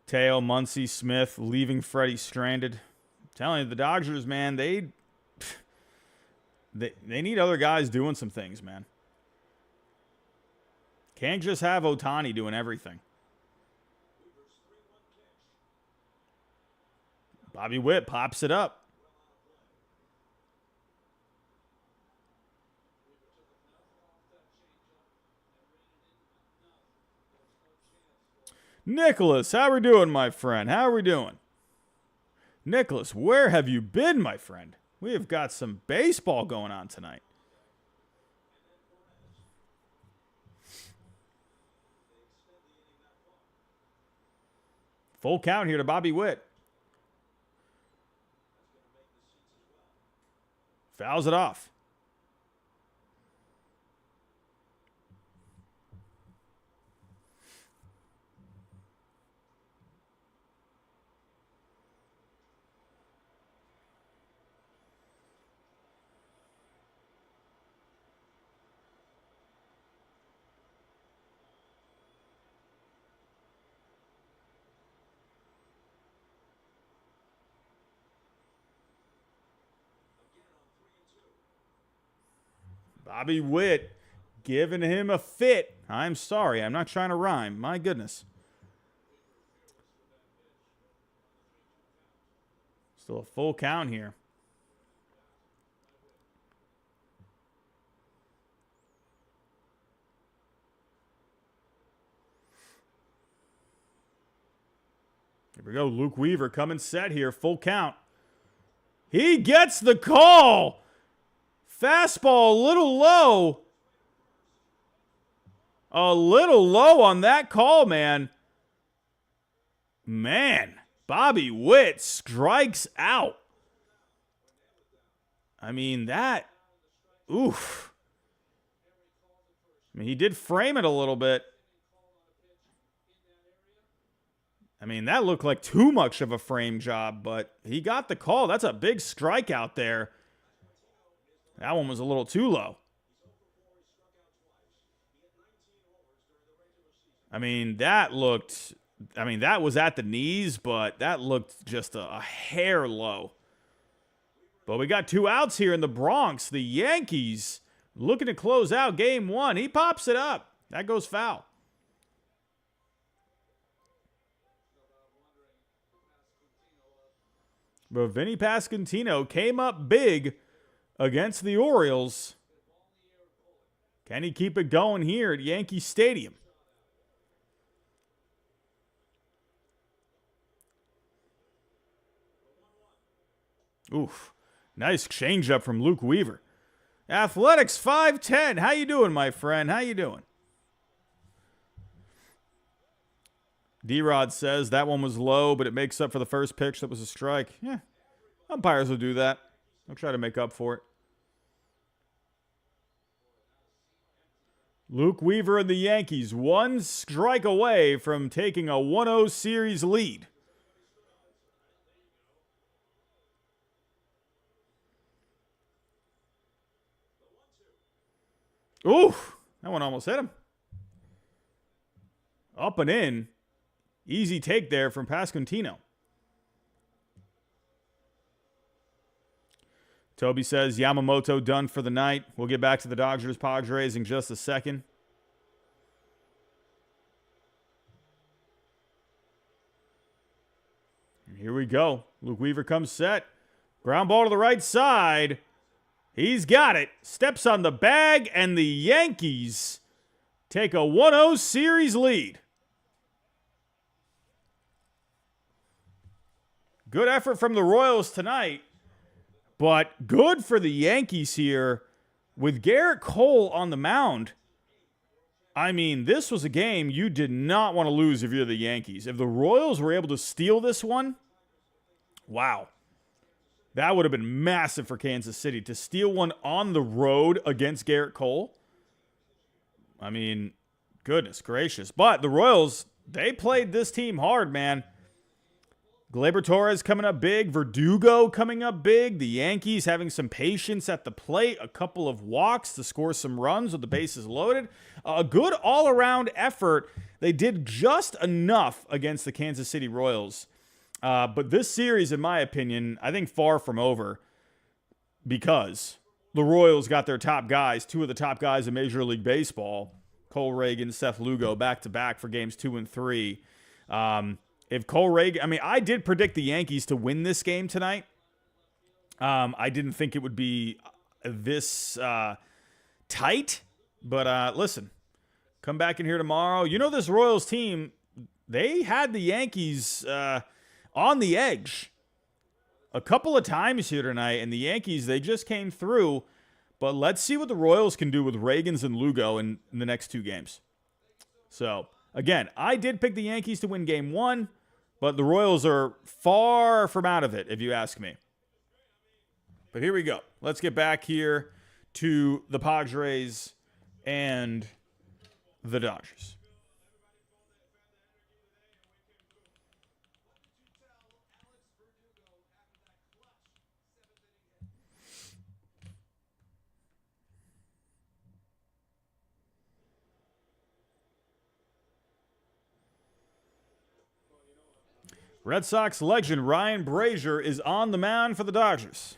Teo, Muncy, Smith leaving Freddie stranded. I'm telling you, the Dodgers, man, they need other guys doing some things, man. Can't just have Otani doing everything. Bobby Witt pops it up. Nicholas, how we doing, my friend? How are we doing? Nicholas, where have you been, my friend? We have got some baseball going on tonight. Full count here to Bobby Witt. Fouls it off. Bobby Witt giving him a fit. I'm sorry. I'm not trying to rhyme. My goodness. Still a full count here. Here we go. Luke Weaver coming set here. Full count. He gets the call. Fastball a little low. A little low on that call, man. Man, Bobby Witt strikes out. I mean, that, oof. I mean, he did frame it a little bit. I mean, that looked like too much of a frame job, but he got the call. That's a big strikeout there. That one was a little too low. I mean, that was at the knees, but that looked just a hair low. But we got 2 outs here in the Bronx. The Yankees looking to close out game 1. He pops it up. That goes foul. But Vinny Pasquantino came up big against the Orioles. Can he keep it going here at Yankee Stadium? Oof. Nice changeup from Luke Weaver. Athletics 510. How you doing, my friend? How you doing? D-Rod says that one was low, but it makes up for the first pitch that was a strike. Yeah, umpires will do that. They'll try to make up for it. Luke Weaver and the Yankees, 1 strike away from taking a 1-0 series lead. Oof, that one almost hit him. Up and in. Easy take there from Pasquantino. Toby says Yamamoto done for the night. We'll get back to the Dodgers Padres in just a second. And here we go. Luke Weaver comes set. Ground ball to the right side. He's got it. Steps on the bag, and the Yankees take a 1-0 series lead. Good effort from the Royals tonight, but good for the Yankees here with Garrett Cole on the mound. I mean, this was a game you did not want to lose if you're the Yankees. If the Royals were able to steal this one, wow. That would have been massive for Kansas City to steal one on the road against Garrett Cole. I mean, goodness gracious. But the Royals, they played this team hard, man. Gleyber Torres coming up big. Verdugo coming up big. The Yankees having some patience at the plate. A couple of walks to score some runs with the bases loaded. A good all-around effort. They did just enough against the Kansas City Royals. But this series, in my opinion, I think far from over because the Royals got their top guys, two of the top guys in Major League Baseball, Cole Reagan, Seth Lugo, back-to-back for games 2 and 3. If Cole Reagan, I mean, I did predict the Yankees to win this game tonight. I didn't think it would be this tight, but listen, come back in here tomorrow. You know this Royals team, they had the Yankees on the edge a couple of times here tonight, and the Yankees, they just came through. But let's see what the Royals can do with Reagans and Lugo in the next 2 games. So, again, I did pick the Yankees to win game 1. But the Royals are far from out of it, if you ask me. But here we go. Let's get back here to the Padres and the Dodgers. Red Sox legend Ryan Brazier is on the mound for the Dodgers.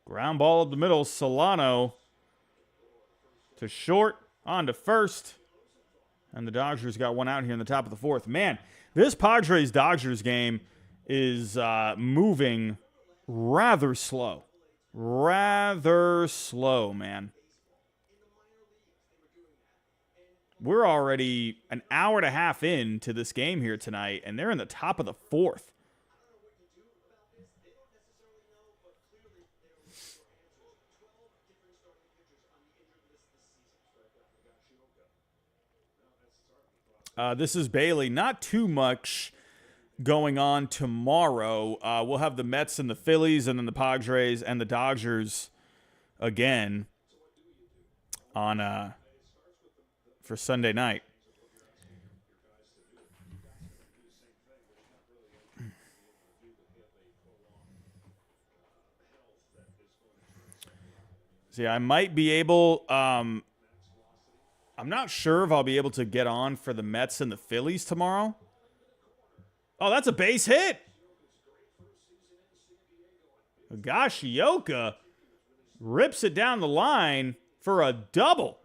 Ground ball up the middle, Solano to short, on to first. And the Dodgers got one out here in the top of the 4th. Man, this Padres-Dodgers game is moving rather slow. Rather slow, man. We're already an hour and a half into this game here tonight, and they're in the top of the 4th. This is Bailey. Not too much going on tomorrow. We'll have the Mets and the Phillies, and then the Padres and the Dodgers again on for Sunday night. See, I might be able. I'm not sure if I'll be able to get on for the Mets and the Phillies tomorrow. Oh, that's a base hit. Higashioka rips it down the line for a double.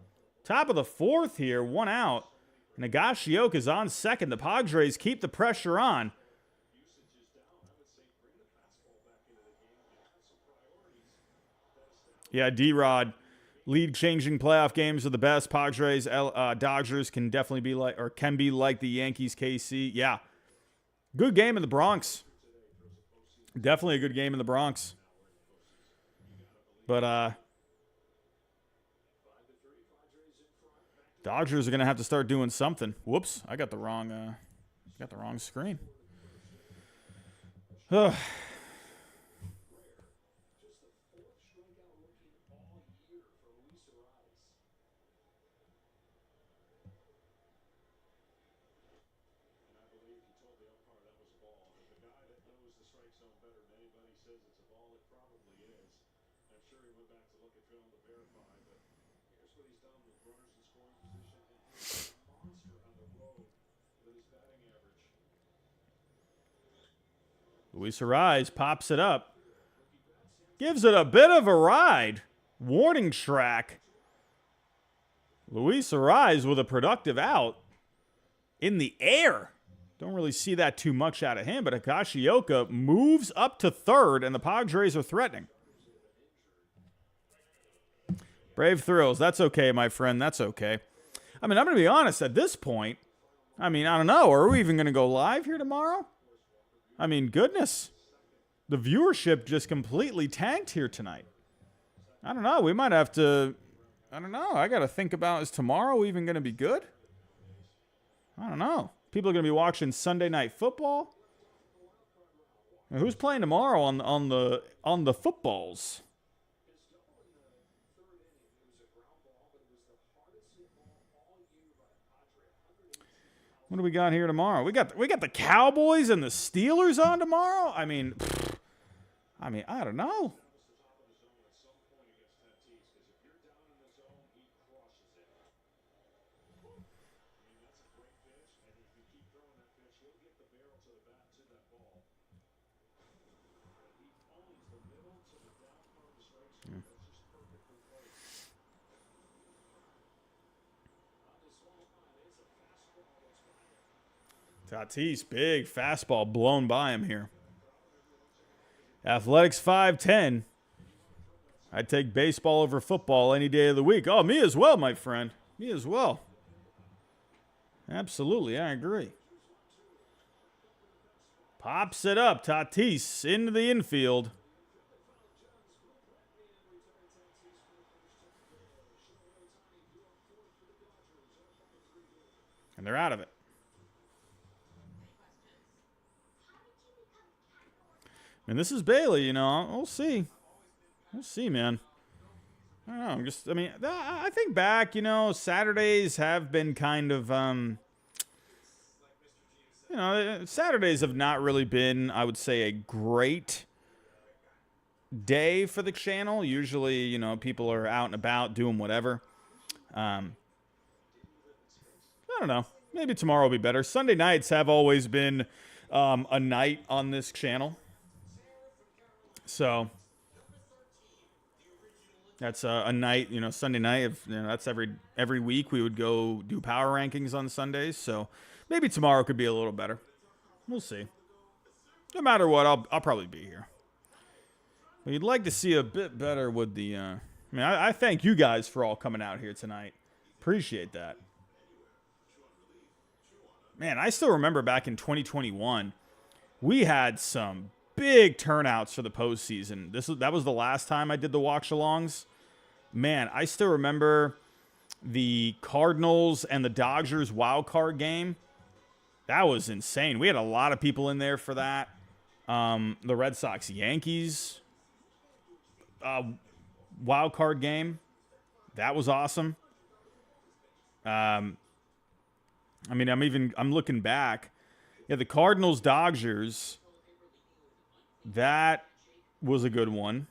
Top of the 4th here, 1 out. And Higashioka's on second. The Padres keep the pressure on. Yeah, D-Rod. League-changing playoff games are the best. Padres, Dodgers can definitely be like, or can be like the Yankees, KC. Yeah. Good game in the Bronx. Definitely a good game in the Bronx. But Dodgers are going to have to start doing something. Whoops, I got the wrong screen. Ugh. Luis Arraez pops it up. Gives it a bit of a ride. Warning track. Luis Arraez with a productive out. In the air. Don't really see that too much out of him, but Higashioka moves up to third, and the Padres are threatening. Brave thrills. That's okay, my friend. That's okay. I mean, I'm going to be honest. At this point, I mean, I don't know. Are we even going to go live here tomorrow? I mean, goodness. The viewership just completely tanked here tonight. I don't know. We might have to... I don't know. I got to think about, is tomorrow even going to be good? I don't know. People are going to be watching Sunday Night Football. And who's playing tomorrow on the footballs? What do we got here tomorrow? We got the Cowboys and the Steelers on tomorrow. I mean, I don't know. Tatis, big fastball blown by him here. Athletics 5'10". I'd take baseball over football any day of the week. Oh, me as well, my friend. Me as well. Absolutely, I agree. Pops it up. Tatis into the infield. And they're out of it. And this is Bailey, you know. We'll see. We'll see, man. I don't know. I think back, you know, Saturdays have been kind of, Saturdays have not really been, I would say, a great day for the channel. Usually, you know, people are out and about doing whatever. I don't know. Maybe tomorrow will be better. Sunday nights have always been a night on this channel. So that's a night, you know, Sunday night. That's every week we would go do power rankings on Sundays. So maybe tomorrow could be a little better. We'll see. No matter what, I'll probably be here. But you'd like to see a bit better with the. I thank you guys for all coming out here tonight. Appreciate that. Man, I still remember back in 2021, we had some big turnouts for the postseason. That was the last time I did the watch-alongs. Man, I still remember the Cardinals and the Dodgers wild card game. That was insane. We had a lot of people in there for that. The Red Sox Yankees wild card game. That was awesome. I'm looking back. Yeah, the Cardinals Dodgers. That was a good one.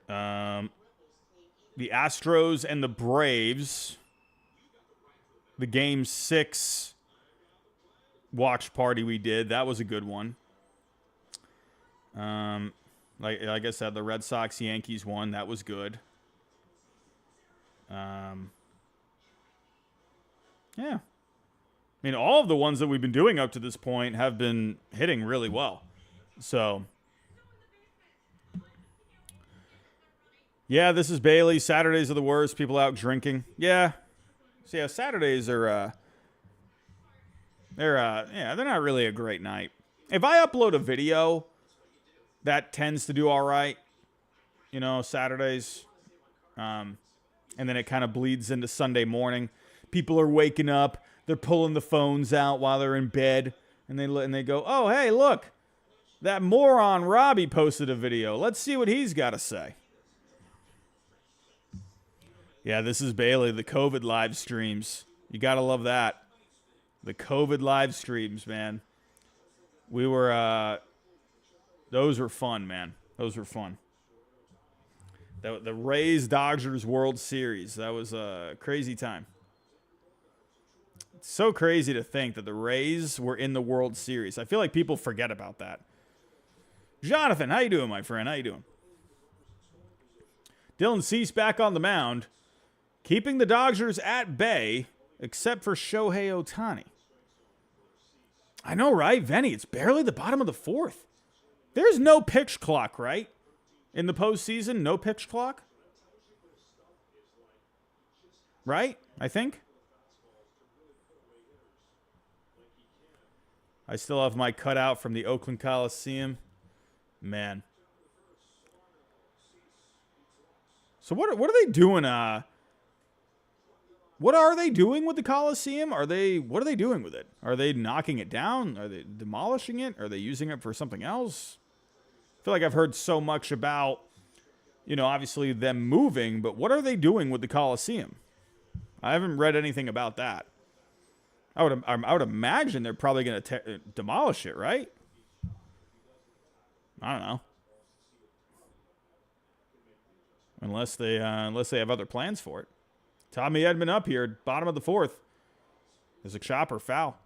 The Astros and the Braves. The Game 6 watch party we did. That was a good one. Like I said, the Red Sox Yankees one. That was good. Yeah. I mean, all of the ones that we've been doing up to this point have been hitting really well. So, yeah, this is Bailey. Saturdays are the worst. People out drinking. Yeah. So, yeah, Saturdays are, they're not really a great night. If I upload a video, that tends to do all right. You know, Saturdays. And then it kind of bleeds into Sunday morning. People are waking up. They're pulling the phones out while they're in bed, and they go, "Oh, hey, look, that moron Robbie posted a video. Let's see what he's got to say." Yeah, this is Bailey, the COVID live streams. You got to love that. The COVID live streams, man. We were, those were fun, man. Those were fun. The Rays-Dodgers World Series, that was a crazy time. It's so crazy to think that the Rays were in the World Series. I feel like people forget about that. Jonathan, how you doing, my friend? How you doing? Dylan Cease back on the mound, keeping the Dodgers at bay, except for Shohei Otani. I know, right? Venny, it's barely the bottom of the fourth. There's no pitch clock, right? In the postseason, no pitch clock? Right? I think. I still have my cutout from the Oakland Coliseum. Man. So what are they doing? What are they doing with the Coliseum? What are they doing with it? Are they knocking it down? Are they demolishing it? Are they using it for something else? I feel like I've heard so much about, obviously them moving, but what are they doing with the Coliseum? I haven't read anything about that. I would imagine they're probably going to demolish it, right? I don't know. Unless they have other plans for it. Tommy Edman up here, bottom of the fourth. There's a chopper foul.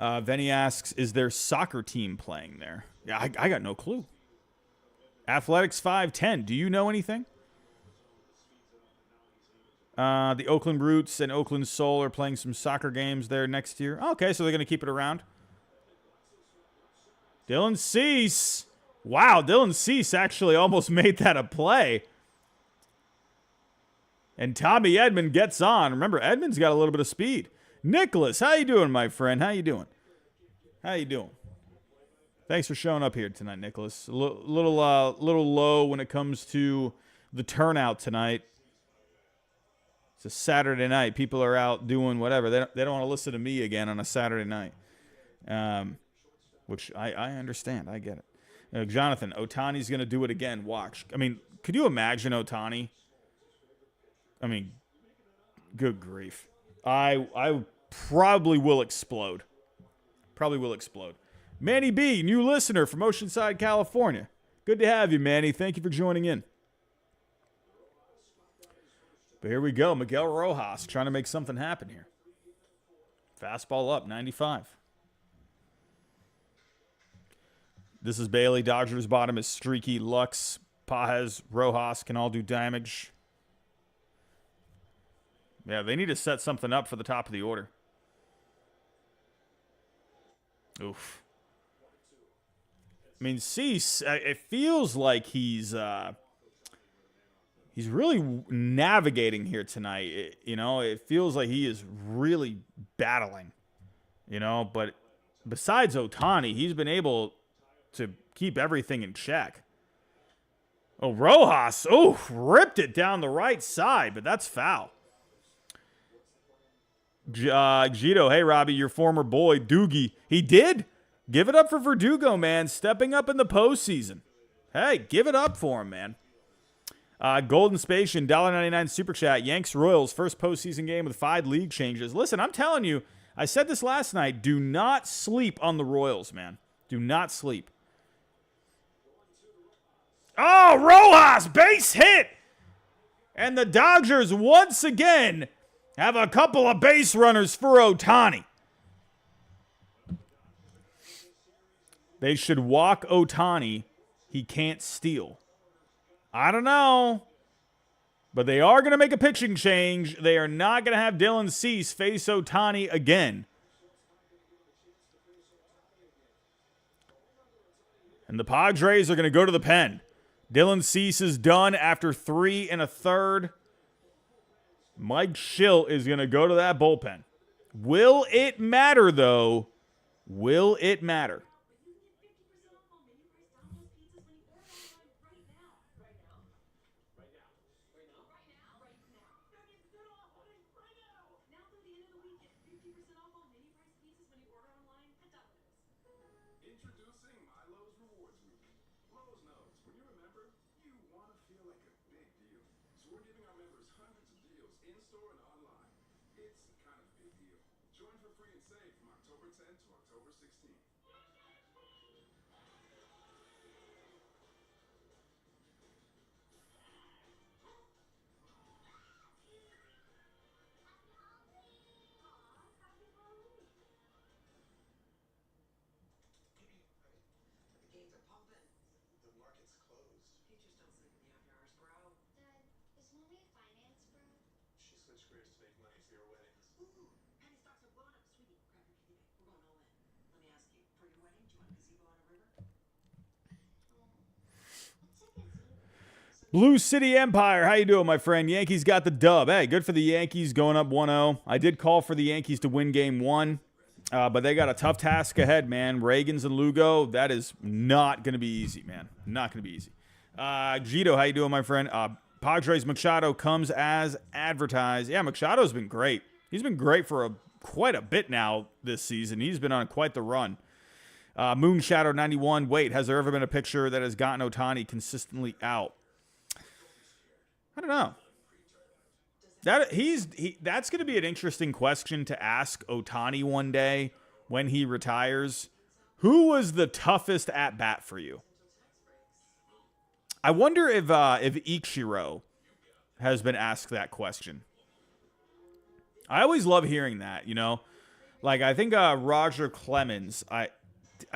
Venny asks, is their soccer team playing there? Yeah, I got no clue. Athletics 510. Do you know anything? The Oakland Roots and Oakland Soul are playing some soccer games there next year. Okay, so they're going to keep it around. Dylan Cease. Wow, Dylan Cease actually almost made that a play. And Tommy Edman gets on. Remember, Edman's got a little bit of speed. Nicholas, how you doing, my friend? How you doing? Thanks for showing up here tonight, Nicholas. A little low when it comes to the turnout tonight. It's a Saturday night. People are out doing whatever. They don't want to listen to me again on a Saturday night, which I understand. I get it. Jonathan, Otani's going to do it again. Watch. I mean, could you imagine Otani? I mean, good grief. I probably will explode. Manny B, new listener from Oceanside, California. Good to have you, Manny. Thank you for joining in. But here we go. Miguel Rojas trying to make something happen here. Fastball up, 95. This is Bailey. Dodgers bottom is streaky. Lux, Pajes, Rojas can all do damage. Yeah, they need to set something up for the top of the order. Oof. I mean, Cease, it feels like he's really navigating here tonight. It feels like he is really battling. But besides Otani, he's been able to keep everything in check. Oh, Rojas, ripped it down the right side, but that's foul. Gito, hey, Robbie, your former boy, Doogie. He did. Give it up for Verdugo, man. Stepping up in the postseason. Hey, give it up for him, man. Golden Spation, $1.99 Super Chat. Yanks Royals, first postseason game with 5 league changes. Listen, I'm telling you, I said this last night. Do not sleep on the Royals, man. Do not sleep. Oh, Rojas, base hit. And the Dodgers once again have a couple of base runners for Otani. They should walk Otani. He can't steal. I don't know. But they are going to make a pitching change. They are not going to have Dylan Cease face Otani again. And the Padres are going to go to the pen. Dylan Cease is done after 3 1/3. Mike Schill is going to go to that bullpen. Will it matter, though? Will it matter? Blue City Empire, how you doing, my friend? Yankees got the dub. Hey, good for the Yankees going up 1-0. I did call for the Yankees to win game one, but they got a tough task ahead, man. Reagans and Lugo, that is not going to be easy, man. Not going to be easy. Gito, how you doing, my friend? Padres Machado comes as advertised. Yeah, Machado's been great. He's been great for quite a bit now this season. He's been on quite the run. Moon Shadow 91. Wait, has there ever been a pitcher that has gotten Otani consistently out? I don't know. That's going to be an interesting question to ask Otani one day when he retires. Who was the toughest at bat for you? I wonder if Ichiro has been asked that question. I always love hearing that, you know. Like, I think Roger Clemens, I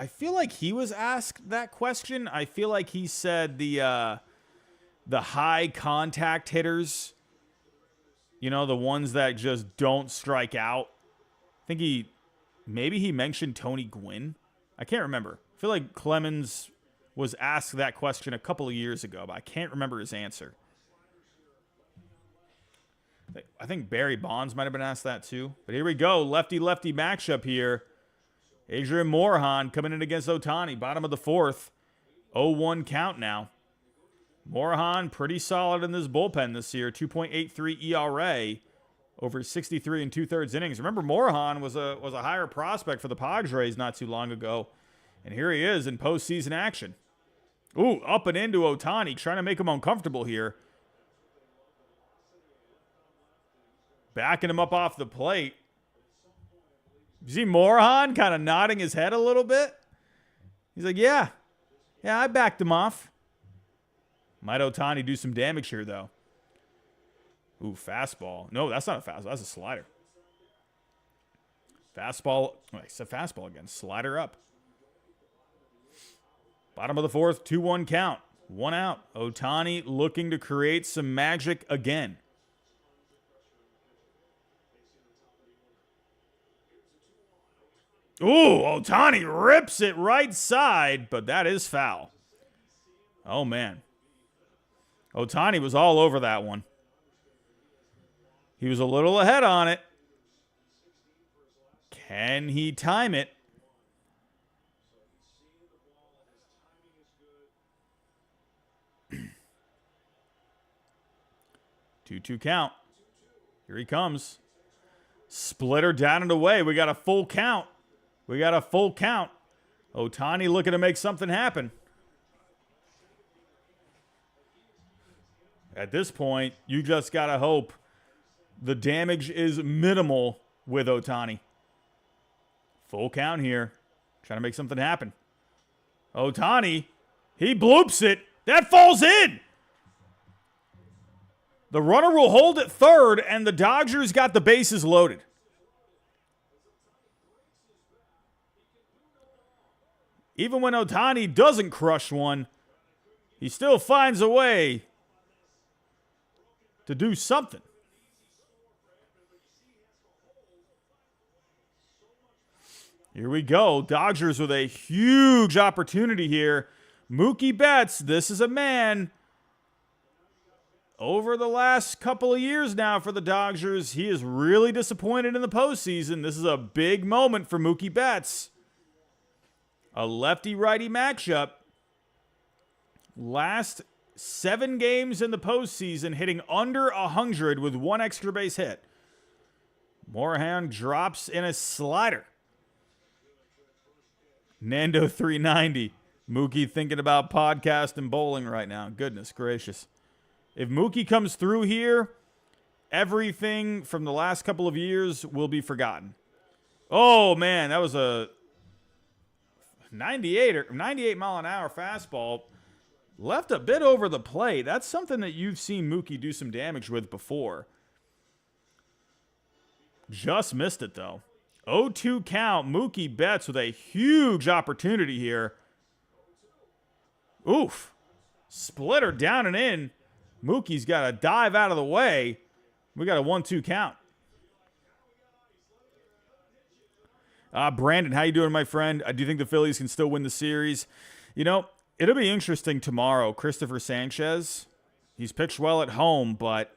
feel like he was asked that question. I feel like he said the high contact hitters, you know, the ones that just don't strike out. I think maybe he mentioned Tony Gwynn. I can't remember. I feel like Clemens was asked that question a couple of years ago, but I can't remember his answer. I think Barry Bonds might have been asked that too. But here we go. Lefty-lefty matchup here. Adrian Morejon coming in against Otani. Bottom of the fourth. 0-1 count now. Morejon pretty solid in this bullpen this year. 2.83 ERA over 63 and 2/3 innings. Remember, Morejon was a higher prospect for the Padres not too long ago. And here he is in postseason action. Ooh, up and into Otani, trying to make him uncomfortable here. Backing him up off the plate. You see Morejon kind of nodding his head a little bit? He's like, yeah, I backed him off. Might Otani do some damage here, though? Ooh, fastball. No, that's not a fastball. That's a slider. Fastball. Oh, I said fastball again. Slider up. Bottom of the fourth, 2-1 count. 1 out. Otani looking to create some magic again. Ooh, Otani rips it right side, but that is foul. Oh, man. Otani was all over that one. He was a little ahead on it. Can he time it? Two count. Here he comes. Splitter down and away. We got a full count. Otani looking to make something happen. At this point, you just got to hope the damage is minimal with Otani. Full count here. Trying to make something happen. Otani, he bloops it. That falls in. The runner will hold at third, and the Dodgers got the bases loaded. Even when Otani doesn't crush one, he still finds a way to do something. Here we go. Dodgers with a huge opportunity here. Mookie Betts, this is a man. Over the last couple of years now for the Dodgers, he is really disappointed in the postseason. This is a big moment for Mookie Betts. A lefty-righty matchup. Last 7 games in the postseason, hitting under 100 with 1 extra base hit. Morejon drops in a slider. Nando 390. Mookie thinking about podcast and bowling right now. Goodness gracious. If Mookie comes through here, everything from the last couple of years will be forgotten. Oh, man, that was a 98 mile an hour fastball. Left a bit over the plate. That's something that you've seen Mookie do some damage with before. Just missed it, though. 0-2 count. Mookie Betts with a huge opportunity here. Oof. Splitter down and in. Mookie's got to dive out of the way. We got a 1-2 count. Brandon, how you doing, my friend? Do you think the Phillies can still win the series? You know, it'll be interesting tomorrow. Christopher Sanchez, he's pitched well at home, but...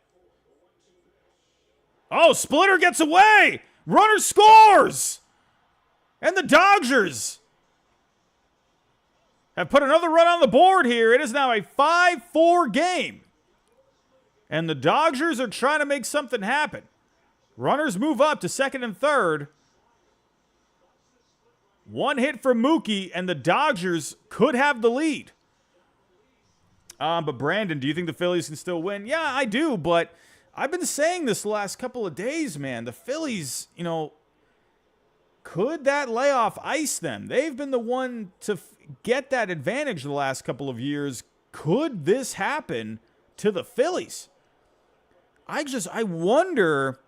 Oh, Splitter gets away! Runner scores! And the Dodgers have put another run on the board here. It is now a 5-4 game. And the Dodgers are trying to make something happen. Runners move up to second and third. One hit from Mookie, and the Dodgers could have the lead. But Brandon, do you think the Phillies can still win? Yeah, I do, but I've been saying this the last couple of days, man. The Phillies, you know, could that layoff ice them? They've been the one to get that advantage the last couple of years. Could this happen to the Phillies? I wonder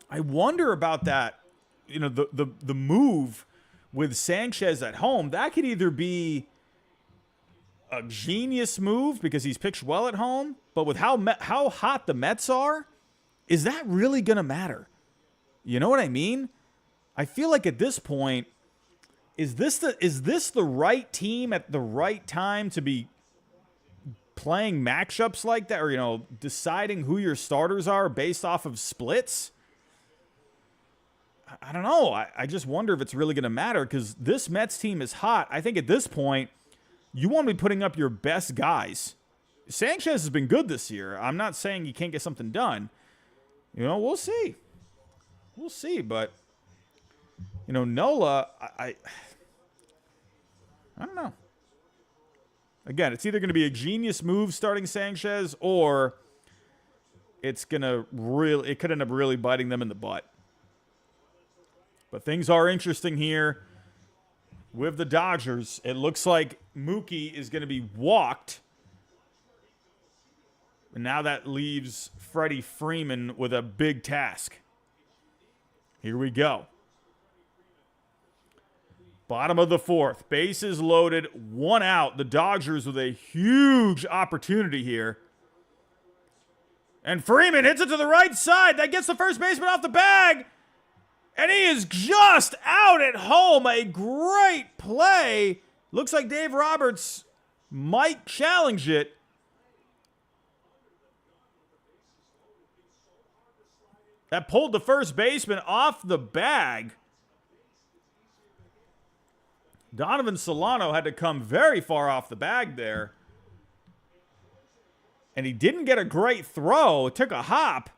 about that, you know, the move with Sanchez at home. That could either be a genius move because he's pitched well at home, but with how hot the Mets are, is that really going to matter? You know what I mean? I feel like at this point, is this the right team at the right time to be playing matchups like that, or, you know, deciding who your starters are based off of splits? I don't know. I just wonder if it's really going to matter because this Mets team is hot. I think at this point, you want to be putting up your best guys. Sanchez has been good this year. I'm not saying you can't get something done. You know, we'll see. We'll see, but, you know, Nola, I don't know. Again, it's either going to be a genius move starting Sanchez, or it could end up really biting them in the butt. But things are interesting here with the Dodgers. It looks like Mookie is going to be walked. And now that leaves Freddie Freeman with a big task. Here we go. Bottom of the fourth. Bases loaded. One out. The Dodgers with a huge opportunity here. And Freeman hits it to the right side. That gets the first baseman off the bag. And he is just out at home. A great play. Looks like Dave Roberts might challenge it. That pulled the first baseman off the bag. Donovan Solano had to come very far off the bag there. And he didn't get a great throw. It took a hop.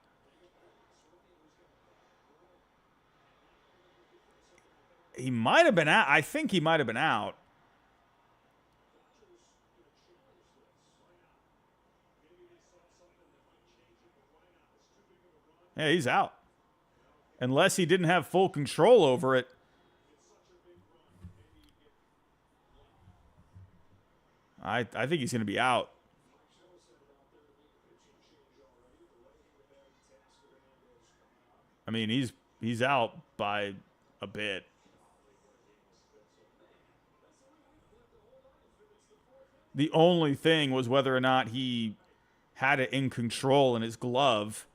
He might have been out. I think he might have been out. Yeah, he's out. Unless he didn't have full control over it. I think he's going to be out. I mean, he's out by a bit. The only thing was whether or not he had it in control in his glove.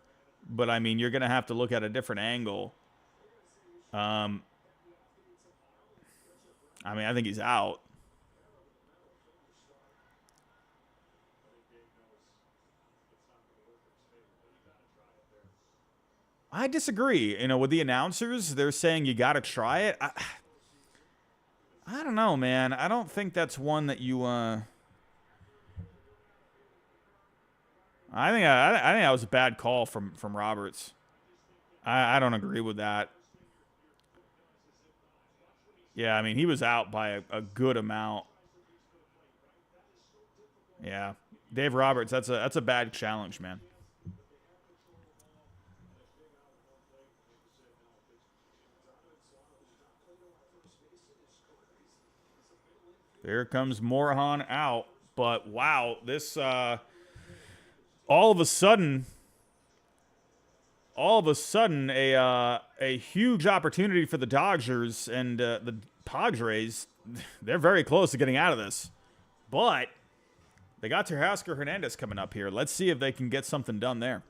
But, I mean, you're going to have to look at a different angle. I mean, I think he's out. I disagree. You know, with the announcers, they're saying you got to try it. I don't know, man. I don't think that's one that you... I think that was a bad call from Roberts. I don't agree with that. Yeah, I mean, he was out by a good amount. Yeah, Dave Roberts, that's a bad challenge, man. There comes Morejon out, but wow, this all of a sudden a huge opportunity for the Dodgers and the Padres. They're very close to getting out of this, but they got Teoscar Hernandez coming up here. Let's see if they can get something done there.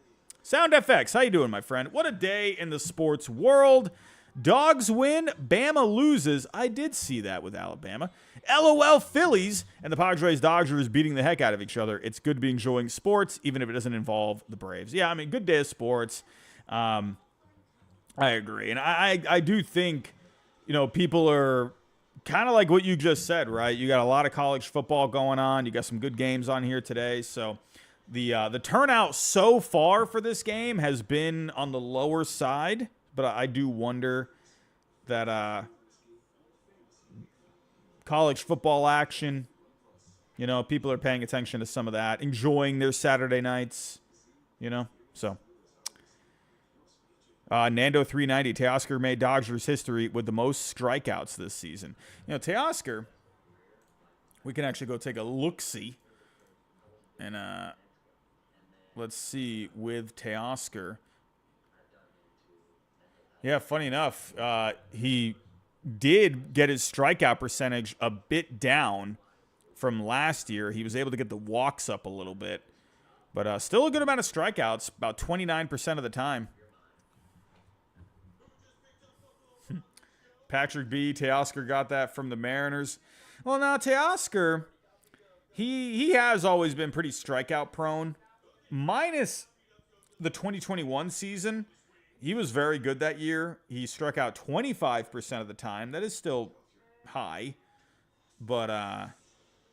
Sound FX, how you doing, my friend? What a day in the sports world. Dogs win, Bama loses. I did see that with Alabama. LOL Phillies and the Padres Dodgers beating the heck out of each other. It's good to be enjoying sports, even if it doesn't involve the Braves. Yeah, I mean, good day of sports. I agree. And I do think, people are kind of like what you just said, right? You got a lot of college football going on. You got some good games on here today. So the turnout so far for this game has been on the lower side, but I do wonder that college football action, people are paying attention to some of that, enjoying their Saturday nights, so. Nando 390, Teoscar made Dodgers history with the most strikeouts this season. Teoscar, we can actually go take a look-see. And let's see with Teoscar. Yeah, funny enough, he did get his strikeout percentage a bit down from last year. He was able to get the walks up a little bit. But still a good amount of strikeouts, about 29% of the time. Patrick B. Teoscar got that from the Mariners. Well, now Teoscar, he has always been pretty strikeout prone. Minus the 2021 season, he was very good that year. He struck out 25% of the time. That is still high. But,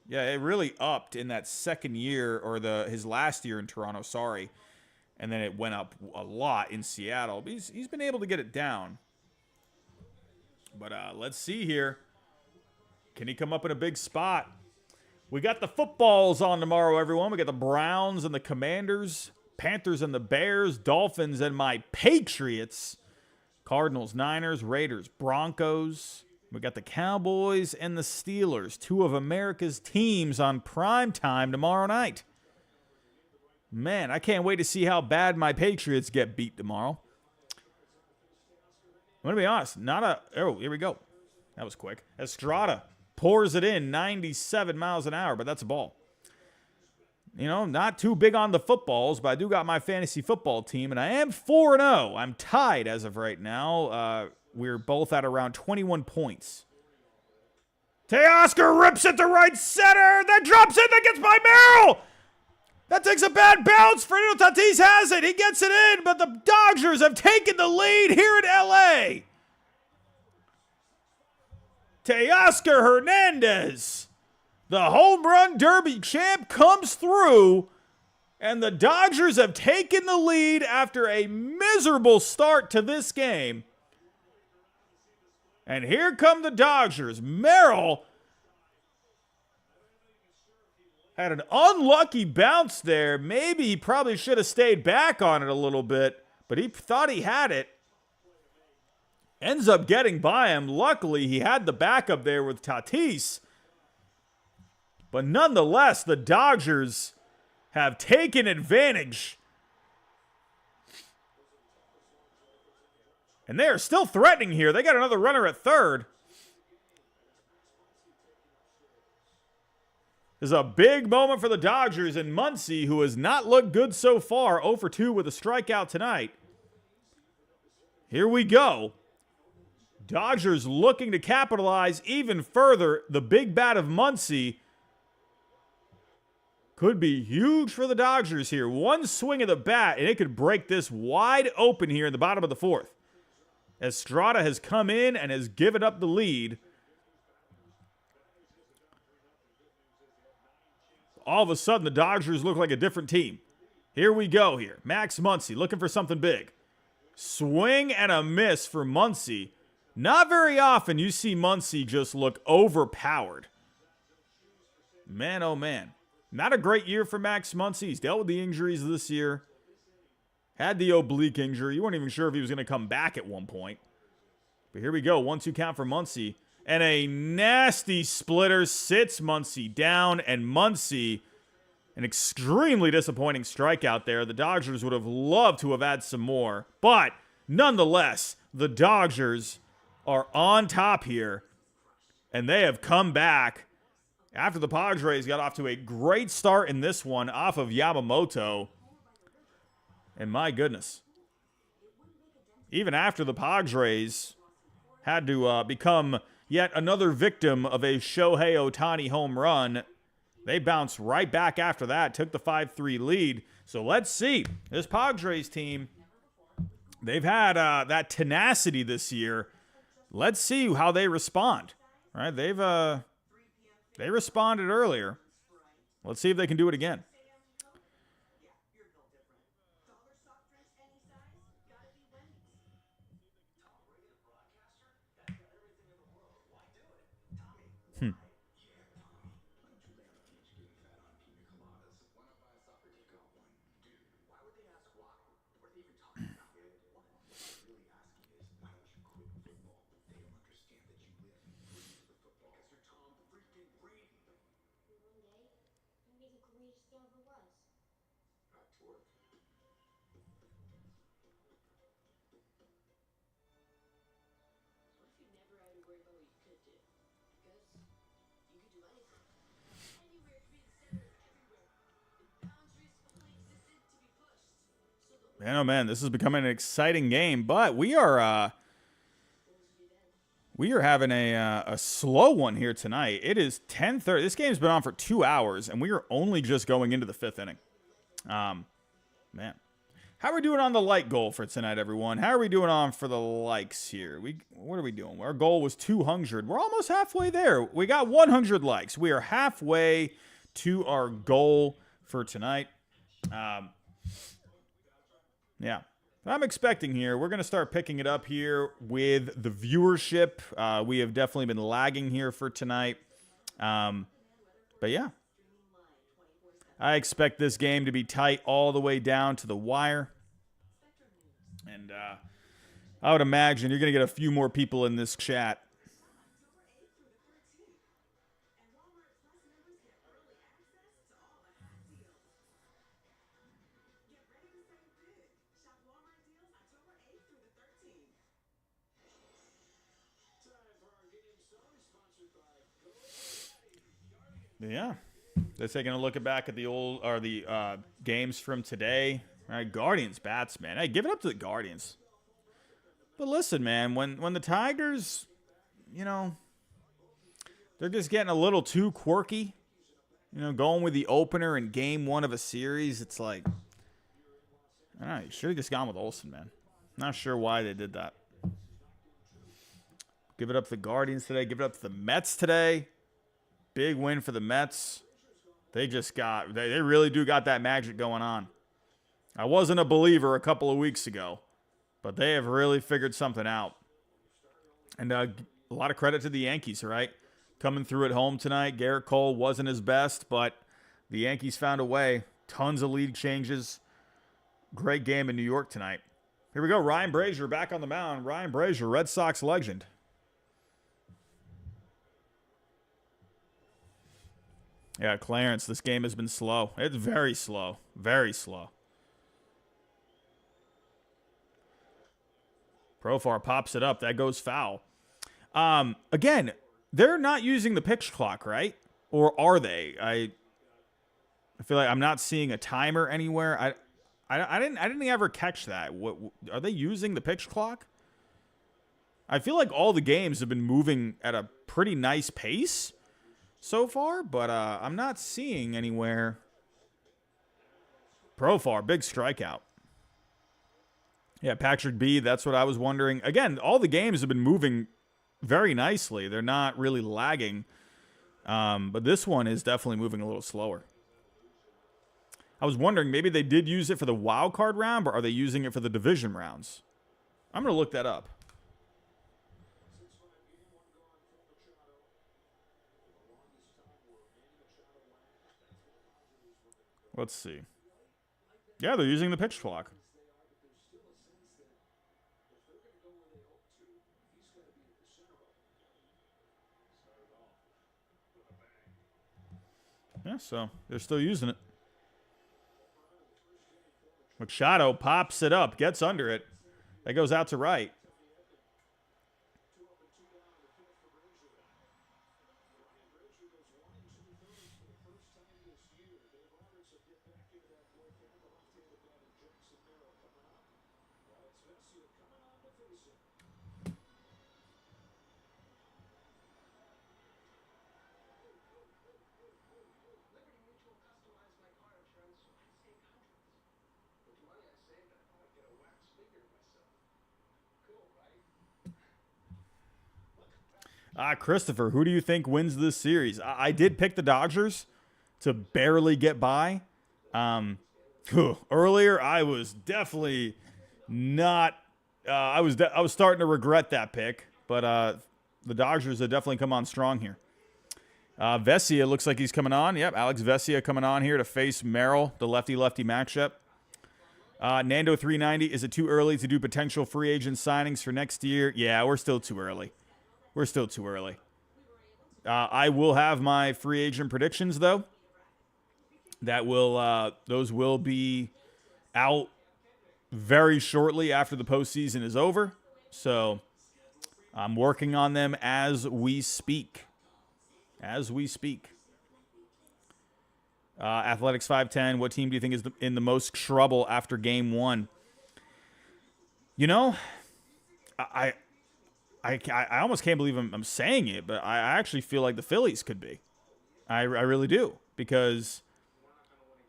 yeah, it really upped in that second year, or his last year in Toronto, sorry. And then it went up a lot in Seattle. But he's been able to get it down. But let's see here. Can he come up in a big spot? We got the footballs on tomorrow, everyone. We got the Browns and the Commanders, Panthers and the Bears, Dolphins and my Patriots, Cardinals, Niners, Raiders, Broncos. We got the Cowboys and the Steelers, two of America's teams on prime time tomorrow night. Man, I can't wait to see how bad my Patriots get beat tomorrow. I'm going to be honest, here we go. That was quick. Estrada pours it in, 97 miles an hour, but that's a ball. Not too big on the footballs, but I do got my fantasy football team, and I am 4-0. I'm tied as of right now. We're both at around 21 points. Teoscar rips it to right center, that drops in, that gets by Merrill! That takes a bad bounce. Fernando Tatis has it. He gets it in, but the Dodgers have taken the lead here in L.A. Teoscar Hernandez, the home run derby champ, comes through, and the Dodgers have taken the lead after a miserable start to this game. And here come the Dodgers. Merrill had an unlucky bounce there. Maybe he probably should have stayed back on it a little bit, but he thought he had it. Ends up getting by him. Luckily, he had the backup there with Tatis. But nonetheless, the Dodgers have taken advantage. And they are still threatening here. They got another runner at third. This is a big moment for the Dodgers, and Muncy, who has not looked good so far, 0 for 2 with a strikeout tonight. Here we go. Dodgers looking to capitalize even further. The big bat of Muncy could be huge for the Dodgers here. One swing of the bat, and it could break this wide open here in the bottom of the fourth. Estrada has come in and has given up the lead. All of a sudden, the Dodgers look like a different team. Here we go here. Max Muncy looking for something big. Swing and a miss for Muncy. Not very often you see Muncy just look overpowered. Man, oh man. Not a great year for Max Muncy. He's dealt with the injuries this year. Had the oblique injury. You weren't even sure if he was going to come back at one point. But here we go. 1-2 count for Muncy. And a nasty splitter sits Muncy down. And Muncy, an extremely disappointing strikeout there. The Dodgers would have loved to have had some more. But nonetheless, the Dodgers are on top here. And they have come back after the Padres got off to a great start in this one off of Yamamoto. And my goodness. Even after the Padres had to become yet another victim of a Shohei Otani home run, they bounced right back after that, took the 5-3 lead. So let's see. This Padres team, they've had that tenacity this year. Let's see how they respond. All right, they responded earlier. Let's see if they can do it again. Man, oh man, this is becoming an exciting game, but we are having a slow one here tonight. It is 10:30. This game's been on for 2 hours, and we are only just going into the 5th inning. Man, how are we doing on the like goal for tonight, everyone? How are we doing on for the likes here? What are we doing? Our goal was 200. We're almost halfway there. We got 100 likes. We are halfway to our goal for tonight. Yeah. I'm expecting here, we're going to start picking it up here with the viewership. We have definitely been lagging here for tonight. But yeah. I expect this game to be tight all the way down to the wire. And I would imagine you're going to get a few more people in this chat. Yeah, they're taking a look back at the games from today. All right, Guardians bats, man. Hey, give it up to the Guardians. But listen, man, when the Tigers, they're just getting a little too quirky. Going with the opener in game 1 of a series, it's like, all right, you should have just gone with Olsen, man. Not sure why they did that. Give it up to the Guardians today. Give it up to the Mets today. Big win for the Mets. They really do got that magic going on. I wasn't a believer a couple of weeks ago, but they have really figured something out. And a lot of credit to the Yankees, right? Coming through at home tonight. Garrett Cole wasn't his best, but the Yankees found a way. Tons of lead changes. Great game in New York tonight. Here we go. Ryan Brazier back on the mound. Ryan Brazier, Red Sox legend. Yeah, Clarence, this game has been slow. It's very slow. Very slow. Profar pops it up. That goes foul. Again, they're not using the pitch clock, right? Or are they? I feel like I'm not seeing a timer anywhere. I didn't ever catch that. What are they using the pitch clock? I feel like all the games have been moving at a pretty nice pace so far, but I'm not seeing anywhere. Profar, big strikeout. Yeah, Patrick B, that's what I was wondering. Again, all the games have been moving very nicely. They're not really lagging. But this one is definitely moving a little slower. I was wondering, maybe they did use it for the wild card round, or are they using it for the division rounds? I'm going to look that up. Let's see. Yeah, they're using the pitch clock. Yeah, so they're still using it. Machado pops it up, gets under it. That goes out to right. Christopher, who do you think wins this series? I did pick the Dodgers to barely get by. Earlier, I was definitely not. I was starting to regret that pick, but the Dodgers have definitely come on strong here. Vesia looks like he's coming on. Yep, Alex Vesia coming on here to face Merrill, the lefty-lefty matchup. Nando 390, is it too early to do potential free agent signings for next year? Yeah, we're still too early. We're still too early. I will have my free agent predictions, though. Those will be out very shortly after the postseason is over. So I'm working on them as we speak. Athletics 510, what team do you think is in the most trouble after game one? You know, I almost can't believe I'm saying it, but I actually feel like the Phillies could be. I really do, because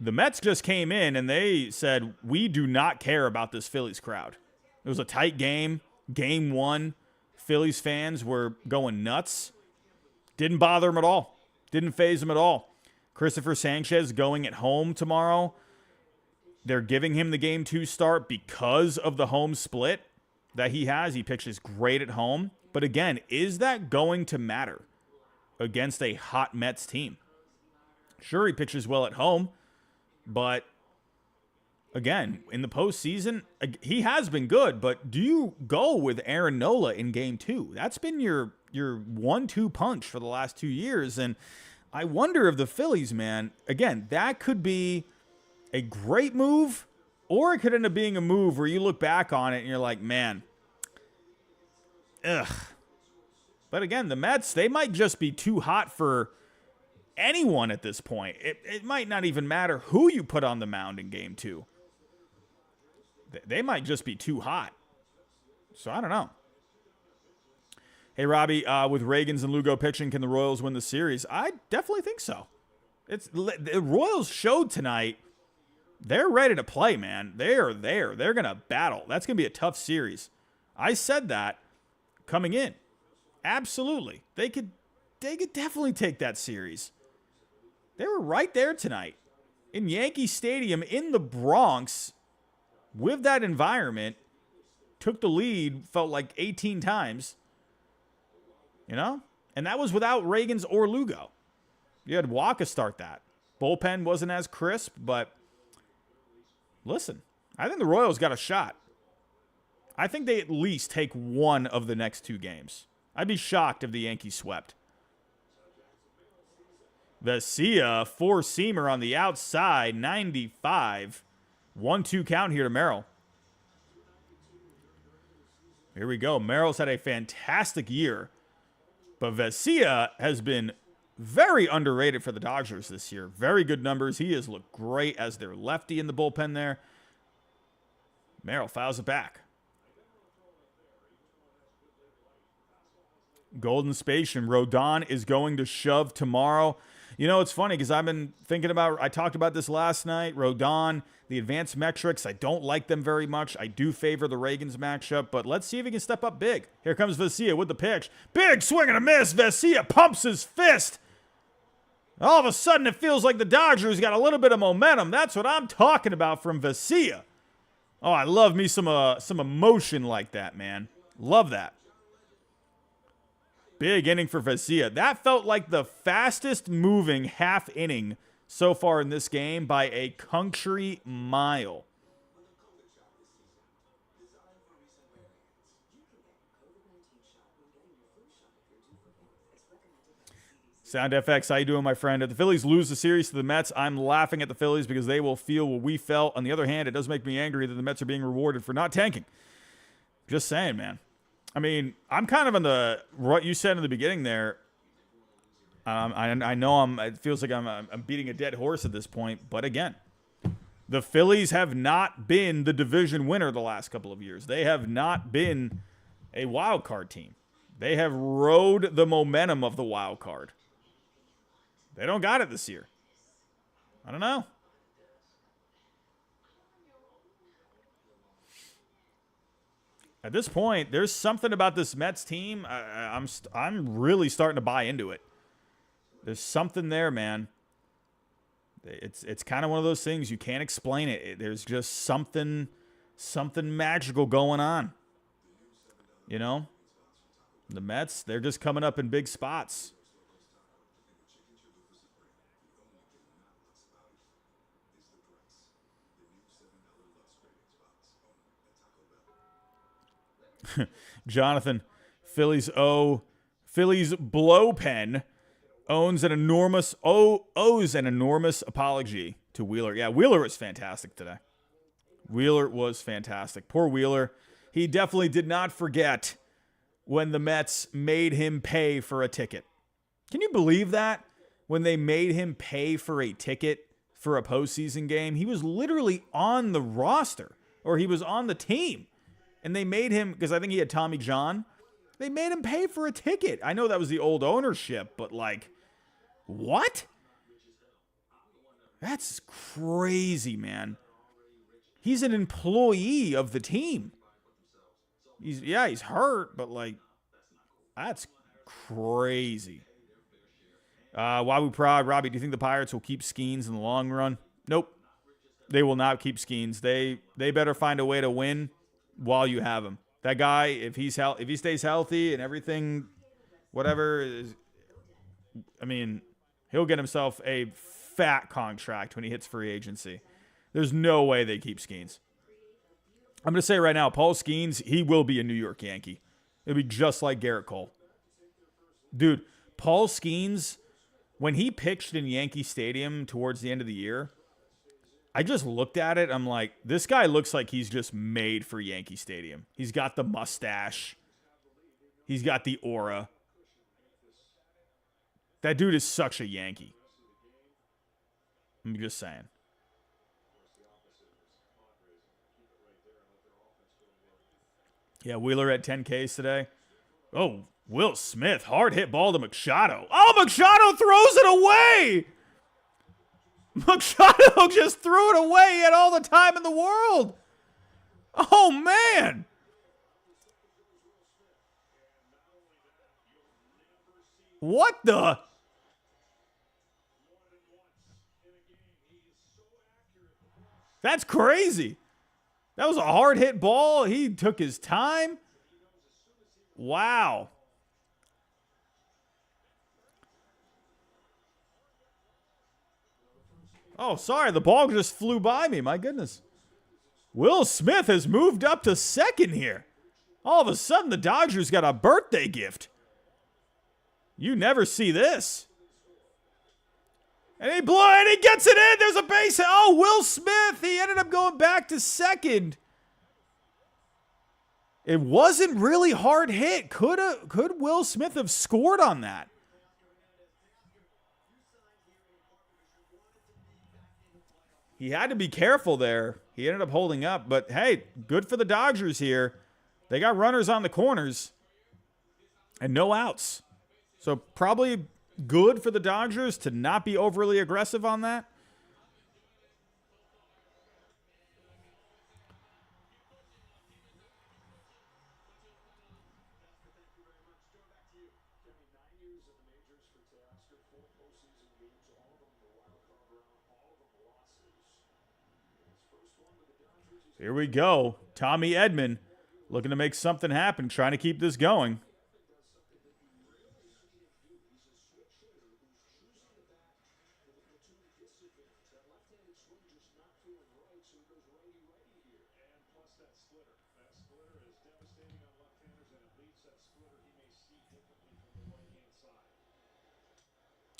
the Mets just came in and they said, we do not care about this Phillies crowd. It was a tight game. Game one, Phillies fans were going nuts. Didn't bother them at all. Didn't faze them at all. Christopher Sanchez going at home tomorrow. They're giving him the game 2 start because of the home split that he has. He pitches great at home. But again, is that going to matter against a hot Mets team? Sure, he pitches well at home, but again, in the postseason, he has been good. But do you go with Aaron Nola in game 2? That's been your 1-2 punch for the last 2 years. And I wonder if the Phillies, man, again, that could be a great move, or it could end up being a move where you look back on it and you're like, man, ugh. But again, the Mets, they might just be too hot for anyone at this point. It might not even matter who you put on the mound in game 2. They might just be too hot. So I don't know. Hey, Robbie, with Reagans and Lugo pitching, can the Royals win the series? I definitely think so. The Royals showed tonight they're ready to play, man. They are there. They're going to battle. That's going to be a tough series. I said that coming in. Absolutely. They could definitely take that series. They were right there tonight in Yankee Stadium in the Bronx with that environment. Took the lead, felt like 18 times. You know? And that was without Reagans or Lugo. You had Waka start that. Bullpen wasn't as crisp, but listen, I think the Royals got a shot. I think they at least take one of the next 2 games. I'd be shocked if the Yankees swept. Vesia, 4-seamer on the outside, 95. 1-2 count here to Merrill. Here we go. Merrill's had a fantastic year. But Vesia has been very underrated for the Dodgers this year. Very good numbers. He has looked great as their lefty in the bullpen there. Merrill fouls it back. Golden Spatian. Rodon is going to shove tomorrow. You know, it's funny because I've been thinking about, I talked about this last night. Rodon, the advanced metrics, I don't like them very much. I do favor the Reagans matchup, but let's see if he can step up big. Here comes Vesia with the pitch. Big swing and a miss. Vesia pumps his fist. All of a sudden, it feels like the Dodgers got a little bit of momentum. That's what I'm talking about from Vesia. Oh, I love me some emotion like that, man. Love that. Big inning for Vesia. That felt like the fastest moving half inning so far in this game by a country mile. Sound FX, how you doing, my friend? If the Phillies lose the series to the Mets, I'm laughing at the Phillies because they will feel what we felt. On the other hand, it does make me angry that the Mets are being rewarded for not tanking. Just saying, man. I mean, I'm kind of in what you said in the beginning there. I know it feels like I'm beating a dead horse at this point, but again, The Phillies have not been the division winner the last couple of years. They have not been a wild card team. They have rode the momentum of the wild card. They don't got it this year. I don't know. At this point, there's something about this Mets team. I'm really starting to buy into it. There's something there, man. It's kind of one of those things you can't explain it. There's just something magical going on. You know, the Mets, they're just coming up in big spots. Jonathan, Phillies Bullpen owes an enormous apology to Wheeler. Yeah, Wheeler was fantastic today. Wheeler was fantastic. Poor Wheeler. He definitely did not forget when the Mets made him pay for a ticket. Can you believe that? When they made him pay for a ticket for a postseason game, he was literally on the roster, or he was on the team. And they made him, because I think he had Tommy John, they made him pay for a ticket. I know that was the old ownership, but like, what? That's crazy, man. He's an employee of the team. He's hurt, but like, that's crazy. Wabu Prod, Robbie, do you think the Pirates will keep Skeens in the long run? Nope. They will not keep Skeens. They better find a way to win while you have him. That guy, if he stays healthy and everything, whatever, he'll get himself a fat contract when he hits free agency. There's no way they keep Skeens. I'm going to say right now, Paul Skeens, he will be a New York Yankee. It'll be just like Garrett Cole. Dude, Paul Skeens, when he pitched in Yankee Stadium towards the end of the year, I just looked at it. I'm like, this guy looks like he's just made for Yankee Stadium. He's got the mustache. He's got the aura. That dude is such a Yankee. I'm just saying. Yeah, Wheeler at 10 Ks today. Oh, Will Smith, hard hit ball to Machado. Oh, Machado throws it away. Machado just threw it away. He had all the time in the world. Oh, man. What the? That's crazy. That was a hard hit ball. He took his time. Wow. Oh, sorry. The ball just flew by me. My goodness. Will Smith has moved up to second here. All of a sudden, the Dodgers got a birthday gift. You never see this. And he gets it in. There's a base hit. Oh, Will Smith. He ended up going back to second. It wasn't really hard hit. Could Will Smith have scored on that? He had to be careful there. He ended up holding up. But, hey, good for the Dodgers here. They got runners on the corners and no outs. So probably good for the Dodgers to not be overly aggressive on that. Here we go. Tommy Edman looking to make something happen, trying to keep this going.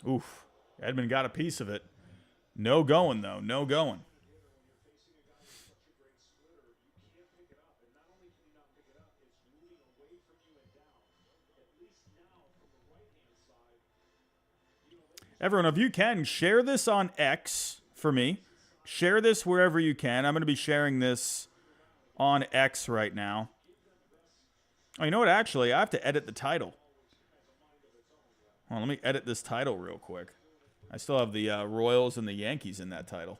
Oof. Edman got a piece of it. No going, though. No going. Everyone, if you can, share this on X for me. share this wherever you can. I'm going to be sharing this on X right now. Oh, you know what? Actually, I have to edit the title. Well, let me edit this title real quick. I still have the Royals and the Yankees in that title.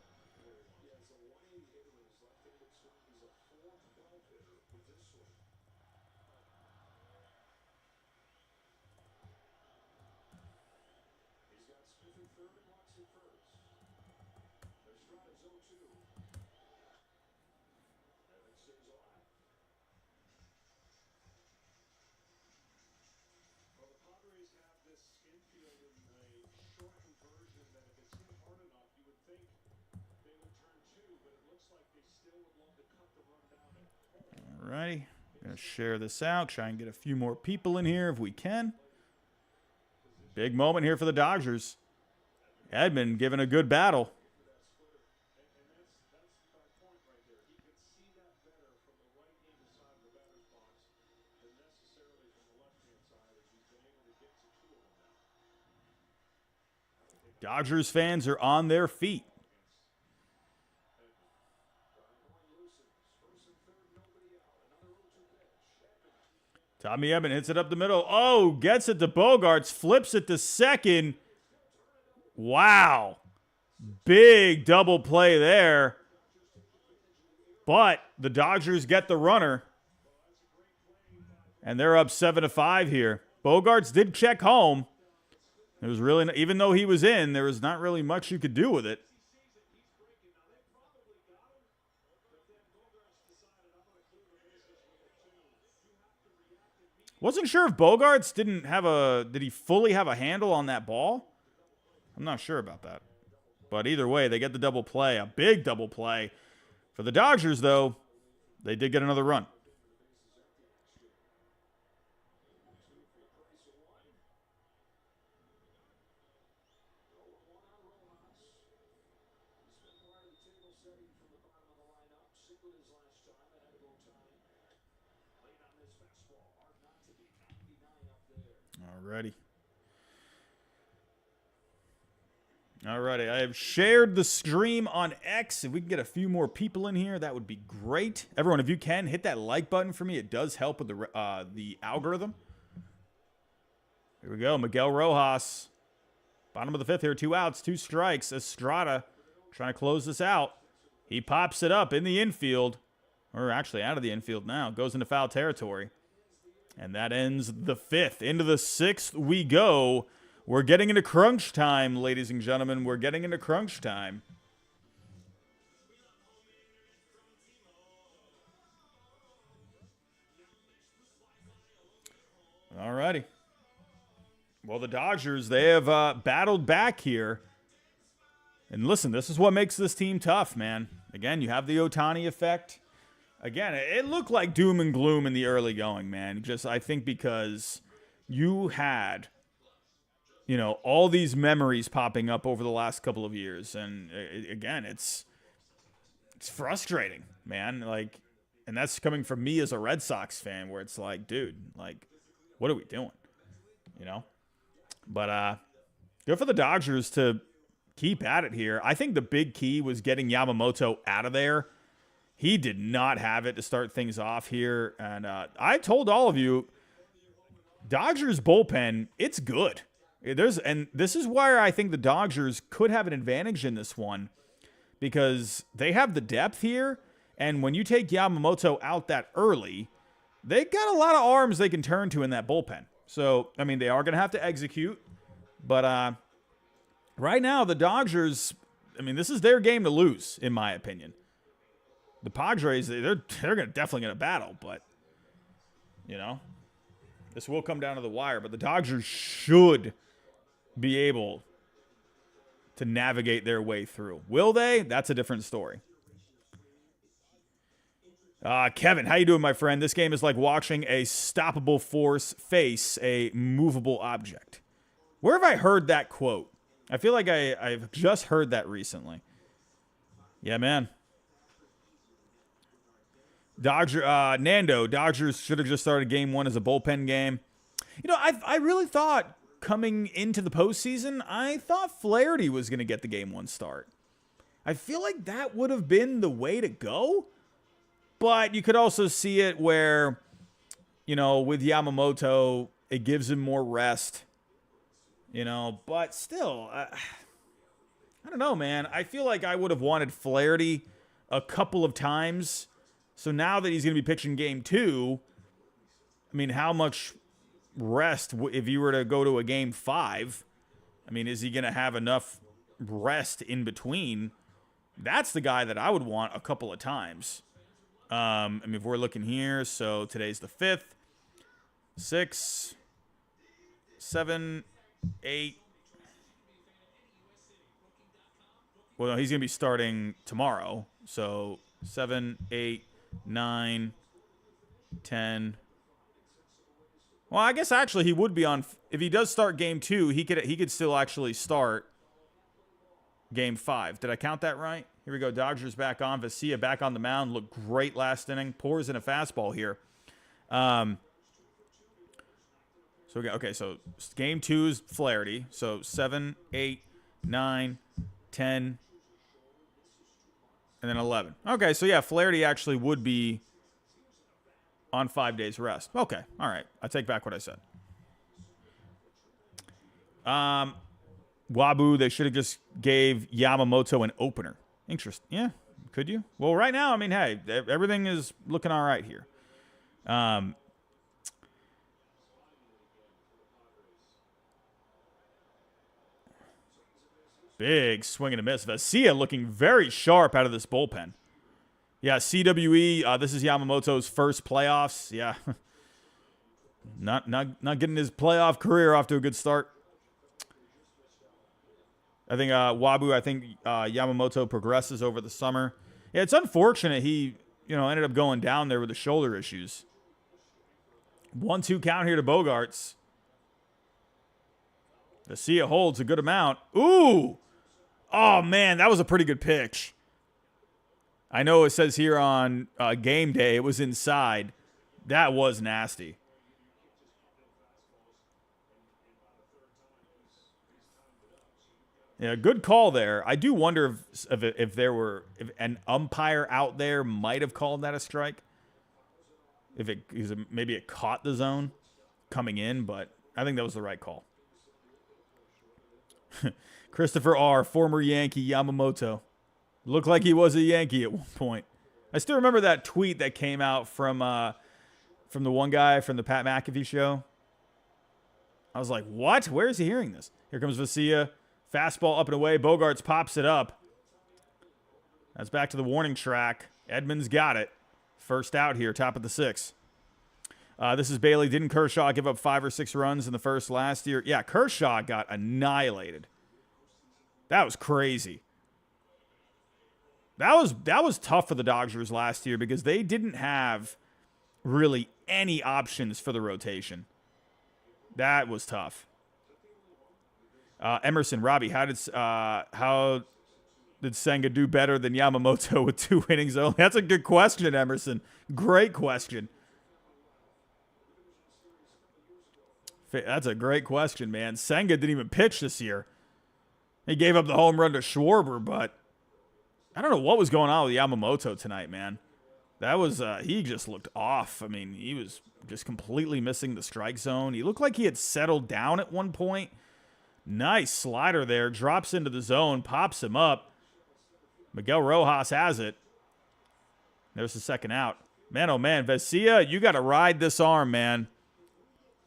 Alrighty, gonna share this out, try and get a few more people in here if we can. Big moment here for the Dodgers. Edman giving a good battle. Dodgers fans are on their feet. Tommy Edman hits it up the middle. Oh, gets it to Bogaerts, flips it to second. Wow. Big double play there. But the Dodgers get the runner. And they're up 7-5 here. Bogaerts did check home. There was really, even though he was in, there was not really much you could do with it. Wasn't sure if Bogaerts did he fully have a handle on that ball? I'm not sure about that. But either way, they get the double play, a big double play. For the Dodgers, though, they did get another run. Alrighty. Alrighty, I have shared the stream on X. If we can get a few more people in here, that would be great. Everyone, if you can, hit that like button for me. It does help with the algorithm. Here we go, Miguel Rojas. Bottom of the fifth here, 2 outs, 2 strikes. Estrada trying to close this out. He pops it up in the infield, or actually out of the infield now. Goes into foul territory. And that ends the 5th. Into the 6th we go. We're getting into crunch time, ladies and gentlemen. We're getting into crunch time. All righty. Well, the Dodgers, they have battled back here. And listen, this is what makes this team tough, man. Again, you have the Otani effect. Again, it looked like doom and gloom in the early going, man. Just, I think because you had, you know, all these memories popping up over the last couple of years. And again, it's frustrating, man. Like, and that's coming from me as a Red Sox fan, where it's like, dude, like, what are we doing? You know? But good for the Dodgers to keep at it here. I think the big key was getting Yamamoto out of there. He did not have it to start things off here. And I told all of you, Dodgers bullpen, it's good. And this is where I think the Dodgers could have an advantage in this one, because they have the depth here. And when you take Yamamoto out that early, they got a lot of arms they can turn to in that bullpen. So, I mean, they are going to have to execute. But right now, the Dodgers, I mean, this is their game to lose, in my opinion. The Padres, they're definitely going to battle, but, you know, this will come down to the wire. But the Dodgers should be able to navigate their way through. Will they? That's a different story. Kevin, how you doing, my friend? This game is like watching a stoppable force face a movable object. Where have I heard that quote? I feel like I've just heard that recently. Yeah, man. Dodgers should have just started game 1 as a bullpen game. You know, I really thought coming into the postseason, I thought Flaherty was going to get the game 1 start. I feel like that would have been the way to go. But you could also see it where, you know, with Yamamoto, it gives him more rest. You know, but still, I don't know, man. I feel like I would have wanted Flaherty a couple of times. So now that he's going to be pitching game 2, I mean, how much rest if you were to go to a game 5? I mean, is he going to have enough rest in between? That's the guy that I would want a couple of times. I mean, if we're looking here, so today's the 5th, 6, 7, 8. Well, no, he's going to be starting tomorrow. So 7, 8, 9, 10. Well, I guess actually he would be on. If he does start game 2, he could still actually start game 5. Did I count that right? Here we go. Dodgers back on. Vesia back on the mound. Looked great last inning. Pours in a fastball here. So we got, okay, so game 2 is Flaherty. So 7, 8, 9, 10, and then 11. Okay, so yeah, Flaherty actually would be on 5 days rest. Okay, all right. I take back what I said. Wabu, they should have just gave Yamamoto an opener. Interesting. Yeah, could you? Well, right now, I mean, hey, everything is looking all right here. Big swing and a miss. Vesia looking very sharp out of this bullpen. Yeah, CWE, this is Yamamoto's first playoffs. Yeah. Not getting his playoff career off to a good start. I think Yamamoto progresses over the summer. Yeah, it's unfortunate he, ended up going down there with the shoulder issues. 1-2 count here to Bogarts. Vesia holds a good amount. Ooh! Oh, man, that was a pretty good pitch. I know it says here on game day it was inside. That was nasty. Yeah, good call there. I do wonder if an umpire out there might have called that a strike. Maybe it caught the zone coming in, but I think that was the right call. Christopher R., former Yankee Yamamoto. Looked like he was a Yankee at one point. I still remember that tweet that came out from the one guy from the Pat McAfee show. I was like, what? Where is he hearing this? Here comes Vesia. Fastball up and away. Bogarts pops it up. That's back to the warning track. Edmonds got it. First out here, top of the 6th. This is Bailey. Didn't Kershaw give up 5 or 6 runs in the first last year? Yeah, Kershaw got annihilated. That was crazy. That was tough for the Dodgers last year because they didn't have really any options for the rotation. That was tough. Emerson, Robbie, how did Senga do better than Yamamoto with 2 innings only? That's a good question, Emerson. Great question. That's a great question, man. Senga didn't even pitch this year. He gave up the home run to Schwarber, but I don't know what was going on with Yamamoto tonight, man. That was, he just looked off. I mean, he was just completely missing the strike zone. He looked like he had settled down at one point. Nice slider there. Drops into the zone. Pops him up. Miguel Rojas has it. There's the second out. Man, oh man. Vesia, you got to ride this arm, man.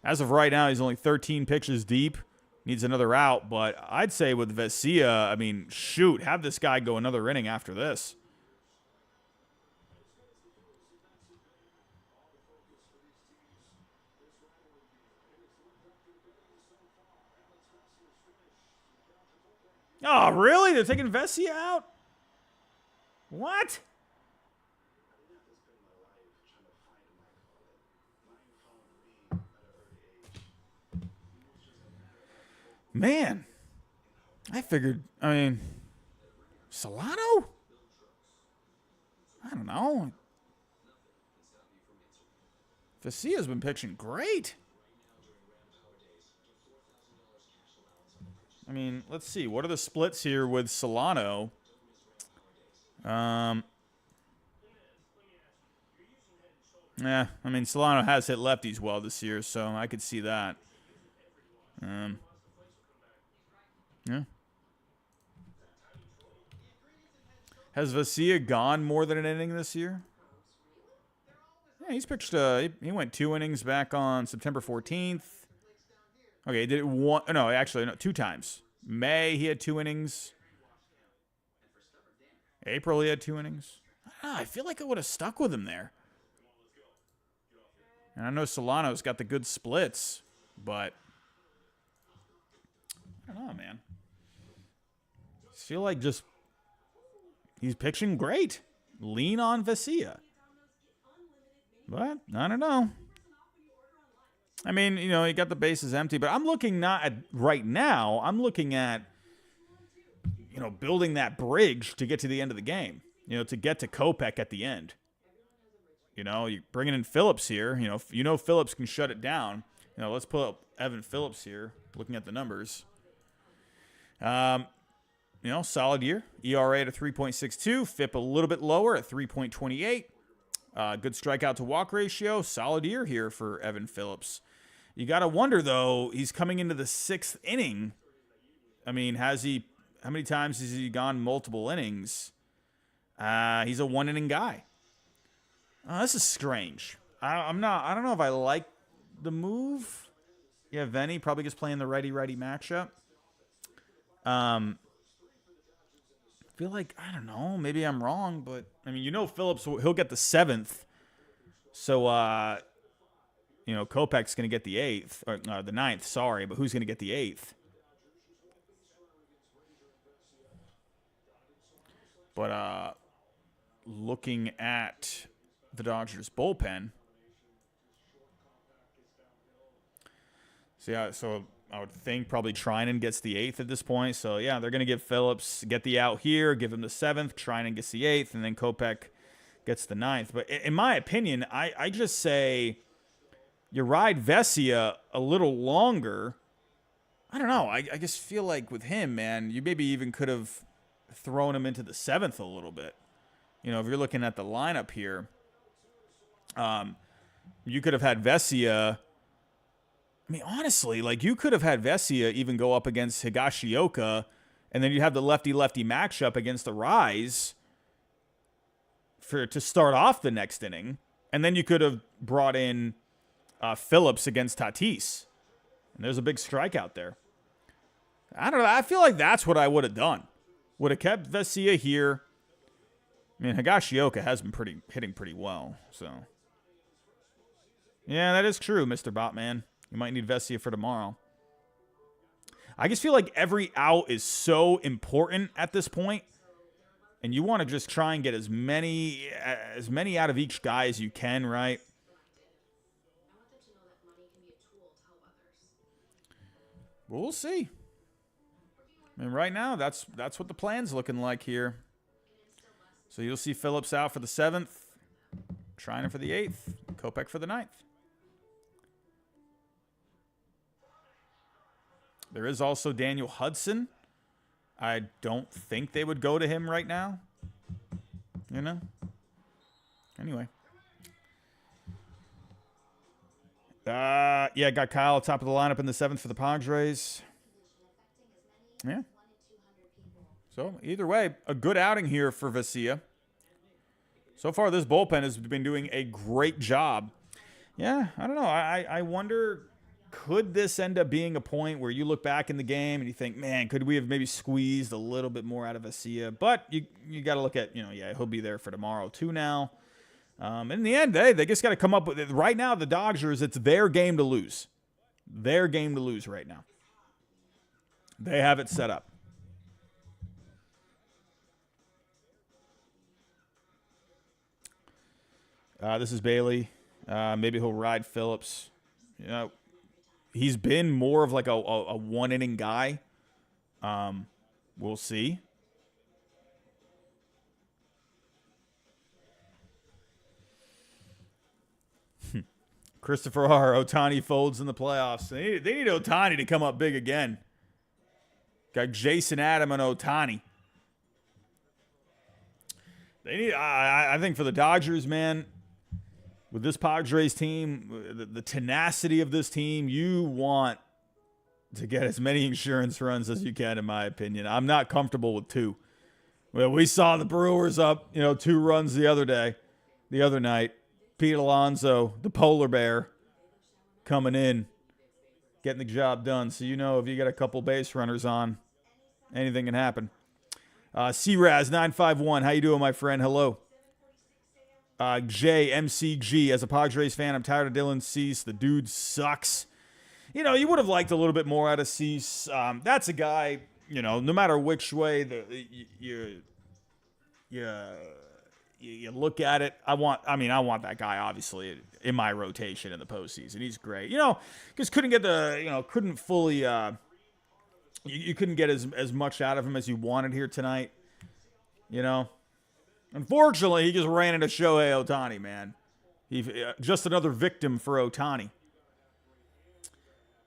As of right now, he's only 13 pitches deep. Needs another out. But I'd say with Vesia, I mean, shoot. Have this guy go another inning after this. Oh, really? They're taking Vesia out? What? Man. I mean, Solano? I don't know. Vesia's been pitching great. I mean, let's see. What are the splits here with Solano? Yeah, I mean, Solano has hit lefties well this year, so I could see that. Yeah. Has Vesia gone more than an inning this year? Yeah, he's pitched. He went 2 innings back on September 14th. Okay, he did it one. No, actually, no, 2 times. May he had 2 innings. April he had 2 innings. I feel like I would have stuck with him there. And I know Solano's got the good splits, but I don't know, man. I feel like just he's pitching great. Lean on Vesia. But I don't know. I mean, you know, he got the bases empty, but I'm looking not at right now. I'm looking at, you know, building that bridge to get to the end of the game. You know, to get to Kopech at the end. You know, you're bringing in Phillips here. You know Phillips can shut it down. You know, let's pull up Evan Phillips here, looking at the numbers. You know, solid year. ERA at a 3.62. FIP a little bit lower at 3.28. Good strikeout to walk ratio. Solid year here for Evan Phillips. You got to wonder, though, he's coming into the 6th inning. I mean, how many times has he gone multiple innings? He's a 1-inning guy. This is strange. I don't know if I like the move. Yeah, Venny probably just playing the righty-righty matchup. I feel like, I don't know, maybe I'm wrong, but, I mean, you know Phillips, he'll get the 7th. So, you know, Kopech's going to get the 8th, or the 9th, sorry, but who's going to get the 8th? But, looking at the Dodgers bullpen. So I would think probably Trinan gets the 8th at this point. So, yeah, they're going to give Phillips, get the out here, give him the 7th. Trinan gets the 8th, and then Kopech gets the 9th. But in my opinion, I just say you ride Vesia a little longer. I don't know. I just feel like with him, man, you maybe even could have thrown him into the 7th a little bit. You know, if you're looking at the lineup here, you could have had Vesia. I mean, honestly, like you could have had Vesia even go up against Higashioka, and then you have the lefty-lefty matchup against the Rise to start off the next inning, and then you could have brought in Phillips against Tatis, and there's a big strikeout there. I don't know. I feel like that's what I would have done. Would have kept Vesia here. I mean, Higashioka has been hitting pretty well, so. Yeah, that is true, Mr. Botman. You might need Vesia for tomorrow. I just feel like every out is so important at this point, and you want to just try and get as many out of each guy as you can, right? Well, we'll see. I mean, right now, that's what the plan's looking like here. So you'll see Phillips out for the 7th, Trinan for the 8th, Kopech for the 9th. There is also Daniel Hudson. I don't think they would go to him right now. You know? Anyway. Yeah, got Kyle top of the lineup in the 7th for the Padres. Yeah. So, either way, a good outing here for Vesia. So far, this bullpen has been doing a great job. Yeah, I don't know. I wonder, could this end up being a point where you look back in the game and you think, man, could we have maybe squeezed a little bit more out of Vesia? But you got to look at, yeah, he'll be there for tomorrow too now. In the end, they just got to come up with it. Right now, the Dodgers, it's their game to lose. Their game to lose right now. They have it set up. This is Bailey. Maybe he'll ride Phillips. He's been more of like a one-inning guy. We'll see. Christopher R. Otani folds in the playoffs. They need Otani to come up big again. Got Jason Adam and Otani. They need. I think for the Dodgers, man, with this Padres team, the tenacity of this team, you want to get as many insurance runs as you can, in my opinion. I'm not comfortable with 2. Well, we saw the Brewers up, 2 runs the other night. Pete Alonso, the polar bear, coming in, getting the job done. So if you get a couple base runners on, anything can happen. CRaz951, how you doing, my friend? Hello. JMCG, as a Padres fan, I'm tired of Dylan Cease. The dude sucks. You would have liked a little bit more out of Cease. That's a guy, no matter which way you look at it. I want that guy, obviously, in my rotation in the postseason. He's great. Just couldn't get couldn't fully, you couldn't get as much out of him as you wanted here tonight. Unfortunately, he just ran into Shohei Otani, man. He's just another victim for Otani.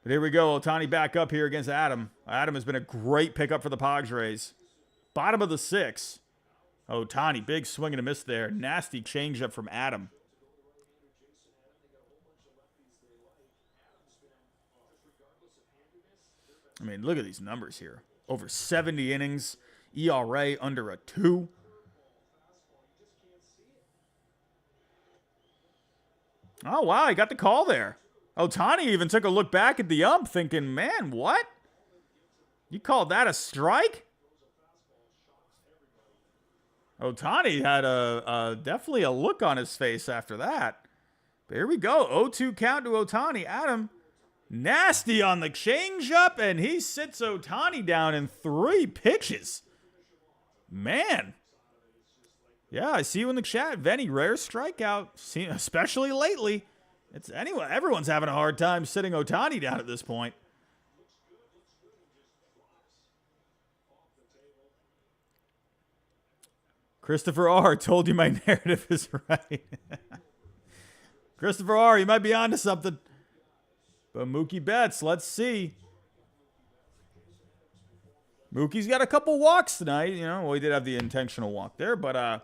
But here we go. Otani back up here against Adam. Adam has been a great pickup for the Padres. Bottom of the 6th. Otani, big swing and a miss there. Nasty changeup from Adam. I mean, look at these numbers here. Over 70 innings. ERA under a 2. Oh, wow, he got the call there. Otani even took a look back at the ump thinking, man, what? You called that a strike? Otani had definitely a look on his face after that. But here we go. 0-2 count to Otani. Adam, nasty on the changeup, and he sits Otani down in 3 pitches. Man. Yeah, I see you in the chat. Venny, rare strikeout, especially lately. Everyone's having a hard time sitting Otani down at this point. Christopher R. told you my narrative is right. Christopher R., you might be onto something. But Mookie Betts, let's see. Mookie's got a couple walks tonight. Well, he did have the intentional walk there, but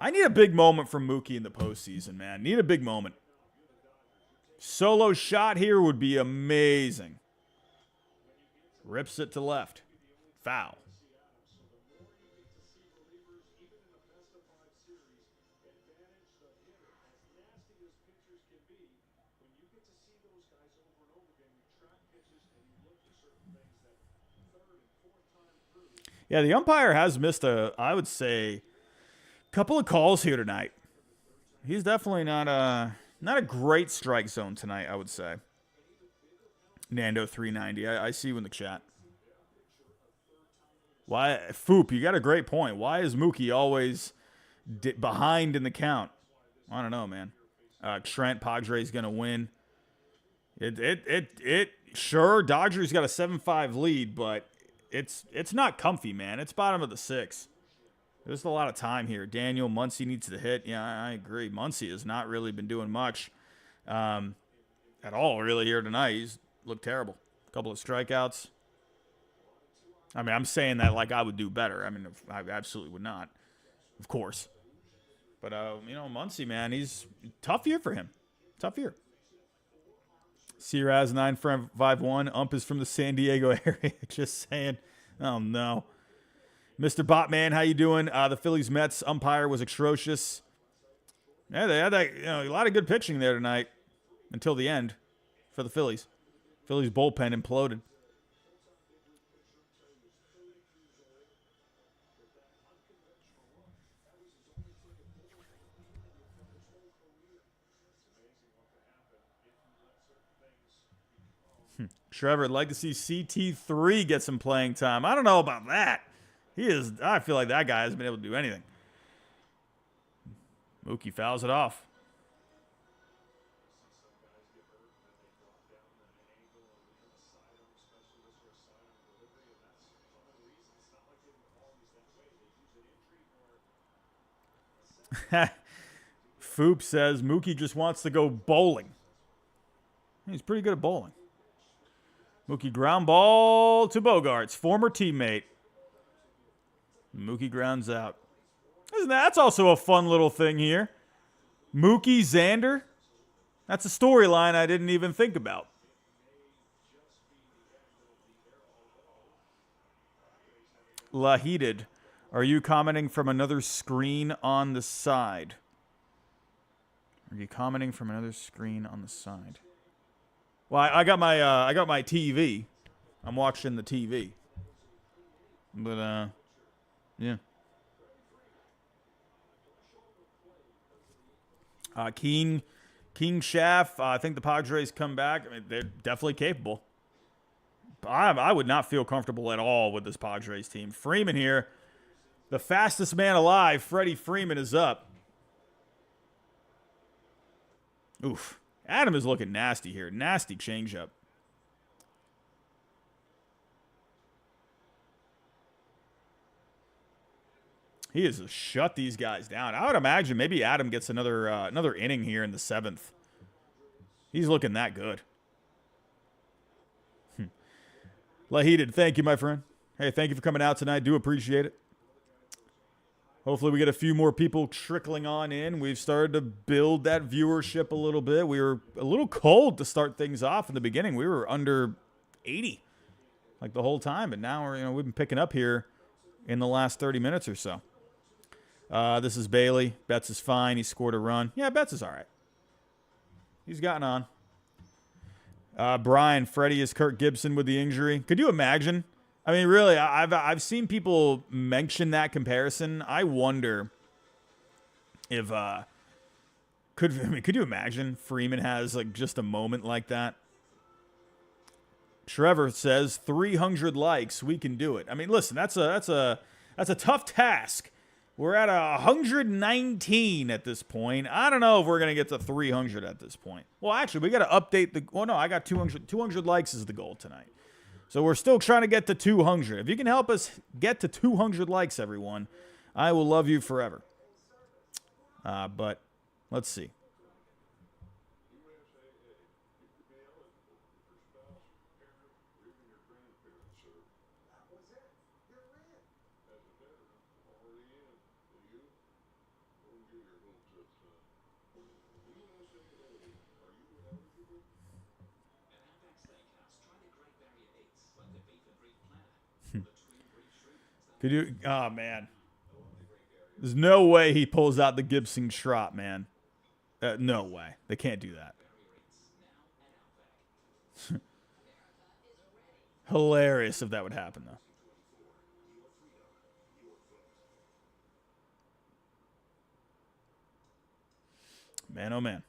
I need a big moment from Mookie in the postseason, man. Need a big moment. Solo shot here would be amazing. Rips it to left. Foul. Yeah, the umpire has missed I would say, couple of calls here tonight. He's definitely not a great strike zone tonight, I would say. Nando 390. I see you in the chat. Why, Foop, you got a great point. Why is Mookie always behind in the count? I don't know, man. Trent, Padres going to win. Sure, Dodgers got a 7-5 lead, but it's not comfy, man. It's bottom of the 6th. There's a lot of time here. Daniel, Muncy needs to hit. Yeah, I agree. Muncy has not really been doing much at all, really, here tonight. He's looked terrible. A couple of strikeouts. I mean, I'm saying that like I would do better. I mean, I absolutely would not, of course. But, Muncy, man, he's tough year for him. Tough year. CRaz951. Ump is from the San Diego area. Just saying. Oh, no. Mr. Botman, how you doing? The Phillies-Mets umpire was atrocious. Yeah, they had a lot of good pitching there tonight until the end for the Phillies. Phillies bullpen imploded. Trevor, I'd like to see CT3 get some playing time. I don't know about that. I feel like that guy hasn't been able to do anything. Mookie fouls it off. Foop says Mookie just wants to go bowling. He's pretty good at bowling. Mookie ground ball to Bogarts, former teammate. Mookie grounds out. That's also a fun little thing here. Mookie Xander. That's a storyline I didn't even think about. Lahided. Are you commenting from another screen on the side? Are you commenting from another screen on the side? Well, I got my TV. I'm watching the TV. But yeah. King Schaff. I think the Padres come back. I mean, they're definitely capable. I would not feel comfortable at all with this Padres team. Freeman here, the fastest man alive. Freddie Freeman is up. Oof. Adam is looking nasty here. Nasty changeup. He has shut these guys down. I would imagine maybe Adam gets another inning here in the 7th. He's looking that good. Lahided, thank you, my friend. Hey, thank you for coming out tonight. Do appreciate it. Hopefully we get a few more people trickling on in. We've started to build that viewership a little bit. We were a little cold to start things off in the beginning. We were under 80 like the whole time, but now we've been picking up here in the last 30 minutes or so. This is Bailey. Betts is fine. He scored a run. Yeah, Betts is all right. He's gotten on. Brian, Freddie is Kirk Gibson with the injury. Could you imagine? I mean, really, I've seen people mention that comparison. I wonder if could you imagine Freeman has like just a moment like that? Trevor says 300 likes, we can do it. I mean, listen, that's a tough task. We're at 119 at this point. I don't know if we're going to get to 300 at this point. Well, actually, we got to update the... Well, no, I got 200. 200 likes is the goal tonight. So we're still trying to get to 200. If you can help us get to 200 likes, everyone, I will love you forever. But let's see. Could you? Oh, man. There's no way he pulls out the Gibson Trot, man. No way. They can't do that. Hilarious if that would happen, though. Man, oh, man.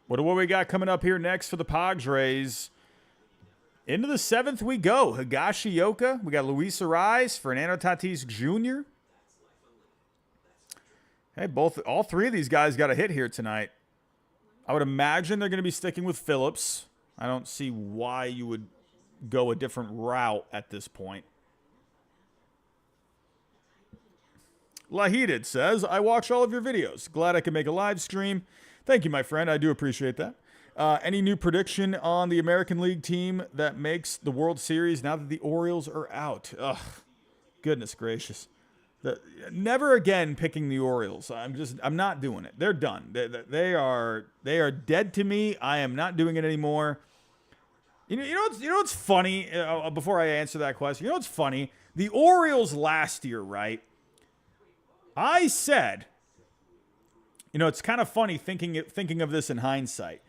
What do we got coming up here next for the Padres? Into the 7th we go. Higashioka. We got Luis Ariz, Fernando Tatis Jr. Hey, all three of these guys got a hit here tonight. I would imagine they're going to be sticking with Phillips. I don't see why you would go a different route at this point. Lahided says, I watch all of your videos. Glad I can make a live stream. Thank you, my friend. I do appreciate that. Any new prediction on the American League team that makes the World Series now that the Orioles are out? Ugh, goodness gracious. Never again picking the Orioles. I'm not doing it. They're done. They are dead to me. I am not doing it anymore. You know what's funny? Before I answer that question, you know what's funny? The Orioles last year, right? I said, it's kind of funny thinking of this in hindsight.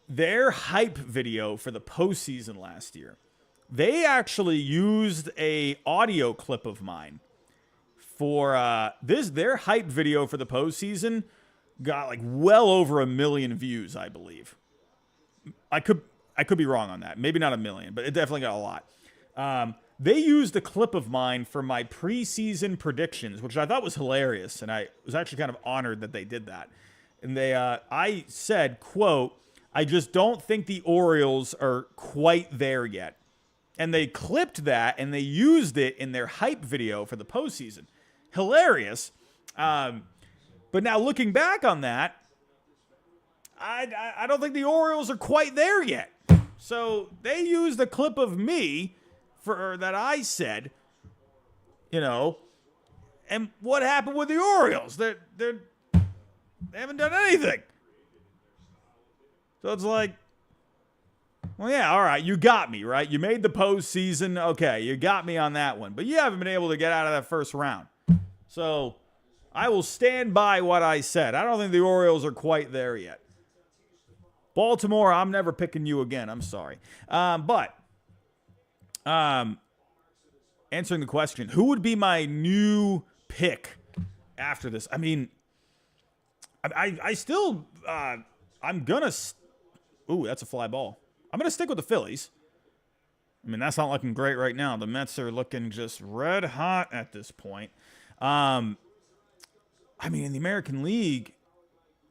Their hype video for the postseason last year, they actually used a audio clip of mine for their hype video for the postseason got like well over 1 million views, I believe. I could be wrong on that. Maybe not 1 million, but it definitely got a lot. They used a clip of mine for my preseason predictions, which I thought was hilarious, and I was actually kind of honored that they did that. And I said, quote, I just don't think the Orioles are quite there yet. And they clipped that, and they used it in their hype video for the postseason. Hilarious. But now looking back on that, I don't think the Orioles are quite there yet. So they used a clip of me that I said, and what happened with the Orioles? They haven't done anything. So it's like, well, yeah, all right, you got me, right? You made the postseason. Okay, you got me on that one. But you haven't been able to get out of that first round. So I will stand by what I said. I don't think the Orioles are quite there yet. Baltimore, I'm never picking you again. I'm sorry. But answering the question, who would be my new pick after this? I mean, I still, I'm going to, ooh, that's a fly ball. I'm going to stick with the Phillies. I mean, that's not looking great right now. The Mets are looking just red hot at this point. I mean, in the American League,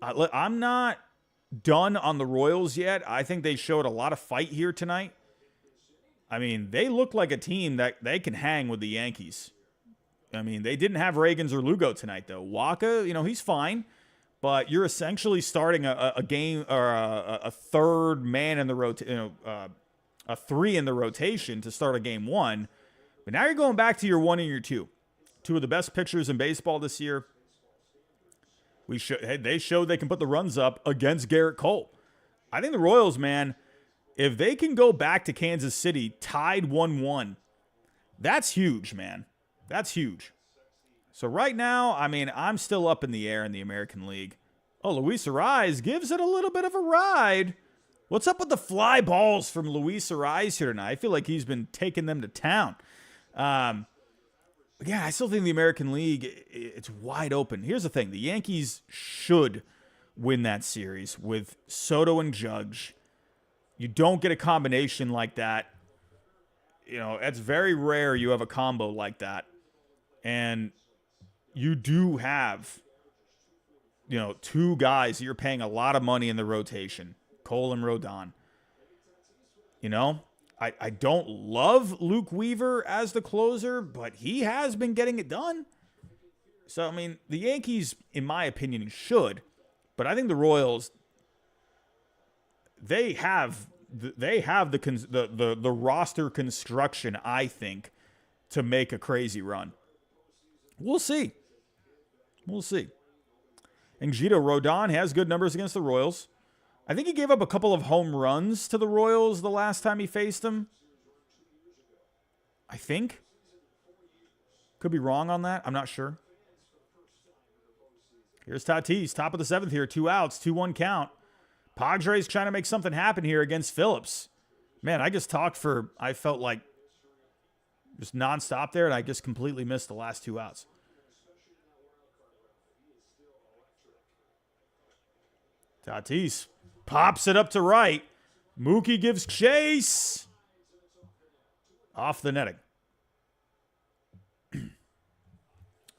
I'm not done on the Royals yet. I think they showed a lot of fight here tonight. I mean, they look like a team that they can hang with the Yankees. I mean, they didn't have Reagans or Lugo tonight, though. Waka, he's fine, but you're essentially starting a game or a third man in the rotation, a three in the rotation to start a game one. But now you're going back to your one and your two. Two of the best pitchers in baseball this year. They showed they can put the runs up against Garrett Cole. I think the Royals, man, if they can go back to Kansas City tied 1-1, that's huge, man. That's huge. So right now, I mean, I'm still up in the air in the American League. Oh, Luis Ariz gives it a little bit of a ride. What's up with the fly balls from Luis Ariz here tonight? I feel like he's been taking them to town. Yeah, I still think the American League, it's wide open. Here's the thing. The Yankees should win that series with Soto and Judge. You don't get a combination like that. It's very rare you have a combo like that. And you do have, two guys that you're paying a lot of money in the rotation, Cole and Rodon. I don't love Luke Weaver as the closer, but he has been getting it done. So, I mean, the Yankees, in my opinion, should. But I think the Royals, they have the roster construction, I think, to make a crazy run. We'll see. And Gito Rodon has good numbers against the Royals. I think he gave up a couple of home runs to the Royals the last time he faced them. I think. Could be wrong on that. I'm not sure. Here's Tatis, top of the seventh here. 2 outs, 2-1 count. Padres trying to make something happen here against Phillips. Man, I just I felt like just nonstop there, and I just completely missed the last 2 outs. Tatis pops it up to right. Mookie gives chase. Off the netting.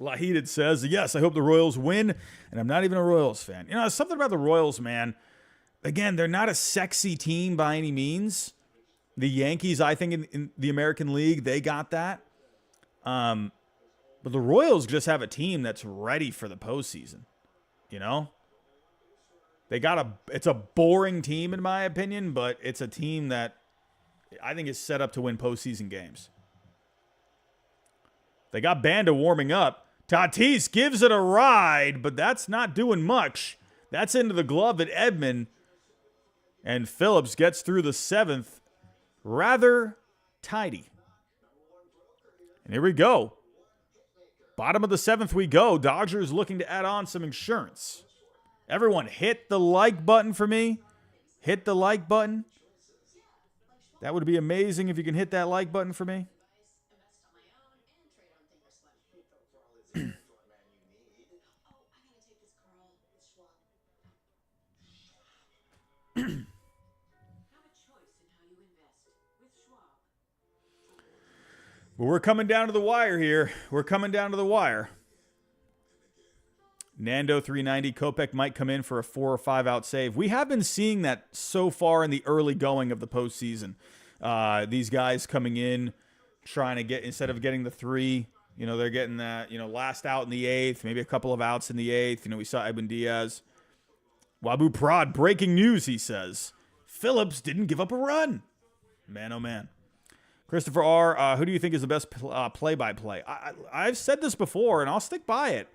Lahided says, yes, I hope the Royals win, and I'm not even a Royals fan. Something about the Royals, man. Again, they're not a sexy team by any means. The Yankees, I think, in the American League, they got that. But the Royals just have a team that's ready for the postseason. It's a boring team, in my opinion, but it's a team that I think is set up to win postseason games. They got Banda warming up. Tatis gives it a ride, but that's not doing much. That's into the glove at Edman. And Phillips gets through the seventh rather tidy. And here we go. Bottom of the seventh we go. Dodgers looking to add on some insurance. Everyone hit the like button for me. Hit the like button. That would be amazing if you can hit that like button for me. But we're coming down to the wire here. We're coming down to the wire. Nando 390, Kopech might come in for a 4 or 5 out save. We have been seeing that so far in the early going of the postseason. These guys coming in, trying to get, instead of getting the 3, They're getting that, last out in the 8th, maybe a couple of outs in the 8th. We saw Edwin Diaz. Wabu Prod, breaking news, he says. Phillips didn't give up a run. Man, oh man. Christopher R., who do you think is the best play-by-play? I've said this before, and I'll stick by it.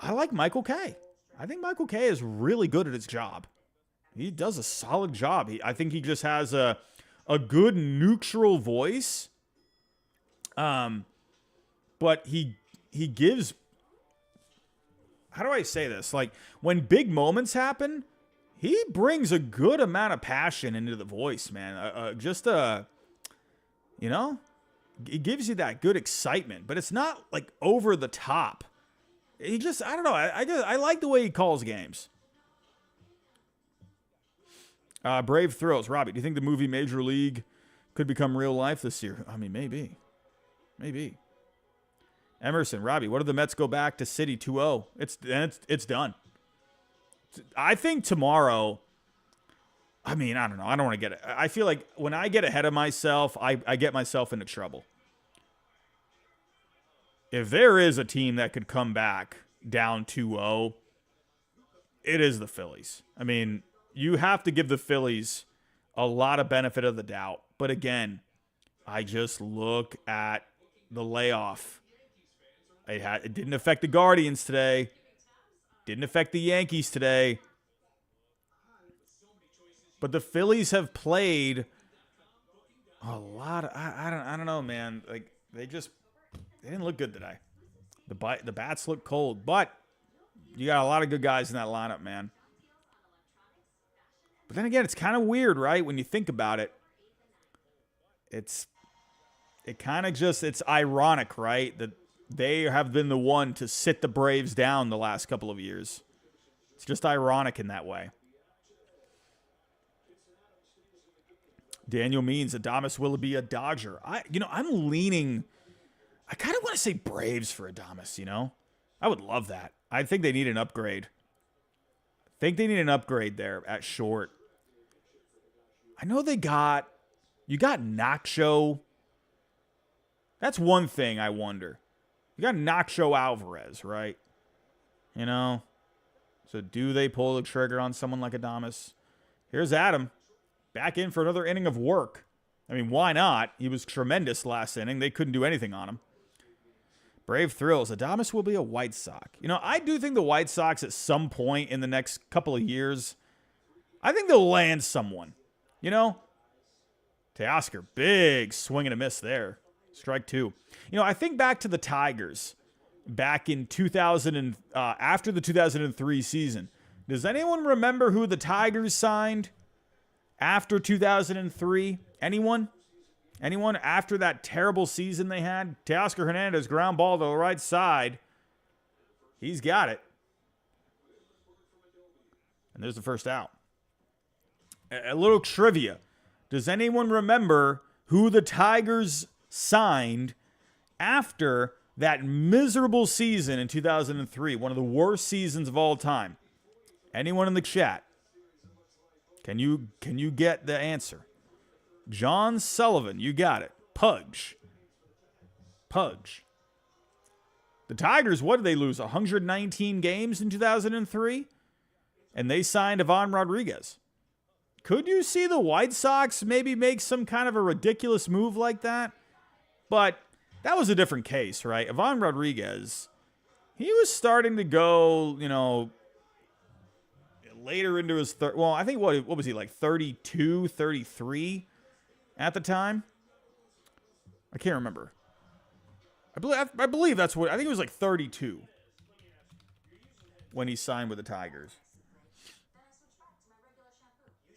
I like Michael Kay. I think Michael Kay is really good at his job. He does a solid job. I think he just has a good neutral voice. But he gives, how do I say this? Like, when big moments happen, he brings a good amount of passion into the voice, man. It gives you that good excitement, but it's not like over the top. He just, I don't know. I like the way he calls games. Brave Thrills. Robbie, do you think the movie Major League could become real life this year? I mean, maybe. Emerson, Robbie, what if the Mets go back to City 2-0? It's done. I think tomorrow, I mean, I don't know. I don't want to get it. I feel like when I get ahead of myself, I get myself into trouble. If there is a team that could come back down 2-0, it is the Phillies. I mean, you have to give the Phillies a lot of benefit of the doubt. But again, I just look at the layoff. It didn't affect the Guardians today. Didn't affect the Yankees today. But the Phillies have played a lot. I don't know, man. Like they didn't look good today. The bats look cold, but you got a lot of good guys in that lineup, man. But then again, it's kind of weird, right? When you think about it, it's ironic, right? That they have been the one to sit the Braves down the last couple of years. It's just ironic in that way. Daniel Means, Adames will be a Dodger. I'm leaning. I kind of want to say Braves for Adames, I would love that. I think they need an upgrade. There at short. I know you got Nacho. That's one thing I wonder. You got Nacho Alvarez, right? So do they pull the trigger on someone like Adames? Here's Adam. Back in for another inning of work. I mean, why not? He was tremendous last inning. They couldn't do anything on him. Brave Thrills. Adames will be a White Sox. I do think the White Sox at some point in the next couple of years, I think they'll land someone. Teoscar, big swing and a miss there. Strike 2. I think back to the Tigers back in 2000 after the 2003 season. Does anyone remember who the Tigers signed after 2003? Anyone? Anyone after that terrible season they had? Teoscar Hernandez, ground ball to the right side. He's got it. And there's the first out. A little trivia. Does anyone remember who the Tigers signed after that miserable season in 2003? One of the worst seasons of all time. Anyone in the chat? Can you get the answer? John Sullivan, you got it. Pudge. The Tigers, what did they lose? 119 games in 2003? And they signed Ivan Rodriguez. Could you see the White Sox maybe make some kind of a ridiculous move like that? But that was a different case, right? Ivan Rodriguez, he was starting to go, later into his I think what was he, like 32, 33 at the time? I can't remember. I believe that's what, I think it was like 32 when he signed with the Tigers.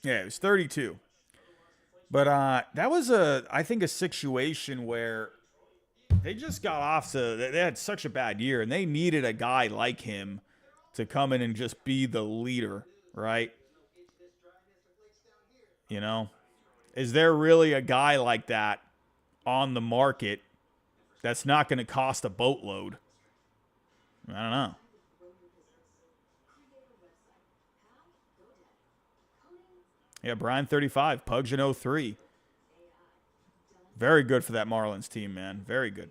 Yeah, it was 32. But that was I think a situation where they just got off they had such a bad year, and they needed a guy like him to come in and just be the leader, right? Is there really a guy like that on the market that's not going to cost a boatload? I don't know. Yeah, Brian 35, Pudge in 03. Very good for that Marlins team, man. Very good.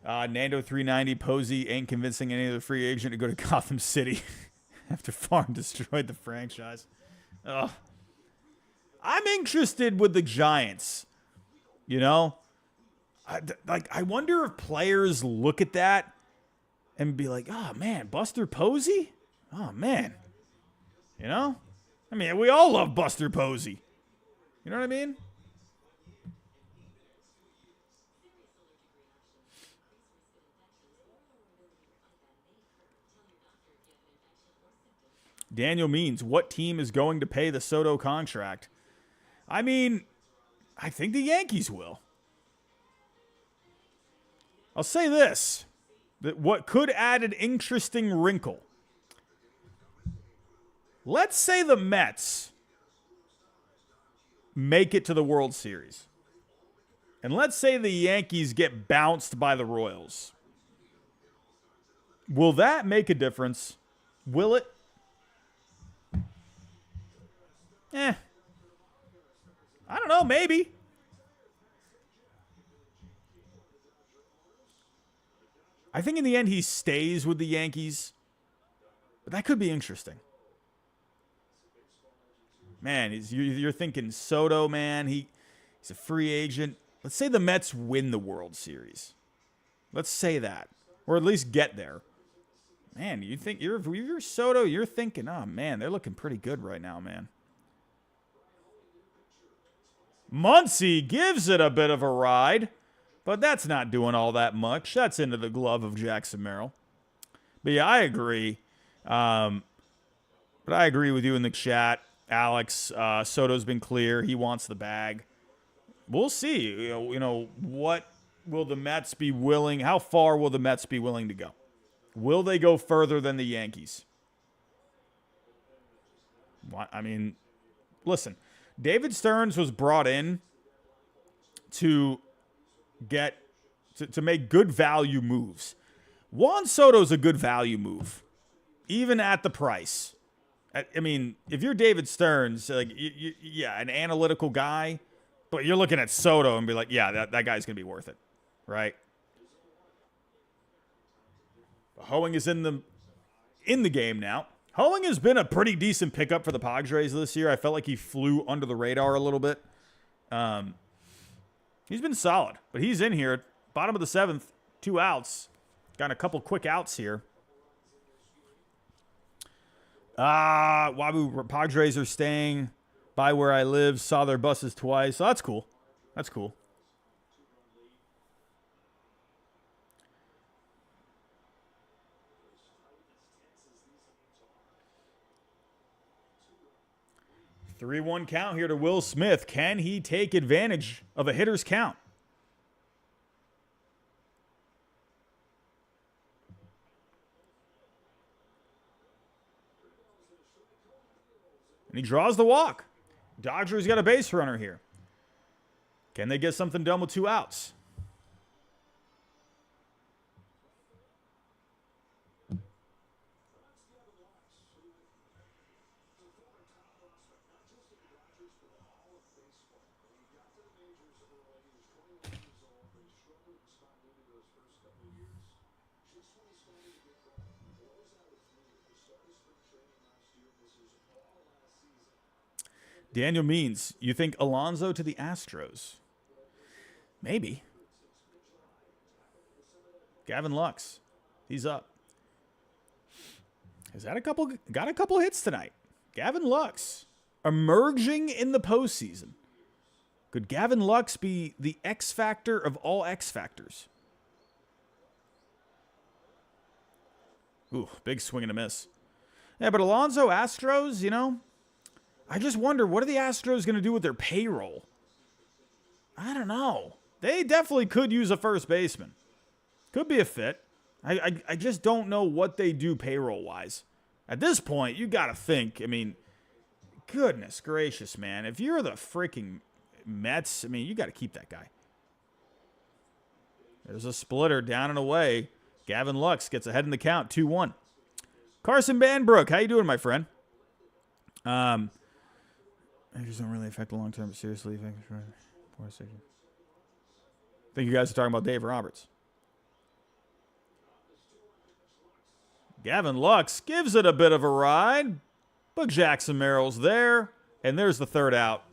Nando 390, Posey ain't convincing any other free agent to go to Gotham City after Farm destroyed the franchise. Ugh. I'm interested with the Giants. You know? I wonder if players look at that and be like, oh, man, Buster Posey? Oh, man. You know? I mean, we all love Buster Posey. You know what I mean? Daniel Means, what team is going to pay the Soto contract? I mean, I think the Yankees will. I'll say this, that what could add an interesting wrinkle. Let's say the Mets make it to the World Series. And let's say the Yankees get bounced by the Royals. Will that make a difference? Will it? I don't know, maybe. I think in the end he stays with the Yankees. But that could be interesting. Man, you're thinking Soto, man. He's a free agent. Let's say the Mets win the World Series. Let's say that. Or at least get there. Man, you think you're Soto, you're thinking, oh, man, they're looking pretty good right now, man. Muncy gives it a bit of a ride, but that's not doing all that much. That's into the glove of Jackson Merrill. But yeah, I agree. But I agree with you in the chat, Alex. Soto's been clear. He wants the bag. We'll see. You know, what will the Mets be willing? How far will the Mets be willing to go? Will they go further than the Yankees? I mean, listen. David Stearns was brought in to make good value moves. Juan Soto's a good value move, even at the price. I mean, if you're David Stearns, like, yeah, an analytical guy, but you're looking at Soto and be like, yeah, that guy's going to be worth it, right? Hoeing is in the game now. Hoeing has been a pretty decent pickup for the Padres this year. I felt like he flew under the radar a little bit. He's been solid, but he's in here. Bottom of the 7th, 2 outs. Got a couple quick outs here. Wabu Padres are staying by where I live. Saw their buses twice. So that's cool. That's cool. Three-one count here to Will Smith. Can he take advantage of a hitter's count? And he draws the walk. Dodgers got a base runner here. Can they get something done with 2 outs? Daniel Means, you think Alonso to the Astros? Maybe. Gavin Lux, he's up. Got a couple hits tonight. Gavin Lux, emerging in the postseason. Could Gavin Lux be the X factor of all X factors? Ooh, big swing and a miss. Yeah, but Alonso, Astros, you know, I just wonder, what are the Astros going to do with their payroll? I don't know. They definitely could use a first baseman. Could be a fit. I just don't know what they do payroll-wise. At this point, you got to think, I mean, goodness gracious, man. If you're the freaking Mets, I mean, you got to keep that guy. There's a splitter down and away. Gavin Lux gets ahead in the count, 2-1. Carson Banbrook, how you doing, my friend? Injuries don't really affect the long term, but seriously, I think you guys are talking about Dave Roberts. Gavin Lux gives it a bit of a ride, but Jackson Merrill's there, and there's the third out.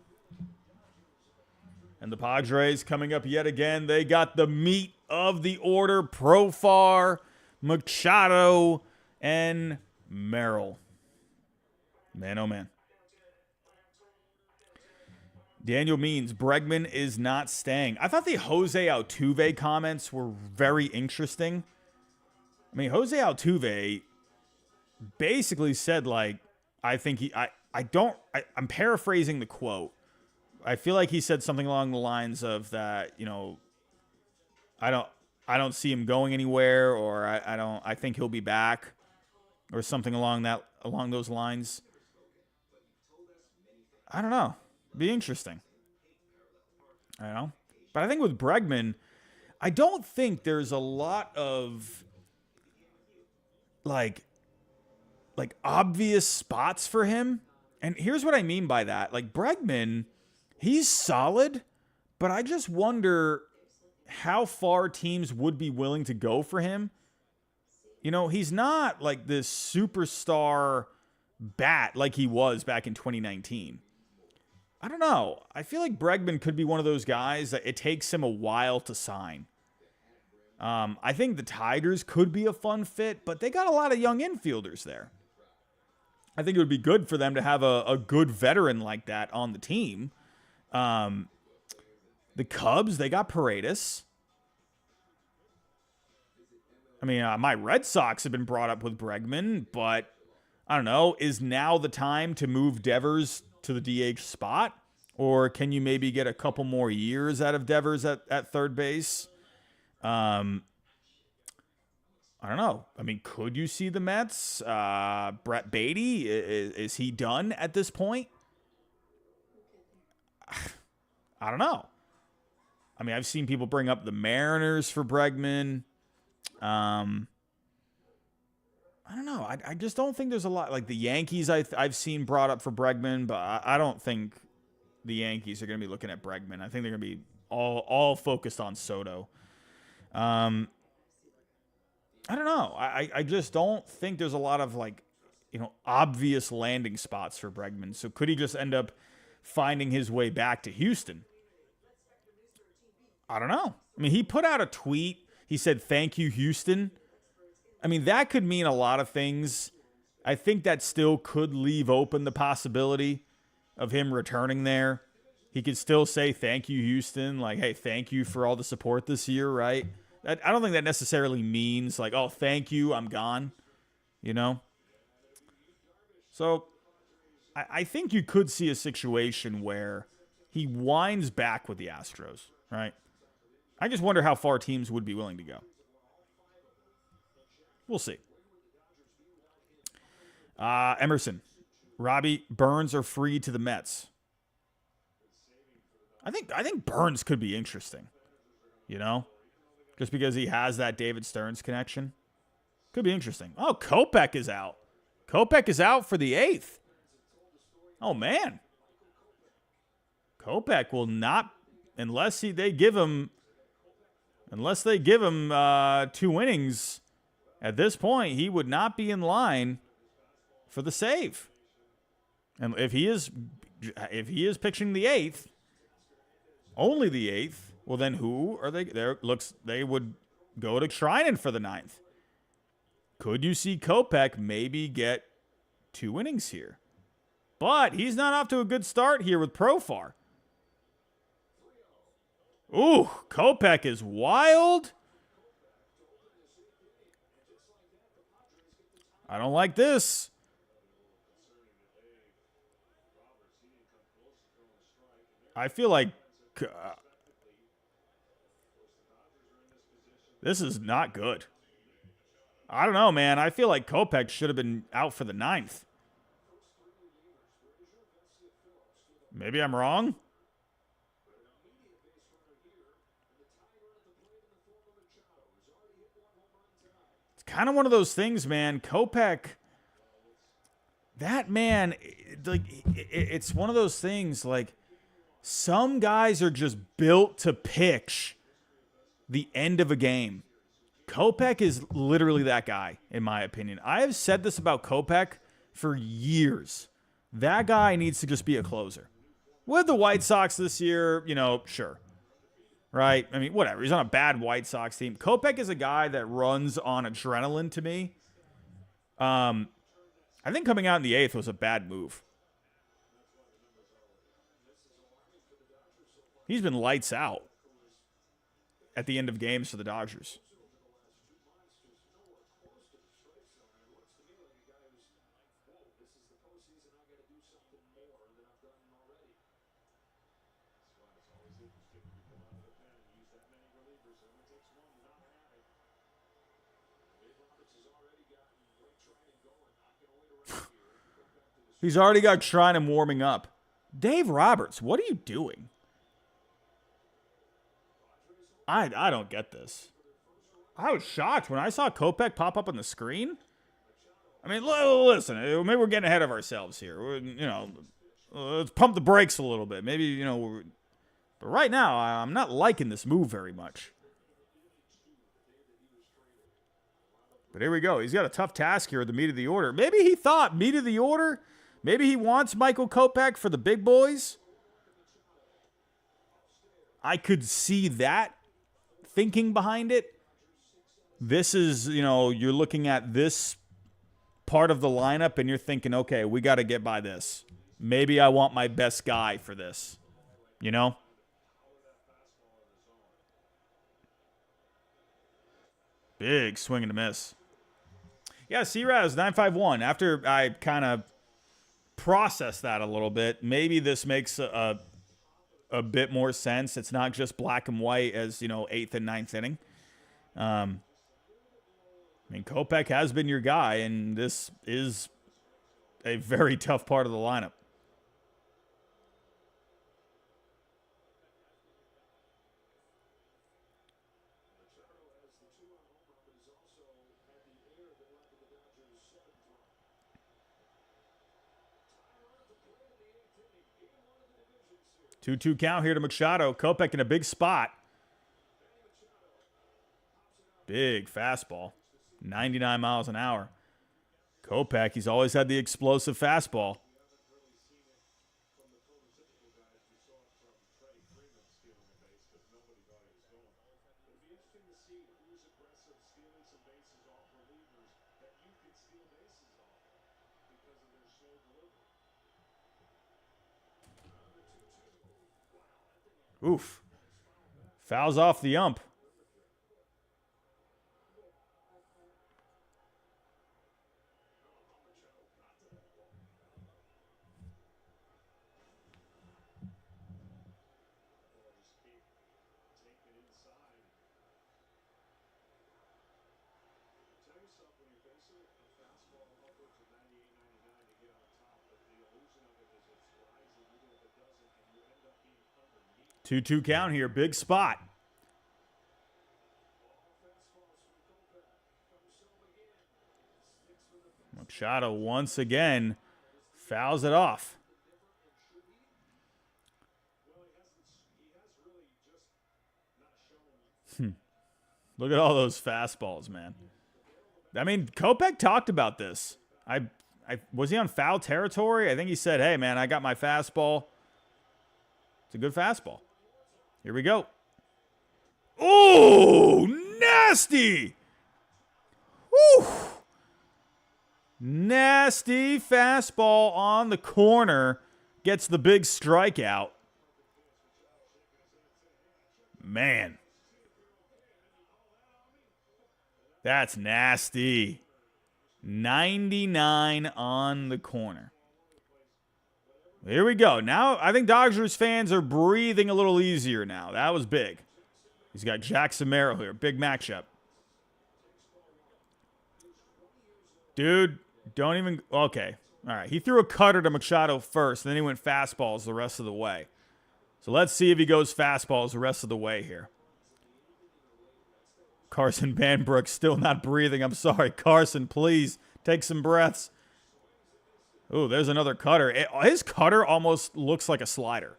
And the Padres coming up yet again. They got the meat of the order: Profar, Machado, and Merrill. Man, oh man. Daniel Means, Bregman is not staying. I thought the Jose Altuve comments were very interesting. I mean, Jose Altuve basically said, like, I'm paraphrasing the quote. I feel like he said something along the lines of that, you know, I don't see him going anywhere, or I think he'll be back, or something along those lines. I don't know. Be interesting. I don't know. But I think with Bregman, I don't think there's a lot of like obvious spots for him. And here's what I mean by that. Like, Bregman, he's solid, but I just wonder how far teams would be willing to go for him. You know, he's not like this superstar bat like he was back in 2019. I don't know. I feel like Bregman could be one of those guys that it takes him a while to sign. I think the Tigers could be a fun fit, but they got a lot of young infielders there. I think it would be good for them to have a good veteran like that on the team. The Cubs, they got Paredes. I mean, my Red Sox have been brought up with Bregman, but I don't know. Is now the time to move Devers to the DH spot? Or can you maybe get a couple more years out of Devers at third base? I don't know. I mean, could you see the Mets? Brett Beatty, is he done at this point? I don't know. I mean, I've seen people bring up the Mariners for Bregman. I don't know. I just don't think there's a lot. Like the Yankees, I've seen brought up for Bregman, but I don't think the Yankees are going to be looking at Bregman. I think they're going to be all focused on Soto. I don't know. I just don't think there's a lot of obvious landing spots for Bregman. So could he just end up finding his way back to Houston? I don't know. I mean, he put out a tweet. He said, "Thank you, Houston." I mean, that could mean a lot of things. I think that still could leave open the possibility of him returning there. He could still say, "Thank you, Houston." Like, hey, thank you for all the support this year, right? I don't think that necessarily means like, oh, thank you, I'm gone, you know? So I think you could see a situation where he winds back with the Astros, right? I just wonder how far teams would be willing to go. We'll see. Emerson, Robbie Burns are free to the Mets. I think Burns could be interesting, you know? Just because he has that David Stearns connection. Could be interesting. Oh, Kopech is out. Kopech is out for the 8th. Oh, man. Kopech will not, unless they give him 2 innings, at this point, he would not be in line for the save. And if he is pitching the 8th, only the 8th, well, then who are they? They would go to Treinen for the 9th. Could you see Kopech maybe get 2 innings here? But he's not off to a good start here with Profar. Ooh, Kopech is wild. I don't like this. I feel like this is not good. I don't know, man. I feel like Kopech should have been out for the 9th. Maybe I'm wrong. It's kind of one of those things, man. Kopech, that man, it's one of those things, like, some guys are just built to pitch the end of a game. Kopech is literally that guy, in my opinion. I have said this about Kopech for years. That guy needs to just be a closer. With the White Sox this year, sure. Right? I mean, whatever. He's on a bad White Sox team. Kopech is a guy that runs on adrenaline to me. I think coming out in the 8th was a bad move. He's been lights out at the end of games for the Dodgers. He's already got trying and warming up. Dave Roberts, what are you doing? I don't get this. I was shocked when I saw Kopech pop up on the screen. I mean, listen, maybe we're getting ahead of ourselves here. Let's pump the brakes a little bit. Maybe, but right now, I'm not liking this move very much. But here we go. He's got a tough task here at the meat of the order. Maybe he thought meat of the order. Maybe he wants Michael Kopech for the big boys. I could see that thinking behind it. This is, you're looking at this part of the lineup and you're thinking, okay, we got to get by this. Maybe I want my best guy for this. Big swing and a miss. Yeah, C-Raz 951. After I kind of process that a little bit, maybe this makes a bit more sense. It's not just black and white as 8th and 9th inning. I mean, Kopech has been your guy, and this is a very tough part of the lineup. Two count here to Machado. Kopech in a big spot. Big fastball. 99 miles an hour. Kopech, he's always had the explosive fastball. Oof. Fouls off the ump. Two count here. Big spot. Machado once again fouls it off. Look at all those fastballs, man. I mean, Kopech talked about this. Was he on foul territory? I think he said, hey, man, I got my fastball. It's a good fastball. Here we go. Oh, nasty. Whew. Nasty fastball on the corner. Gets the big strikeout. Man. That's nasty. 99 on the corner. Here we go. Now, I think Dodgers fans are breathing a little easier now. That was big. He's got Jackson Merrill here. Big matchup. Dude, don't even... Okay. All right. He threw a cutter to Machado first, and then he went fastballs the rest of the way. So let's see if he goes fastballs the rest of the way here. Carson Banbrook still not breathing. I'm sorry. Carson, please take some breaths. Ooh, there's another cutter. His cutter almost looks like a slider.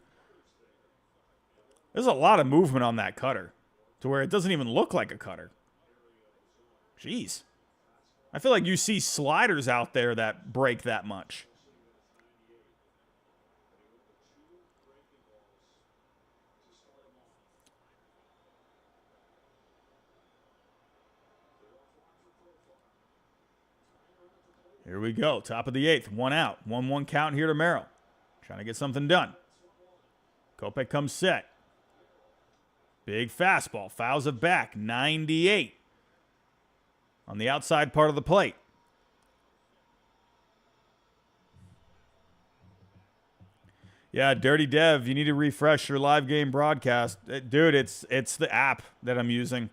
There's a lot of movement on that cutter to where it doesn't even look like a cutter. Jeez. I feel like you see sliders out there that break that much. Here we go. Top of the 8th. 1 out. 1-1 count here to Merrill. Trying to get something done. Kopech comes set. Big fastball. Fouls it back. 98. On the outside part of the plate. Yeah, Dirty Dev, you need to refresh your live game broadcast. Dude, it's the app that I'm using.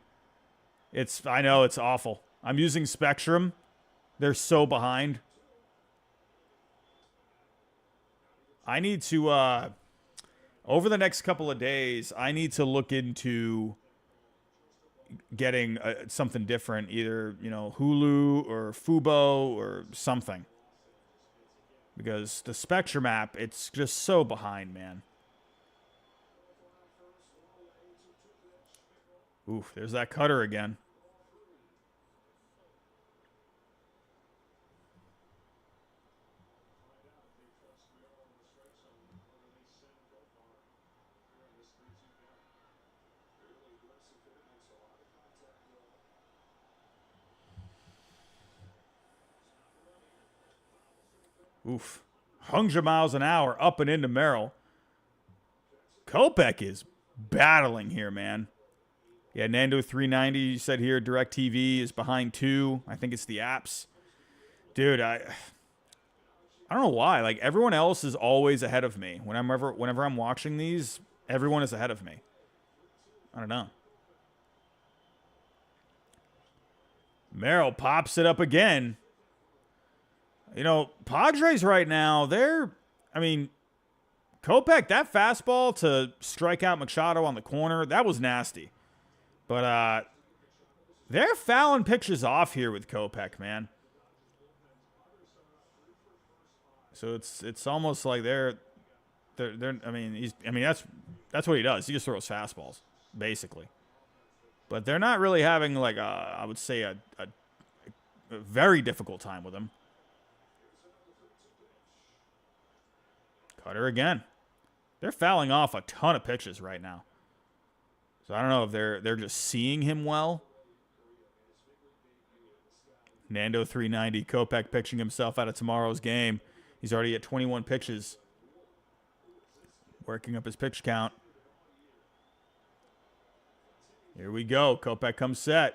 I know it's awful. I'm using Spectrum. They're so behind. I need to, over the next couple of days, I need to look into getting something different. Either, Hulu or Fubo or something. Because the Spectrum app, it's just so behind, man. Oof, there's that cutter again. Oof. 100 miles an hour up and into Merrill. Kopech is battling here, man. Yeah, Nando 390, you said here, DirecTV is behind 2. I think it's the apps. Dude, I don't know why. Like, everyone else is always ahead of me. Whenever I'm watching these, everyone is ahead of me. I don't know. Merrill pops it up again. Padres right now, Kopech, that fastball to strike out Machado on the corner, that was nasty. But they're fouling pitches off here with Kopech, man. So it's almost like that's what he does. He just throws fastballs, basically. But they're not really having I would say a very difficult time with him. Cutter again. They're fouling off a ton of pitches right now. So I don't know if they're just seeing him well. Nando 390, Kopech pitching himself out of tomorrow's game. He's already at 21 pitches. Working up his pitch count. Here we go. Kopech comes set.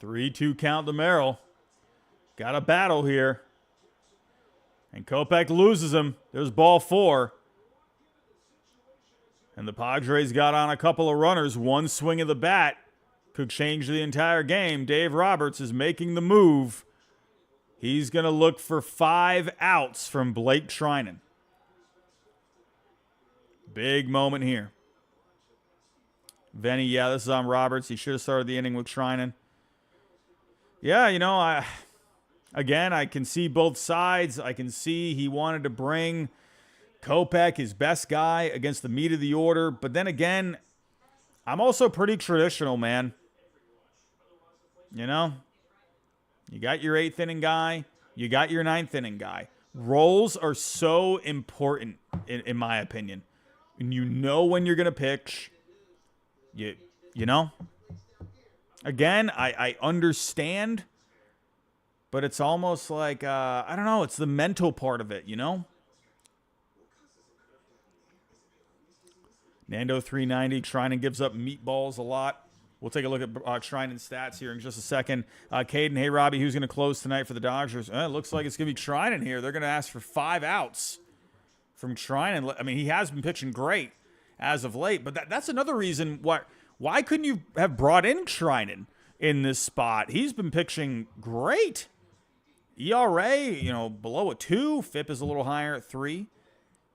Three-two count to Merrill. Got a battle here. And Kopech loses him. There's ball 4. And the Padres got on a couple of runners. One swing of the bat could change the entire game. Dave Roberts is making the move. He's going to look for 5 outs from Blake Treinen. Big moment here. Venny, yeah, this is on Roberts. He should have started the inning with Treinen. Yeah, I can see both sides. I can see he wanted to bring Kopech, his best guy, against the meat of the order. But then again, I'm also pretty traditional, man. You got your 8th inning guy. You got your 9th inning guy. Roles are so important, in my opinion. And you know when you're going to pitch. You know? Again, I understand, but it's almost like, I don't know, it's the mental part of it, Nando 390, Treinen gives up meatballs a lot. We'll take a look at Treinen's stats here in just a second. Caden, hey, Robbie, who's going to close tonight for the Dodgers? It looks like it's going to be Treinen here. They're going to ask for 5 outs from Treinen. I mean, he has been pitching great as of late, but that's another reason why couldn't you have brought in Treinen in this spot? He's been pitching great. ERA, below a 2. FIP is a little higher at 3.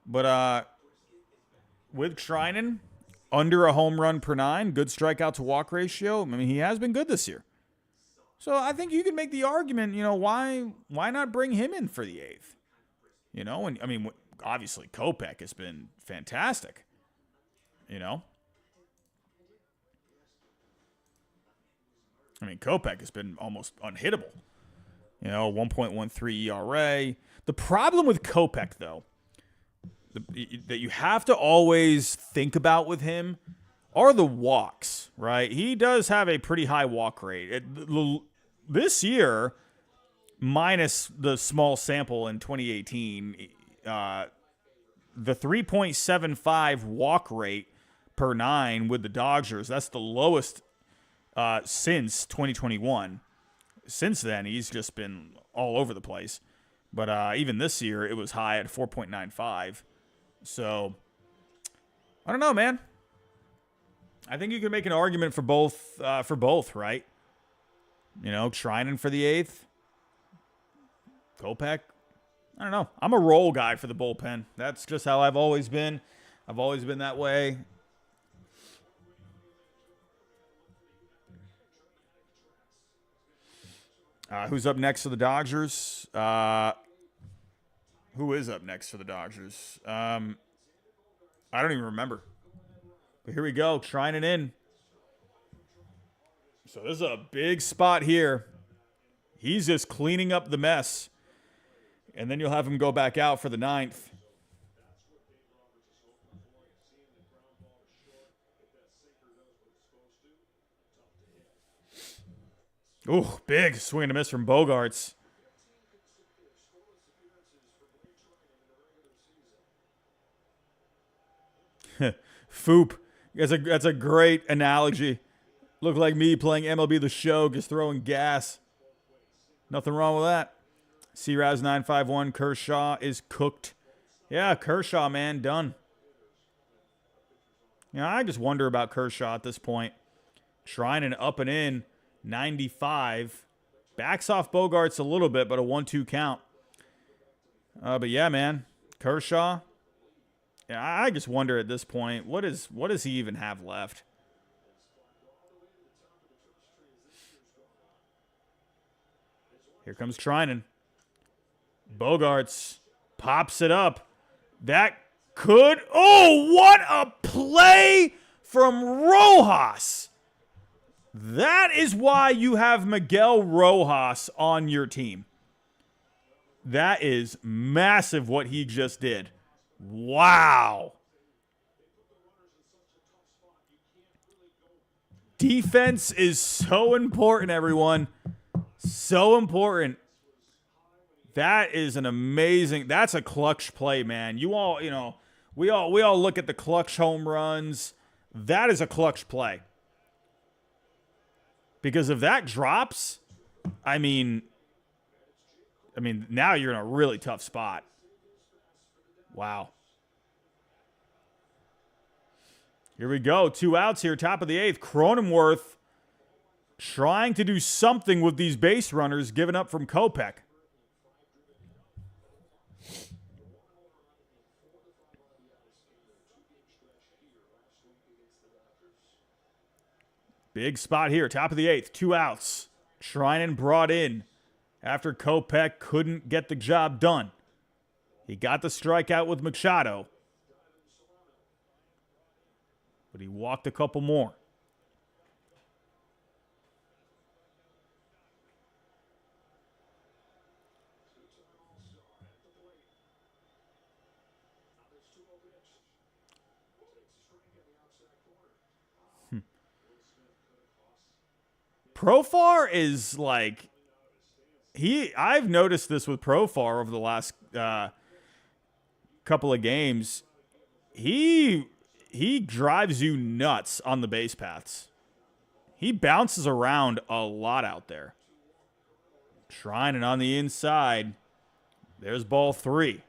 But with Trinan, under a home run per 9, good strikeout to walk ratio. I mean, he has been good this year. So I think you can make the argument, why not bring him in for the 8th? And I mean, obviously Kopech has been fantastic. I mean, Kopech has been almost unhittable. 1.13 ERA. The problem with Kopech, though, that you have to always think about with him are the walks, right? He does have a pretty high walk rate. This year, minus the small sample in 2018, the 3.75 walk rate per 9 with the Dodgers, that's the lowest since 2021. Since then, he's just been all over the place. But even this year, it was high at 4.95. So, I don't know, man. I think you can make an argument for both, right? Trinan for the 8th. Kopech. I don't know. I'm a roll guy for the bullpen. That's just how I've always been. I've always been that way. Who's up next for the Dodgers? Who is up next for the Dodgers? I don't even remember. But here we go. Trying it in. So this is a big spot here. He's just cleaning up the mess. And then you'll have him go back out for the 9th. Ooh, big swing and a miss from Bogarts. Foop. That's a great analogy. Look like me playing MLB The Show, just throwing gas. Nothing wrong with that. C-Raz 951, Kershaw is cooked. Yeah, Kershaw, man, done. I just wonder about Kershaw at this point. Trying an up and in, 95. Backs off Bogarts a little bit, but a 1-2 count. But yeah, man, Kershaw. Yeah, I just wonder at this point, what does he even have left? Here comes Trinan. Bogarts pops it up. That could... Oh, what a play from Rojas. That is why you have Miguel Rojas on your team. That is massive what he just did. Wow. Defense is so important, everyone. So important. That is an amazing... That's a clutch play, man. You all, we all look at the clutch home runs. That is a clutch play. Because if that drops, I mean, now you're in a really tough spot. Wow. Here we go. 2 outs here, top of the 8th. Cronenworth trying to do something with these base runners given up from Kopech. Big spot here, top of the 8th, 2 outs. Trinan brought in after Kopech couldn't get the job done. He got the strikeout with Machado, but he walked a couple more. Profar is like, I've noticed this with Profar over the last couple of games. He drives you nuts on the base paths. He bounces around a lot out there. Trying it on the inside. There's ball 3.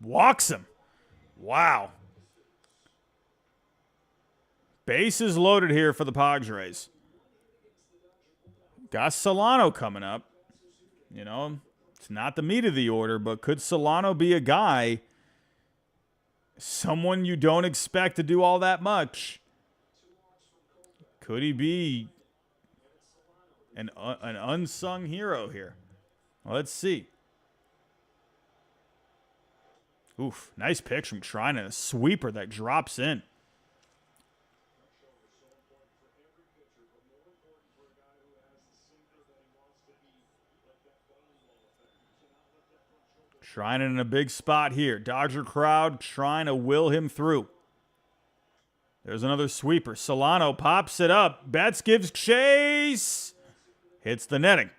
Walks him. Wow. Bases loaded here for the Padres. Got Solano coming up. You know, it's not the meat of the order, but could Solano be a guy, someone you don't expect to do all that much? Could he be an unsung hero here? Well, let's see. Oof, nice pitch from Trinan. A sweeper that drops in. Trinan in a big spot here. Dodger crowd trying to will him through. There's another sweeper. Solano pops it up. Betts gives chase. Hits the netting.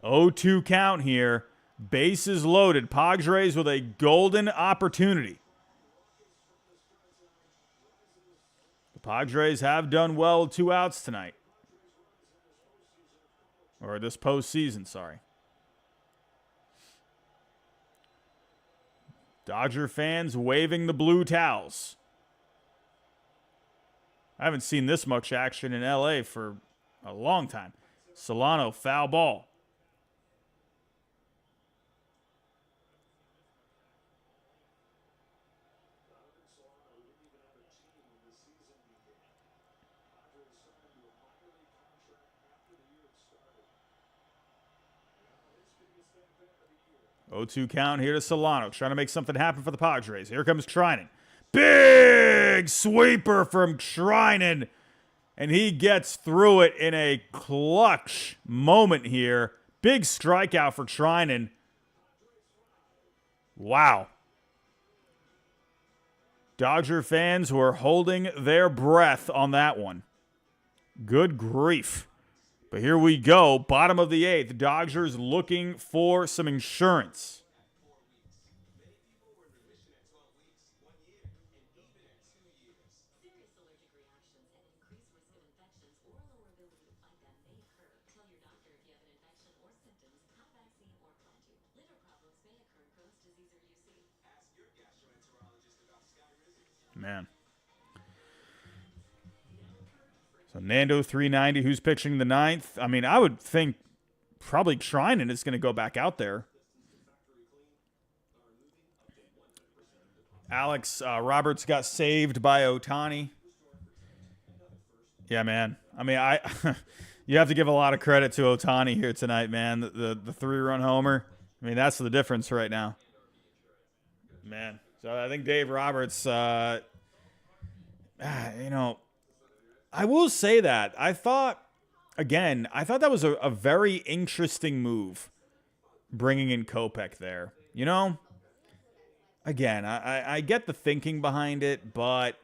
0-2 count here. Bases loaded. Padres with a golden opportunity. The Padres have done well with 2 outs tonight. Or this postseason, sorry. Dodger fans waving the blue towels. I haven't seen this much action in LA for a long time. Solano, foul ball. Oh, 2 count here to Solano, trying to make something happen for the Padres. Here comes Trinan. Big sweeper from Trinan. And he gets through it in a clutch moment here. Big strikeout for Trinan. Wow. Dodger fans were holding their breath on that one. Good grief. But here we go. Bottom of the 8th. Dodgers looking for some insurance. Man. So Nando 390, who's pitching the 9th? I mean, I would think probably Trinan is going to go back out there. Alex Roberts got saved by Otani. Yeah, man. I mean, you have to give a lot of credit to Otani here tonight, man. The 3-run homer. I mean, that's the difference right now. Man. So I think Dave Roberts, you know, I will say that. I thought that was a very interesting move, bringing in Kopech there. You know, again, I get the thinking behind it, but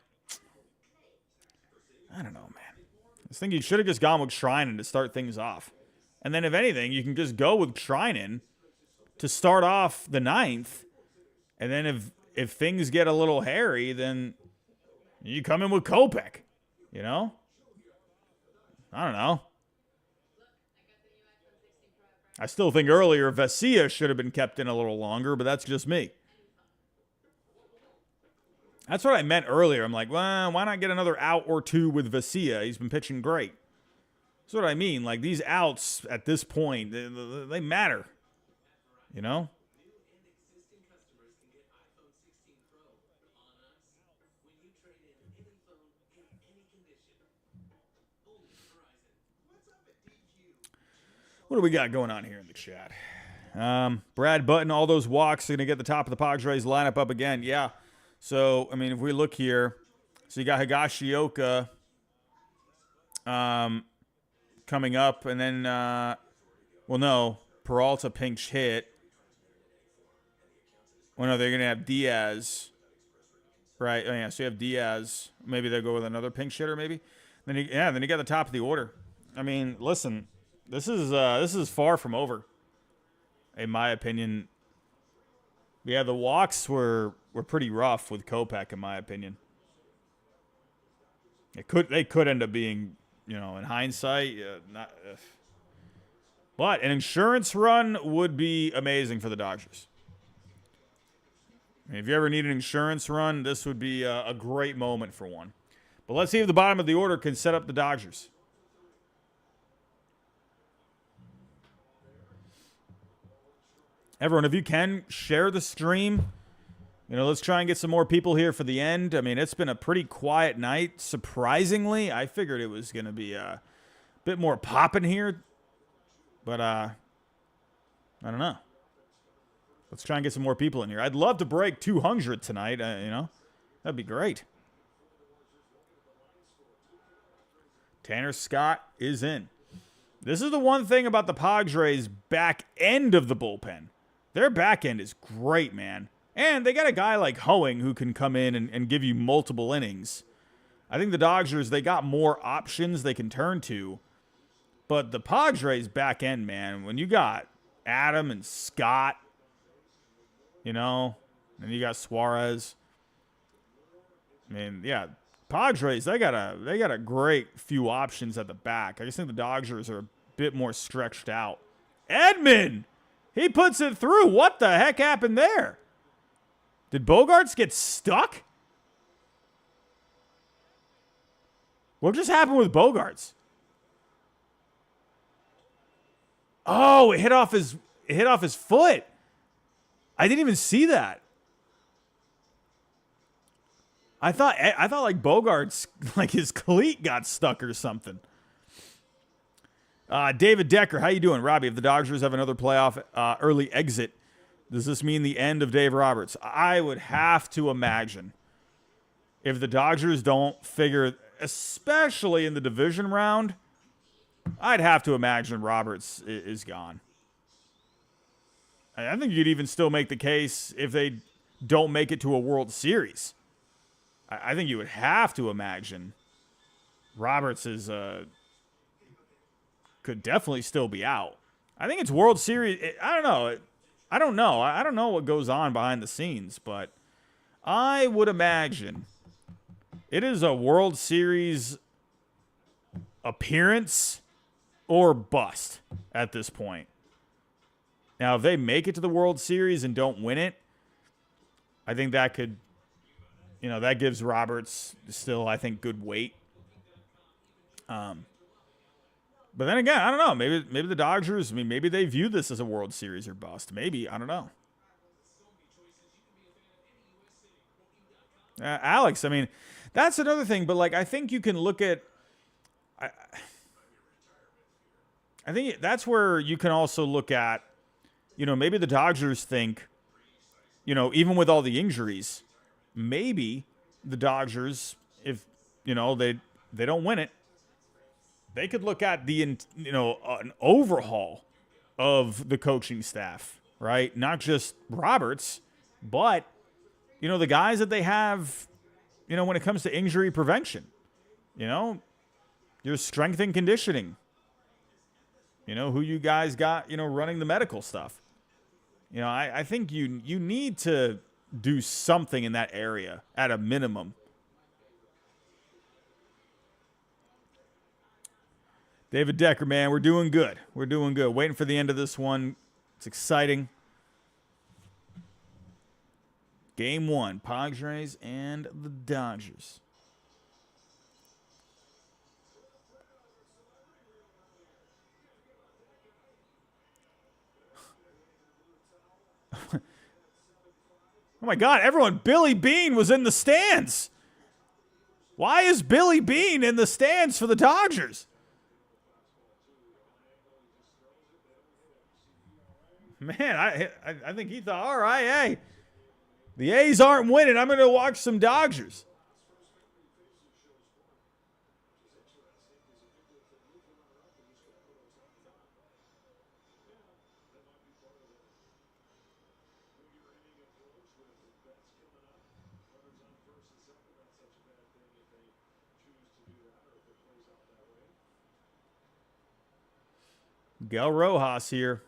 I don't know, man. I think you should have just gone with Trinan to start things off. And then if anything, you can just go with Trinan to start off the 9th. And then if things get a little hairy, then you come in with Kopech. You know? I don't know. I still think earlier Vesia should have been kept in a little longer, but that's just me. That's what I meant earlier. I'm like, well, why not get another out or 2 with Vesia? He's been pitching great. That's what I mean. Like, these outs at this point, they matter. You know? What do we got going on here in the chat? Brad Button, all those walks are going to get the top of the Padres lineup up again. Yeah. So, I mean, if we look here, so you got Higashioka coming up, and then, well, no, Peralta pinch hit. Well, no, they're going to have Diaz. Right. Oh, yeah, so you have Diaz. Maybe they'll go with another pinch hitter, maybe. Then you got the top of the order. I mean, listen. This is far from over, in my opinion. Yeah, the walks were pretty rough with Kopech, in my opinion. They could end up being, you know, in hindsight, But an insurance run would be amazing for the Dodgers. I mean, if you ever need an insurance run, this would be a great moment for one. But let's see if the bottom of the order can set up the Dodgers. Everyone, if you can, share the stream. You know, let's try and get some more people here for the end. I mean, it's been a pretty quiet night. Surprisingly, I figured it was going to be a bit more popping here. But, I don't know. Let's try and get some more people in here. I'd love to break 200 tonight, you know. That'd be great. Tanner Scott is in. This is the one thing about the Padres' back end of the bullpen. Their back end is great, man. And they got a guy like Hoeing who can come in and give you multiple innings. I think the Dodgers, they got more options they can turn to. But the Padres' back end, man, when you got Adam and Scott, you know, and you got Suarez. I mean, yeah, Padres, they got a great few options at the back. I just think the Dodgers are a bit more stretched out. Edman! He puts it through. What the heck happened there? Did Bogarts get stuck? What just happened with Bogarts? Oh, it hit off his foot. I didn't even see that. I thought like Bogarts, like his cleat got stuck or something. David Decker, how you doing? Robbie, if the Dodgers have another playoff early exit, does this mean the end of Dave Roberts? I would have to imagine if the Dodgers don't figure, especially in the division round, I'd have to imagine Roberts is gone. I think you could even still make the case if they don't make it to a World Series. I think you would have to imagine Roberts is could definitely still be out. I think it's World Series. I don't know. I don't know what goes on behind the scenes, but I would imagine it is a World Series appearance or bust at this point. Now, if they make it to the World Series and don't win it, I think that could, you know, that gives Roberts still, I think, good weight. But then again, I don't know. Maybe the Dodgers, I mean, maybe they view this as a World Series or bust. Maybe, I don't know. Alex, I mean, that's another thing. But, like, I think you can look at, I think that's where you can also look at, you know, maybe the Dodgers think, you know, even with all the injuries, maybe the Dodgers, if, you know, they don't win it, they could look at the, you know, an overhaul of the coaching staff, right? Not just Roberts, but, you know, the guys that they have, you know, when it comes to injury prevention, you know, your strength and conditioning, you know, who you guys got, you know, running the medical stuff. You know, I think you need to do something in that area at a minimum. David Decker, man, we're doing good. We're doing good. Waiting for the end of this one. It's exciting. Game 1, Padres and the Dodgers. Oh my God, everyone, Billy Beane was in the stands. Why is Billy Beane in the stands for the Dodgers? Man, I think he thought, all right, hey, the A's aren't winning. I'm going to watch some Dodgers. Miguel Rojas here.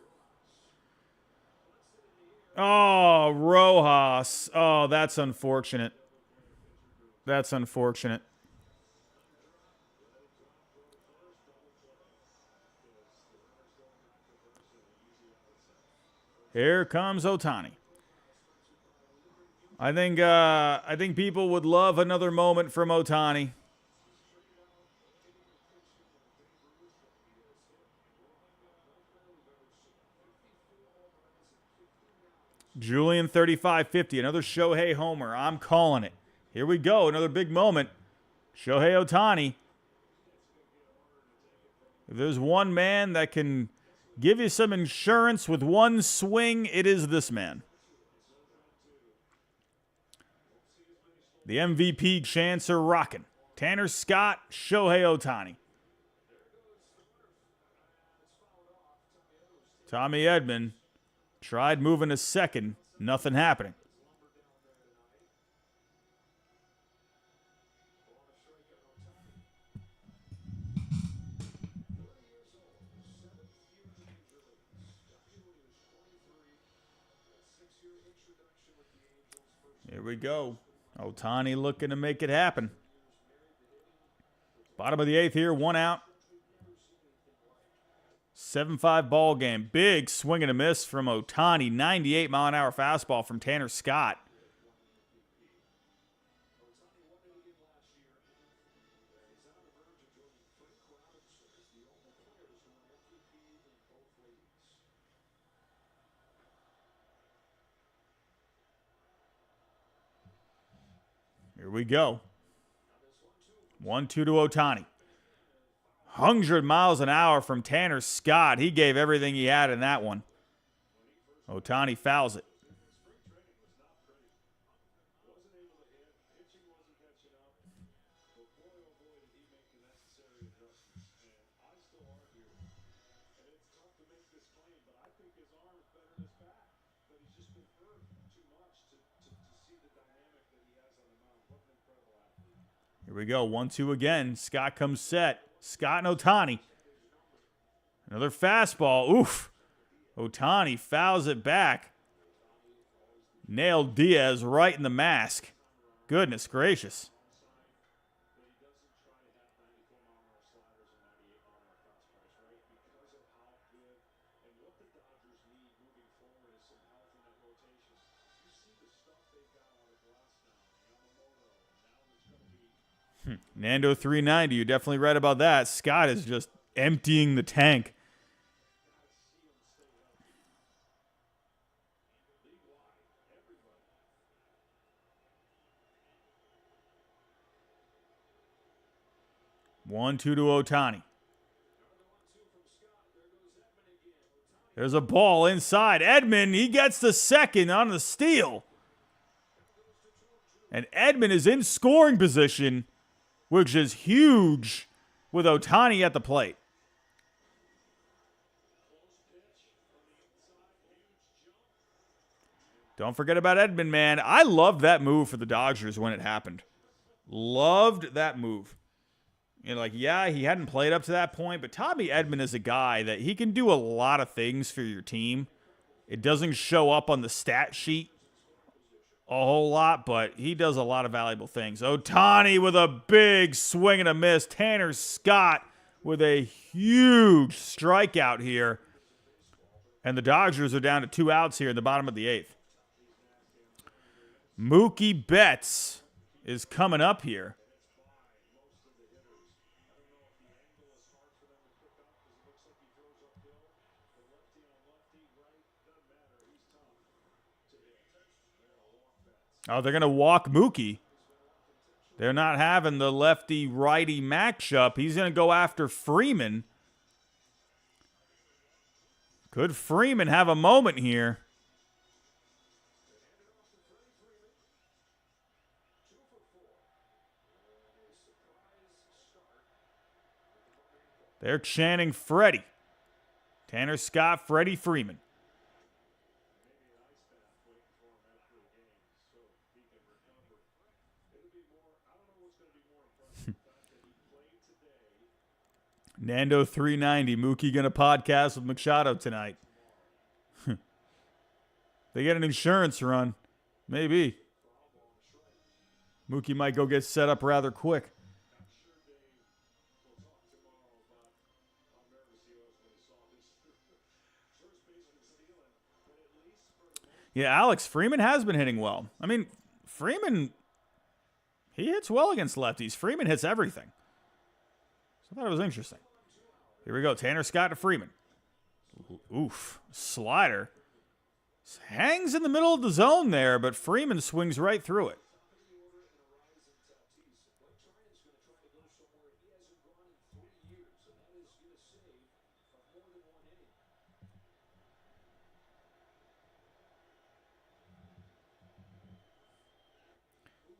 Oh, Rojas. Oh, that's unfortunate. That's unfortunate. Here comes Otani. I think people would love another moment from Otani. Julian 35-50, another Shohei homer. I'm calling it. Here we go, another big moment. Shohei Otani. If there's one man that can give you some insurance with one swing, it is this man. The MVP chants are rocking. Tanner Scott, Shohei Otani. Tommy Edman tried moving to second, nothing happening. Here we go. Otani looking to make it happen. Bottom of the 8th here, 1 out. 7-5 ball game. Big swing and a miss from Otani. 98-mile-an-hour fastball from Tanner Scott. Here we go. 1-2 to Otani. 100 miles an hour from Tanner Scott. He gave everything he had in that one. Otani fouls it. Here we go, 1-2 again. Scott comes set. Scott and Otani. Another fastball. Oof. Otani fouls it back. Nailed Diaz right in the mask. Goodness gracious. Nando 390, you definitely read about that. Scott is just emptying the tank. One, two to Otani. There's a ball inside. Edman, he gets the second on the steal. And Edman is in scoring position, which is huge with Otani at the plate. Don't forget about Edman, man. I loved that move for the Dodgers when it happened. Loved that move. You know, like, yeah, he hadn't played up to that point, but Tommy Edman is a guy that he can do a lot of things for your team. It doesn't show up on the stat sheet a whole lot, but he does a lot of valuable things. Otani with a big swing and a miss. Tanner Scott with a huge strikeout here. And the Dodgers are down to 2 outs here in the bottom of the 8th. Mookie Betts is coming up here. Oh, they're going to walk Mookie. They're not having the lefty-righty matchup. He's going to go after Freeman. Could Freeman have a moment here? They're chanting Freddie. Tanner Scott, Freddie Freeman. Nando 390, Mookie gonna podcast with Machado tonight. They get an insurance run. Maybe. Mookie might go get set up rather quick. Yeah, Alex, Freeman has been hitting well. I mean, Freeman, he hits well against lefties. Freeman hits everything. So I thought it was interesting. Here we go. Tanner Scott to Freeman. Oof. Slider. Hangs in the middle of the zone there, but Freeman swings right through it.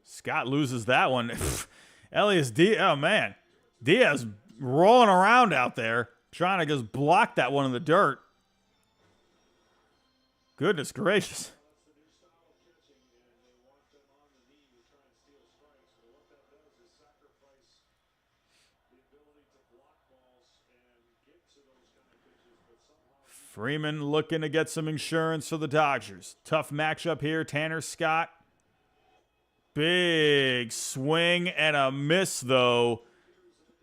Scott loses that one. Elias Diaz, oh man. Diaz rolling around out there, trying to just block that one in the dirt. Goodness gracious. Freeman looking to get some insurance for the Dodgers. Tough matchup here. Tanner Scott. Big swing and a miss, though.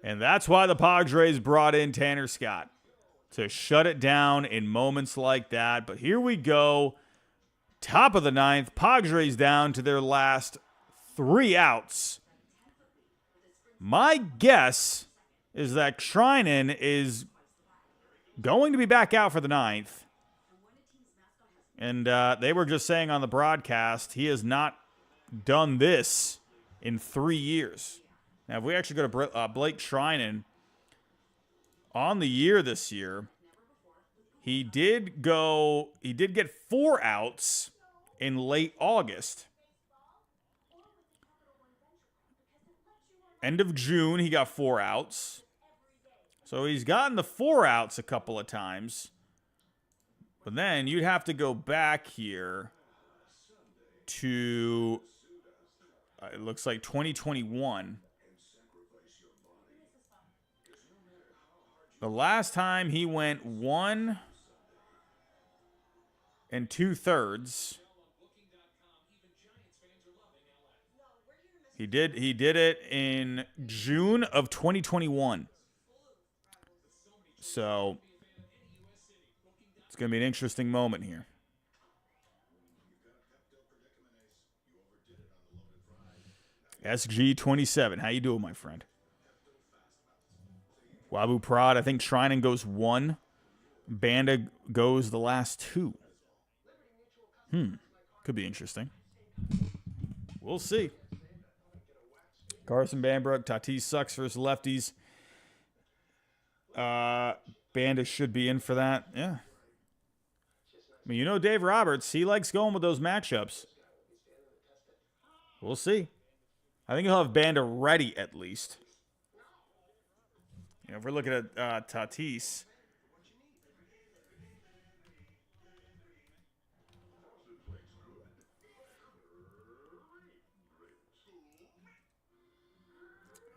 And that's why the Padres brought in Tanner Scott, to shut it down in moments like that. But here we go. Top of the ninth. Padres down to their last 3 outs. My guess is that Treinen is going to be back out for the ninth. And they were just saying on the broadcast, he has not done this in 3 years. Now, if we actually go to Blake Treinen, on the year this year, he did get 4 outs in late August. End of June, he got 4 outs. So he's gotten the 4 outs a couple of times. But then you'd have to go back here to, it looks like 2021. The last time he went 1 2/3. He did it in June of 2021. So it's going to be an interesting moment here. SG27, how you doing, my friend? Wabu Prod, I think Treinen goes 1. Banda goes the last 2. Could be interesting. We'll see. Carson Bambrook, Tatis sucks versus lefties. Banda should be in for that. Yeah. I mean, you know Dave Roberts, he likes going with those matchups. We'll see. I think he'll have Banda ready at least. You know, if we're looking at Tatis.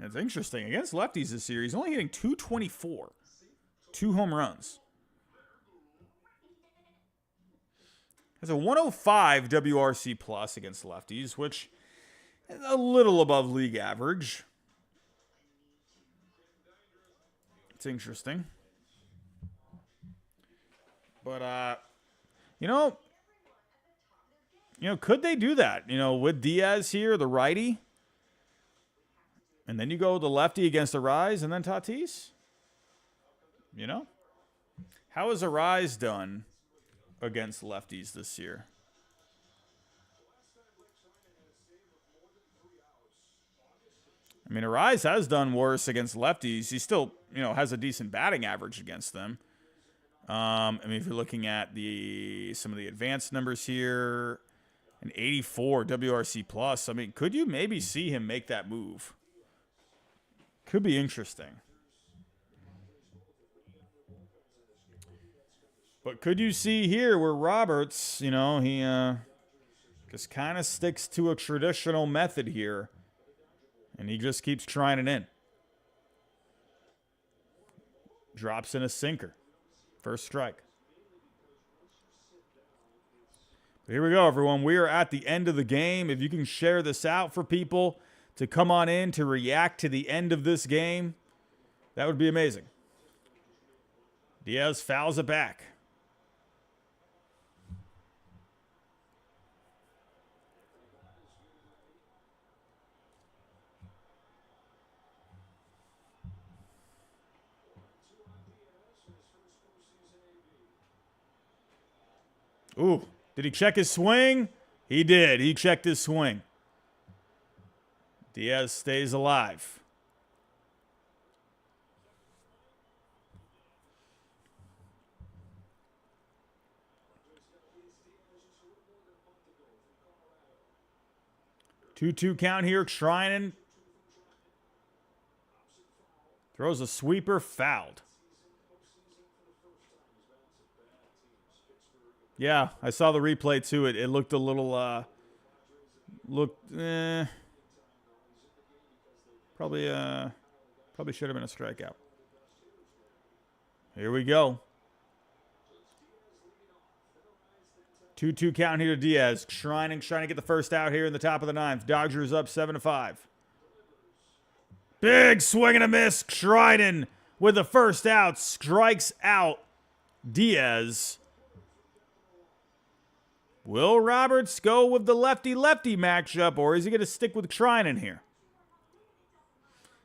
It's interesting. Against lefties this year, he's only hitting .224. 2 home runs. Has a 105 WRC plus against lefties, which is a little above league average. It's interesting. But, could they do that? With Diaz here, the righty, and then you go the lefty against Arise and then Tatis? How has Arise done against lefties this year? I mean, Arise has done worse against lefties. He still, has a decent batting average against them. If you're looking at some of the advanced numbers here, an 84 WRC plus. I mean, could you maybe see him make that move? Could be interesting. But could you see here where Roberts, he just kind of sticks to a traditional method here, and he just keeps trying it in. Drops in a sinker. First strike. But here we go, everyone. We are at the end of the game. If you can share this out for people to come on in to react to the end of this game, that would be amazing. Diaz fouls it back. Ooh, did he check his swing? He did. He checked his swing. Diaz stays alive. Two count here. Treinen throws a sweeper, fouled. Yeah, I saw the replay too. It looked a little, probably should have been a strikeout. Here we go. 2-2 count here to Diaz. Treinen trying to get the first out here in the top of the ninth. Dodgers up 7-5. Big swing and a miss. Treinen with the first out. Strikes out Diaz. Will Roberts go with the lefty-lefty matchup, or is he going to stick with Treinen here?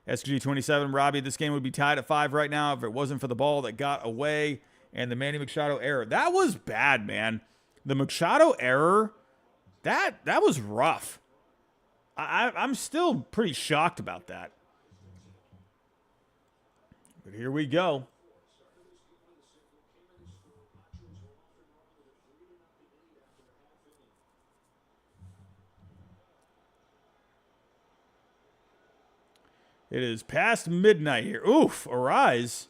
SG27, Robbie, this game would be tied at 5 right now if it wasn't for the ball that got away and the Manny Machado error. That was bad, man. The Machado error, that was rough. I'm still pretty shocked about that. But here we go. It is past midnight here. Oof, Arise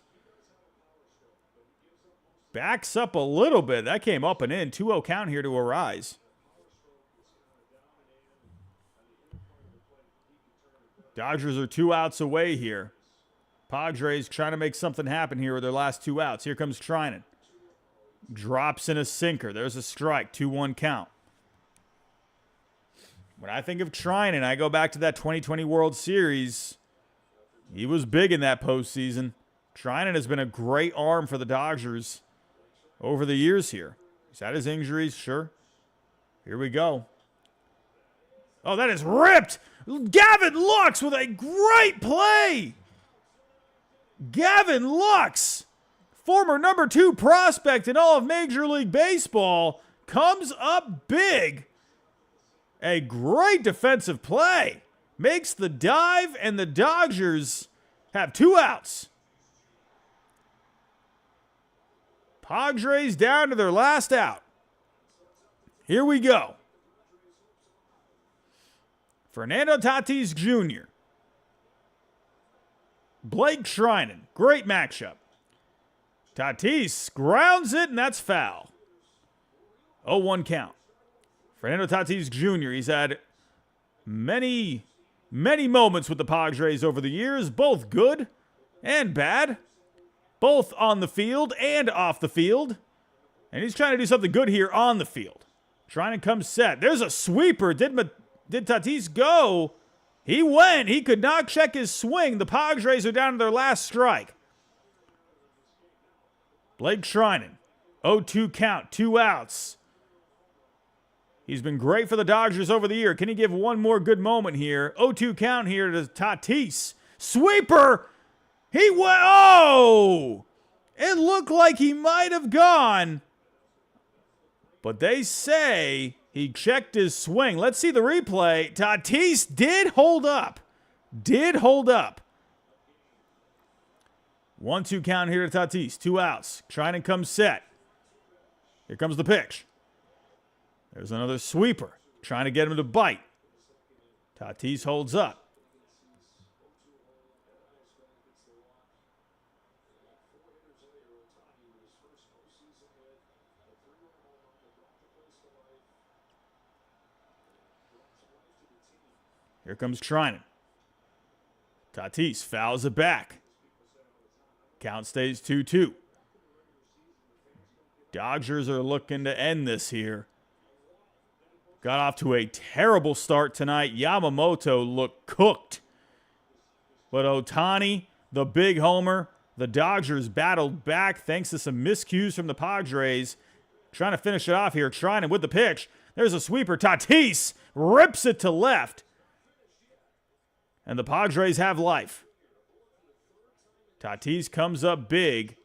backs up a little bit. That came up and in. 2-0 count here to Arise. Dodgers are 2 outs away here. Padres trying to make something happen here with their last 2 outs. Here comes Treinen. Drops in a sinker. There's a strike. 2-1 count. When I think of Treinen, I go back to that 2020 World Series. He was big in that postseason. Treinen has been a great arm for the Dodgers over the years here. He's had his injuries, sure. Here we go. Oh, that is ripped. Gavin Lux with a great play. Gavin Lux, former number 2 prospect in all of Major League Baseball, comes up big. A great defensive play. Makes the dive, and the Dodgers have 2 outs. Padres down to their last out. Here we go. Fernando Tatis Jr. Blake Treinen. Great matchup. Tatis grounds it, and that's foul. 0-1 count. Fernando Tatis Jr. He's had many moments with the Padres over the years, both good and bad, both on the field and off the field. And he's trying to do something good here on the field. Trying to come set. There's a sweeper. Did Tatis go? He went. He could not check his swing. The Padres are down to their last strike. Blake Treinen, 0-2 count, 2 outs. He's been great for the Dodgers over the year. Can he give one more good moment here? 0-2 count here to Tatis. Sweeper! He went. Oh! It looked like he might have gone. But they say he checked his swing. Let's see the replay. Tatis did hold up. 1-2 count here to Tatis. 2 outs. Trying to come set. Here comes the pitch. There's another sweeper. Trying to get him to bite. Tatis holds up. Here comes Treinen. Tatis fouls it back. Count stays 2-2. Dodgers are looking to end this here. Got off to a terrible start tonight. Yamamoto looked cooked. But Otani, the big homer, the Dodgers battled back thanks to some miscues from the Padres. Trying to finish it off here. Treinen with the pitch. There's a sweeper. Tatis rips it to left. And the Padres have life. Tatis comes up big.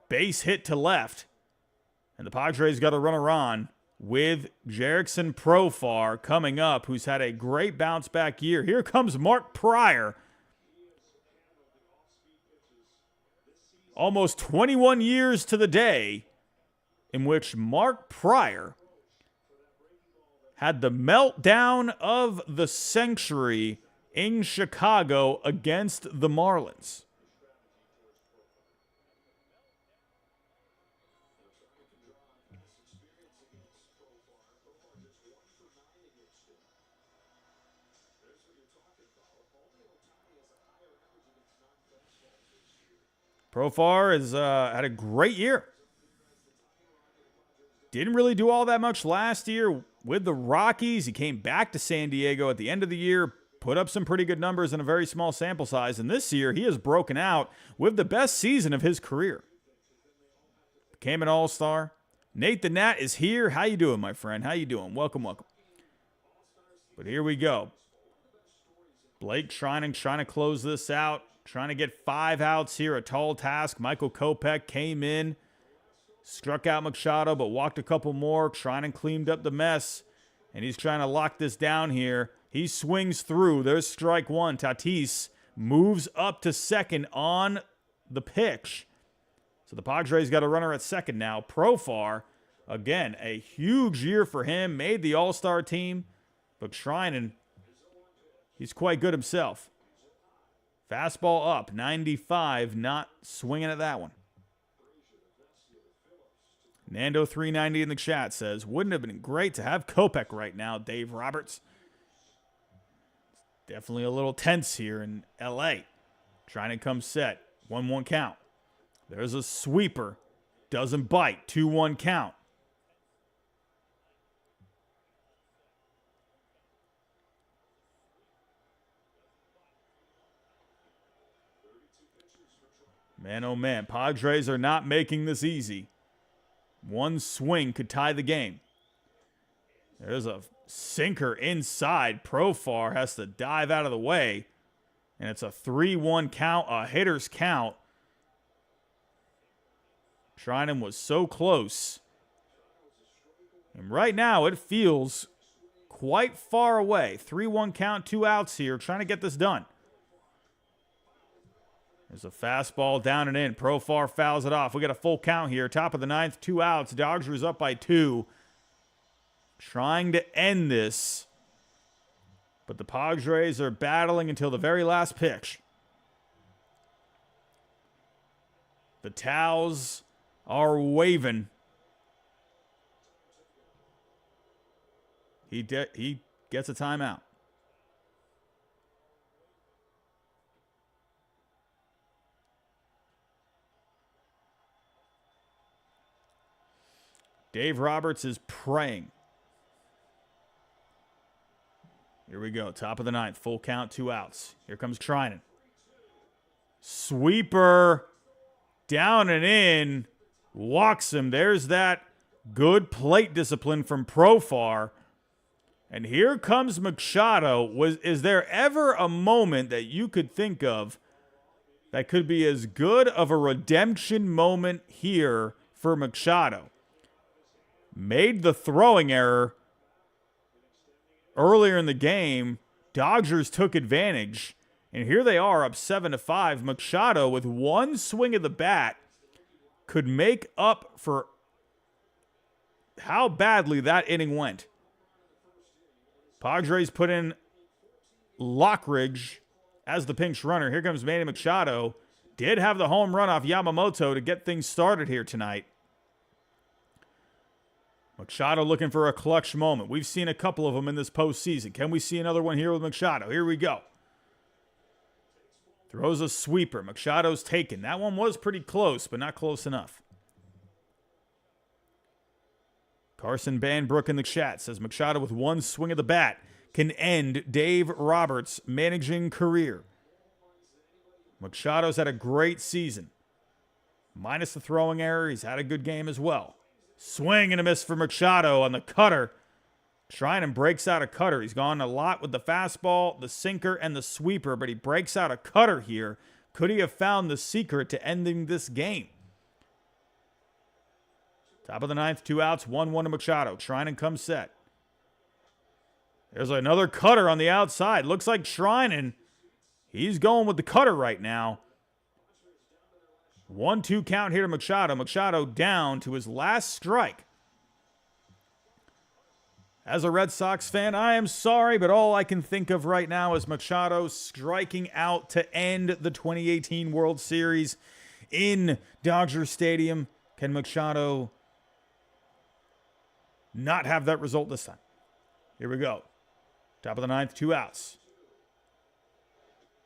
Base hit to left. And the Padres got a runner on with Jerickson Profar coming up, who's had a great bounce-back year. Here comes Mark Pryor. Almost 21 years to the day in which Mark Pryor had the meltdown of the century in Chicago against the Marlins. Profar has had a great year. Didn't really do all that much last year with the Rockies. He came back to San Diego at the end of the year, put up some pretty good numbers in a very small sample size. And this year, he has broken out with the best season of his career. Became an all-star. Nate the Nat is here. How you doing, my friend? How you doing? Welcome, welcome. But here we go. Blake trying to close this out. Trying to get 5 outs here, a tall task. Michael Kopech came in, struck out Machado, but walked a couple more, trying to clean up the mess. And he's trying to lock this down here. He swings through. There's strike one. Tatis moves up to second on the pitch. So the Padres got a runner at second now. Profar, again, a huge year for him. Made the All-Star team. But Treinen, he's quite good himself. Fastball up, 95, not swinging at that one. Nando 390 in the chat says, wouldn't have been great to have Kopech right now, Dave Roberts. Definitely a little tense here in L.A. Trying to come set, 1-1 count. There's a sweeper, doesn't bite, 2-1 count. Man, oh man, Padres are not making this easy. One swing could tie the game. There's a sinker inside. Profar has to dive out of the way. And it's a 3-1 count, a hitter's count. Treinen was so close. And right now it feels quite far away. 3-1 count, 2 outs here, trying to get this done. There's a fastball down and in. Profar fouls it off. We got a full count here. Top of the 9th, 2 outs. Dodgers up by 2. Trying to end this. But the Padres are battling until the very last pitch. The towels are waving. He gets a timeout. Dave Roberts is praying. Here we go. Top of the 9th. Full count, 2 outs. Here comes Treinen. Sweeper. Down and in. Walks him. There's that good plate discipline from Profar. And here comes Machado. Is there ever a moment that you could think of that could be as good of a redemption moment here for Machado? Made the throwing error earlier in the game. Dodgers took advantage. And here they are up 7-5. Machado, with one swing of the bat, could make up for how badly that inning went. Padres put in Lockridge as the pinch runner. Here comes Manny Machado. Did have the home run off Yamamoto to get things started here tonight. Machado looking for a clutch moment. We've seen a couple of them in this postseason. Can we see another one here with Machado? Here we go. Throws a sweeper. Machado's taken. That one was pretty close, but not close enough. Carson Banbrook in the chat says Machado with one swing of the bat can end Dave Roberts' managing career. Machado's had a great season. Minus the throwing error, he's had a good game as well. Swing and a miss for Machado on the cutter. Treinen breaks out a cutter. He's gone a lot with the fastball, the sinker, and the sweeper, but he breaks out a cutter here. Could he have found the secret to ending this game? Top of the ninth, 2 outs, 1-1 to Machado. Treinen comes set. There's another cutter on the outside. Looks like Treinen, he's going with the cutter right now. 1-2 count here to Machado. Machado down to his last strike. As a Red Sox fan, I am sorry, but all I can think of right now is Machado striking out to end the 2018 World Series in Dodger Stadium. Can Machado not have that result this time? Here we go. Top of the ninth, 2 outs.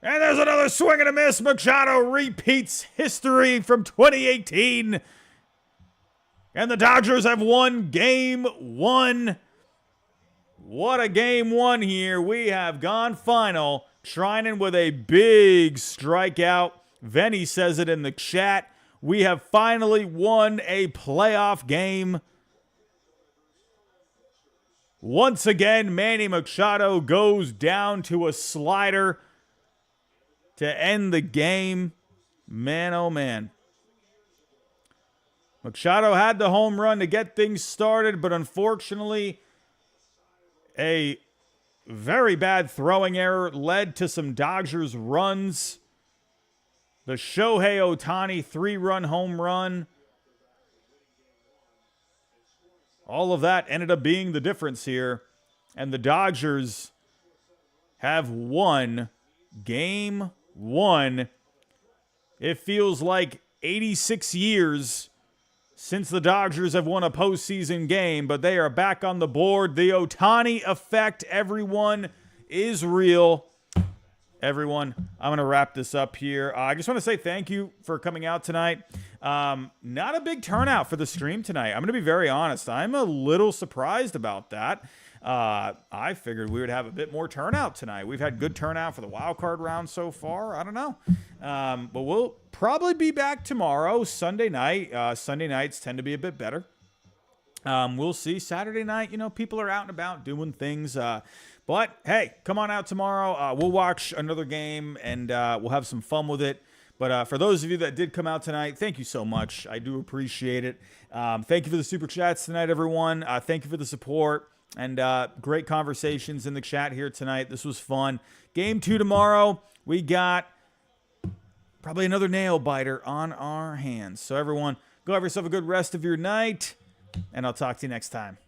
And there's another swing and a miss. Machado repeats history from 2018. And the Dodgers have won Game 1. What a Game 1 here. We have gone final. Treinen with a big strikeout. Venny says it in the chat. We have finally won a playoff game. Once again, Manny Machado goes down to a slider to end the game. Man, oh man. Machado had the home run to get things started, but unfortunately, a very bad throwing error led to some Dodgers runs. The Shohei Otani 3-run home run. All of that ended up being the difference here. And the Dodgers have won Game 1. It feels like 86 years since the Dodgers have won a postseason game, but they are back on the board. The Otani effect, everyone, is real. Everyone, I'm going to wrap this up here. I just want to say thank you for coming out tonight. Not a big turnout for the stream tonight. I'm going to be very honest. I'm a little surprised about that. I figured we would have a bit more turnout tonight. We've had good turnout for the wild card round so far. I don't know. But we'll probably be back tomorrow, Sunday night. Sunday nights tend to be a bit better. We'll see. Saturday night, people are out and about doing things. But, hey, come on out tomorrow. We'll watch another game, and we'll have some fun with it. But for those of you that did come out tonight, thank you so much. I do appreciate it. Thank you for the super chats tonight, everyone. Thank you for the support. And great conversations in the chat here tonight. This was fun. Game 2 tomorrow. We got probably another nail biter on our hands. So, everyone, go have yourself a good rest of your night, and I'll talk to you next time.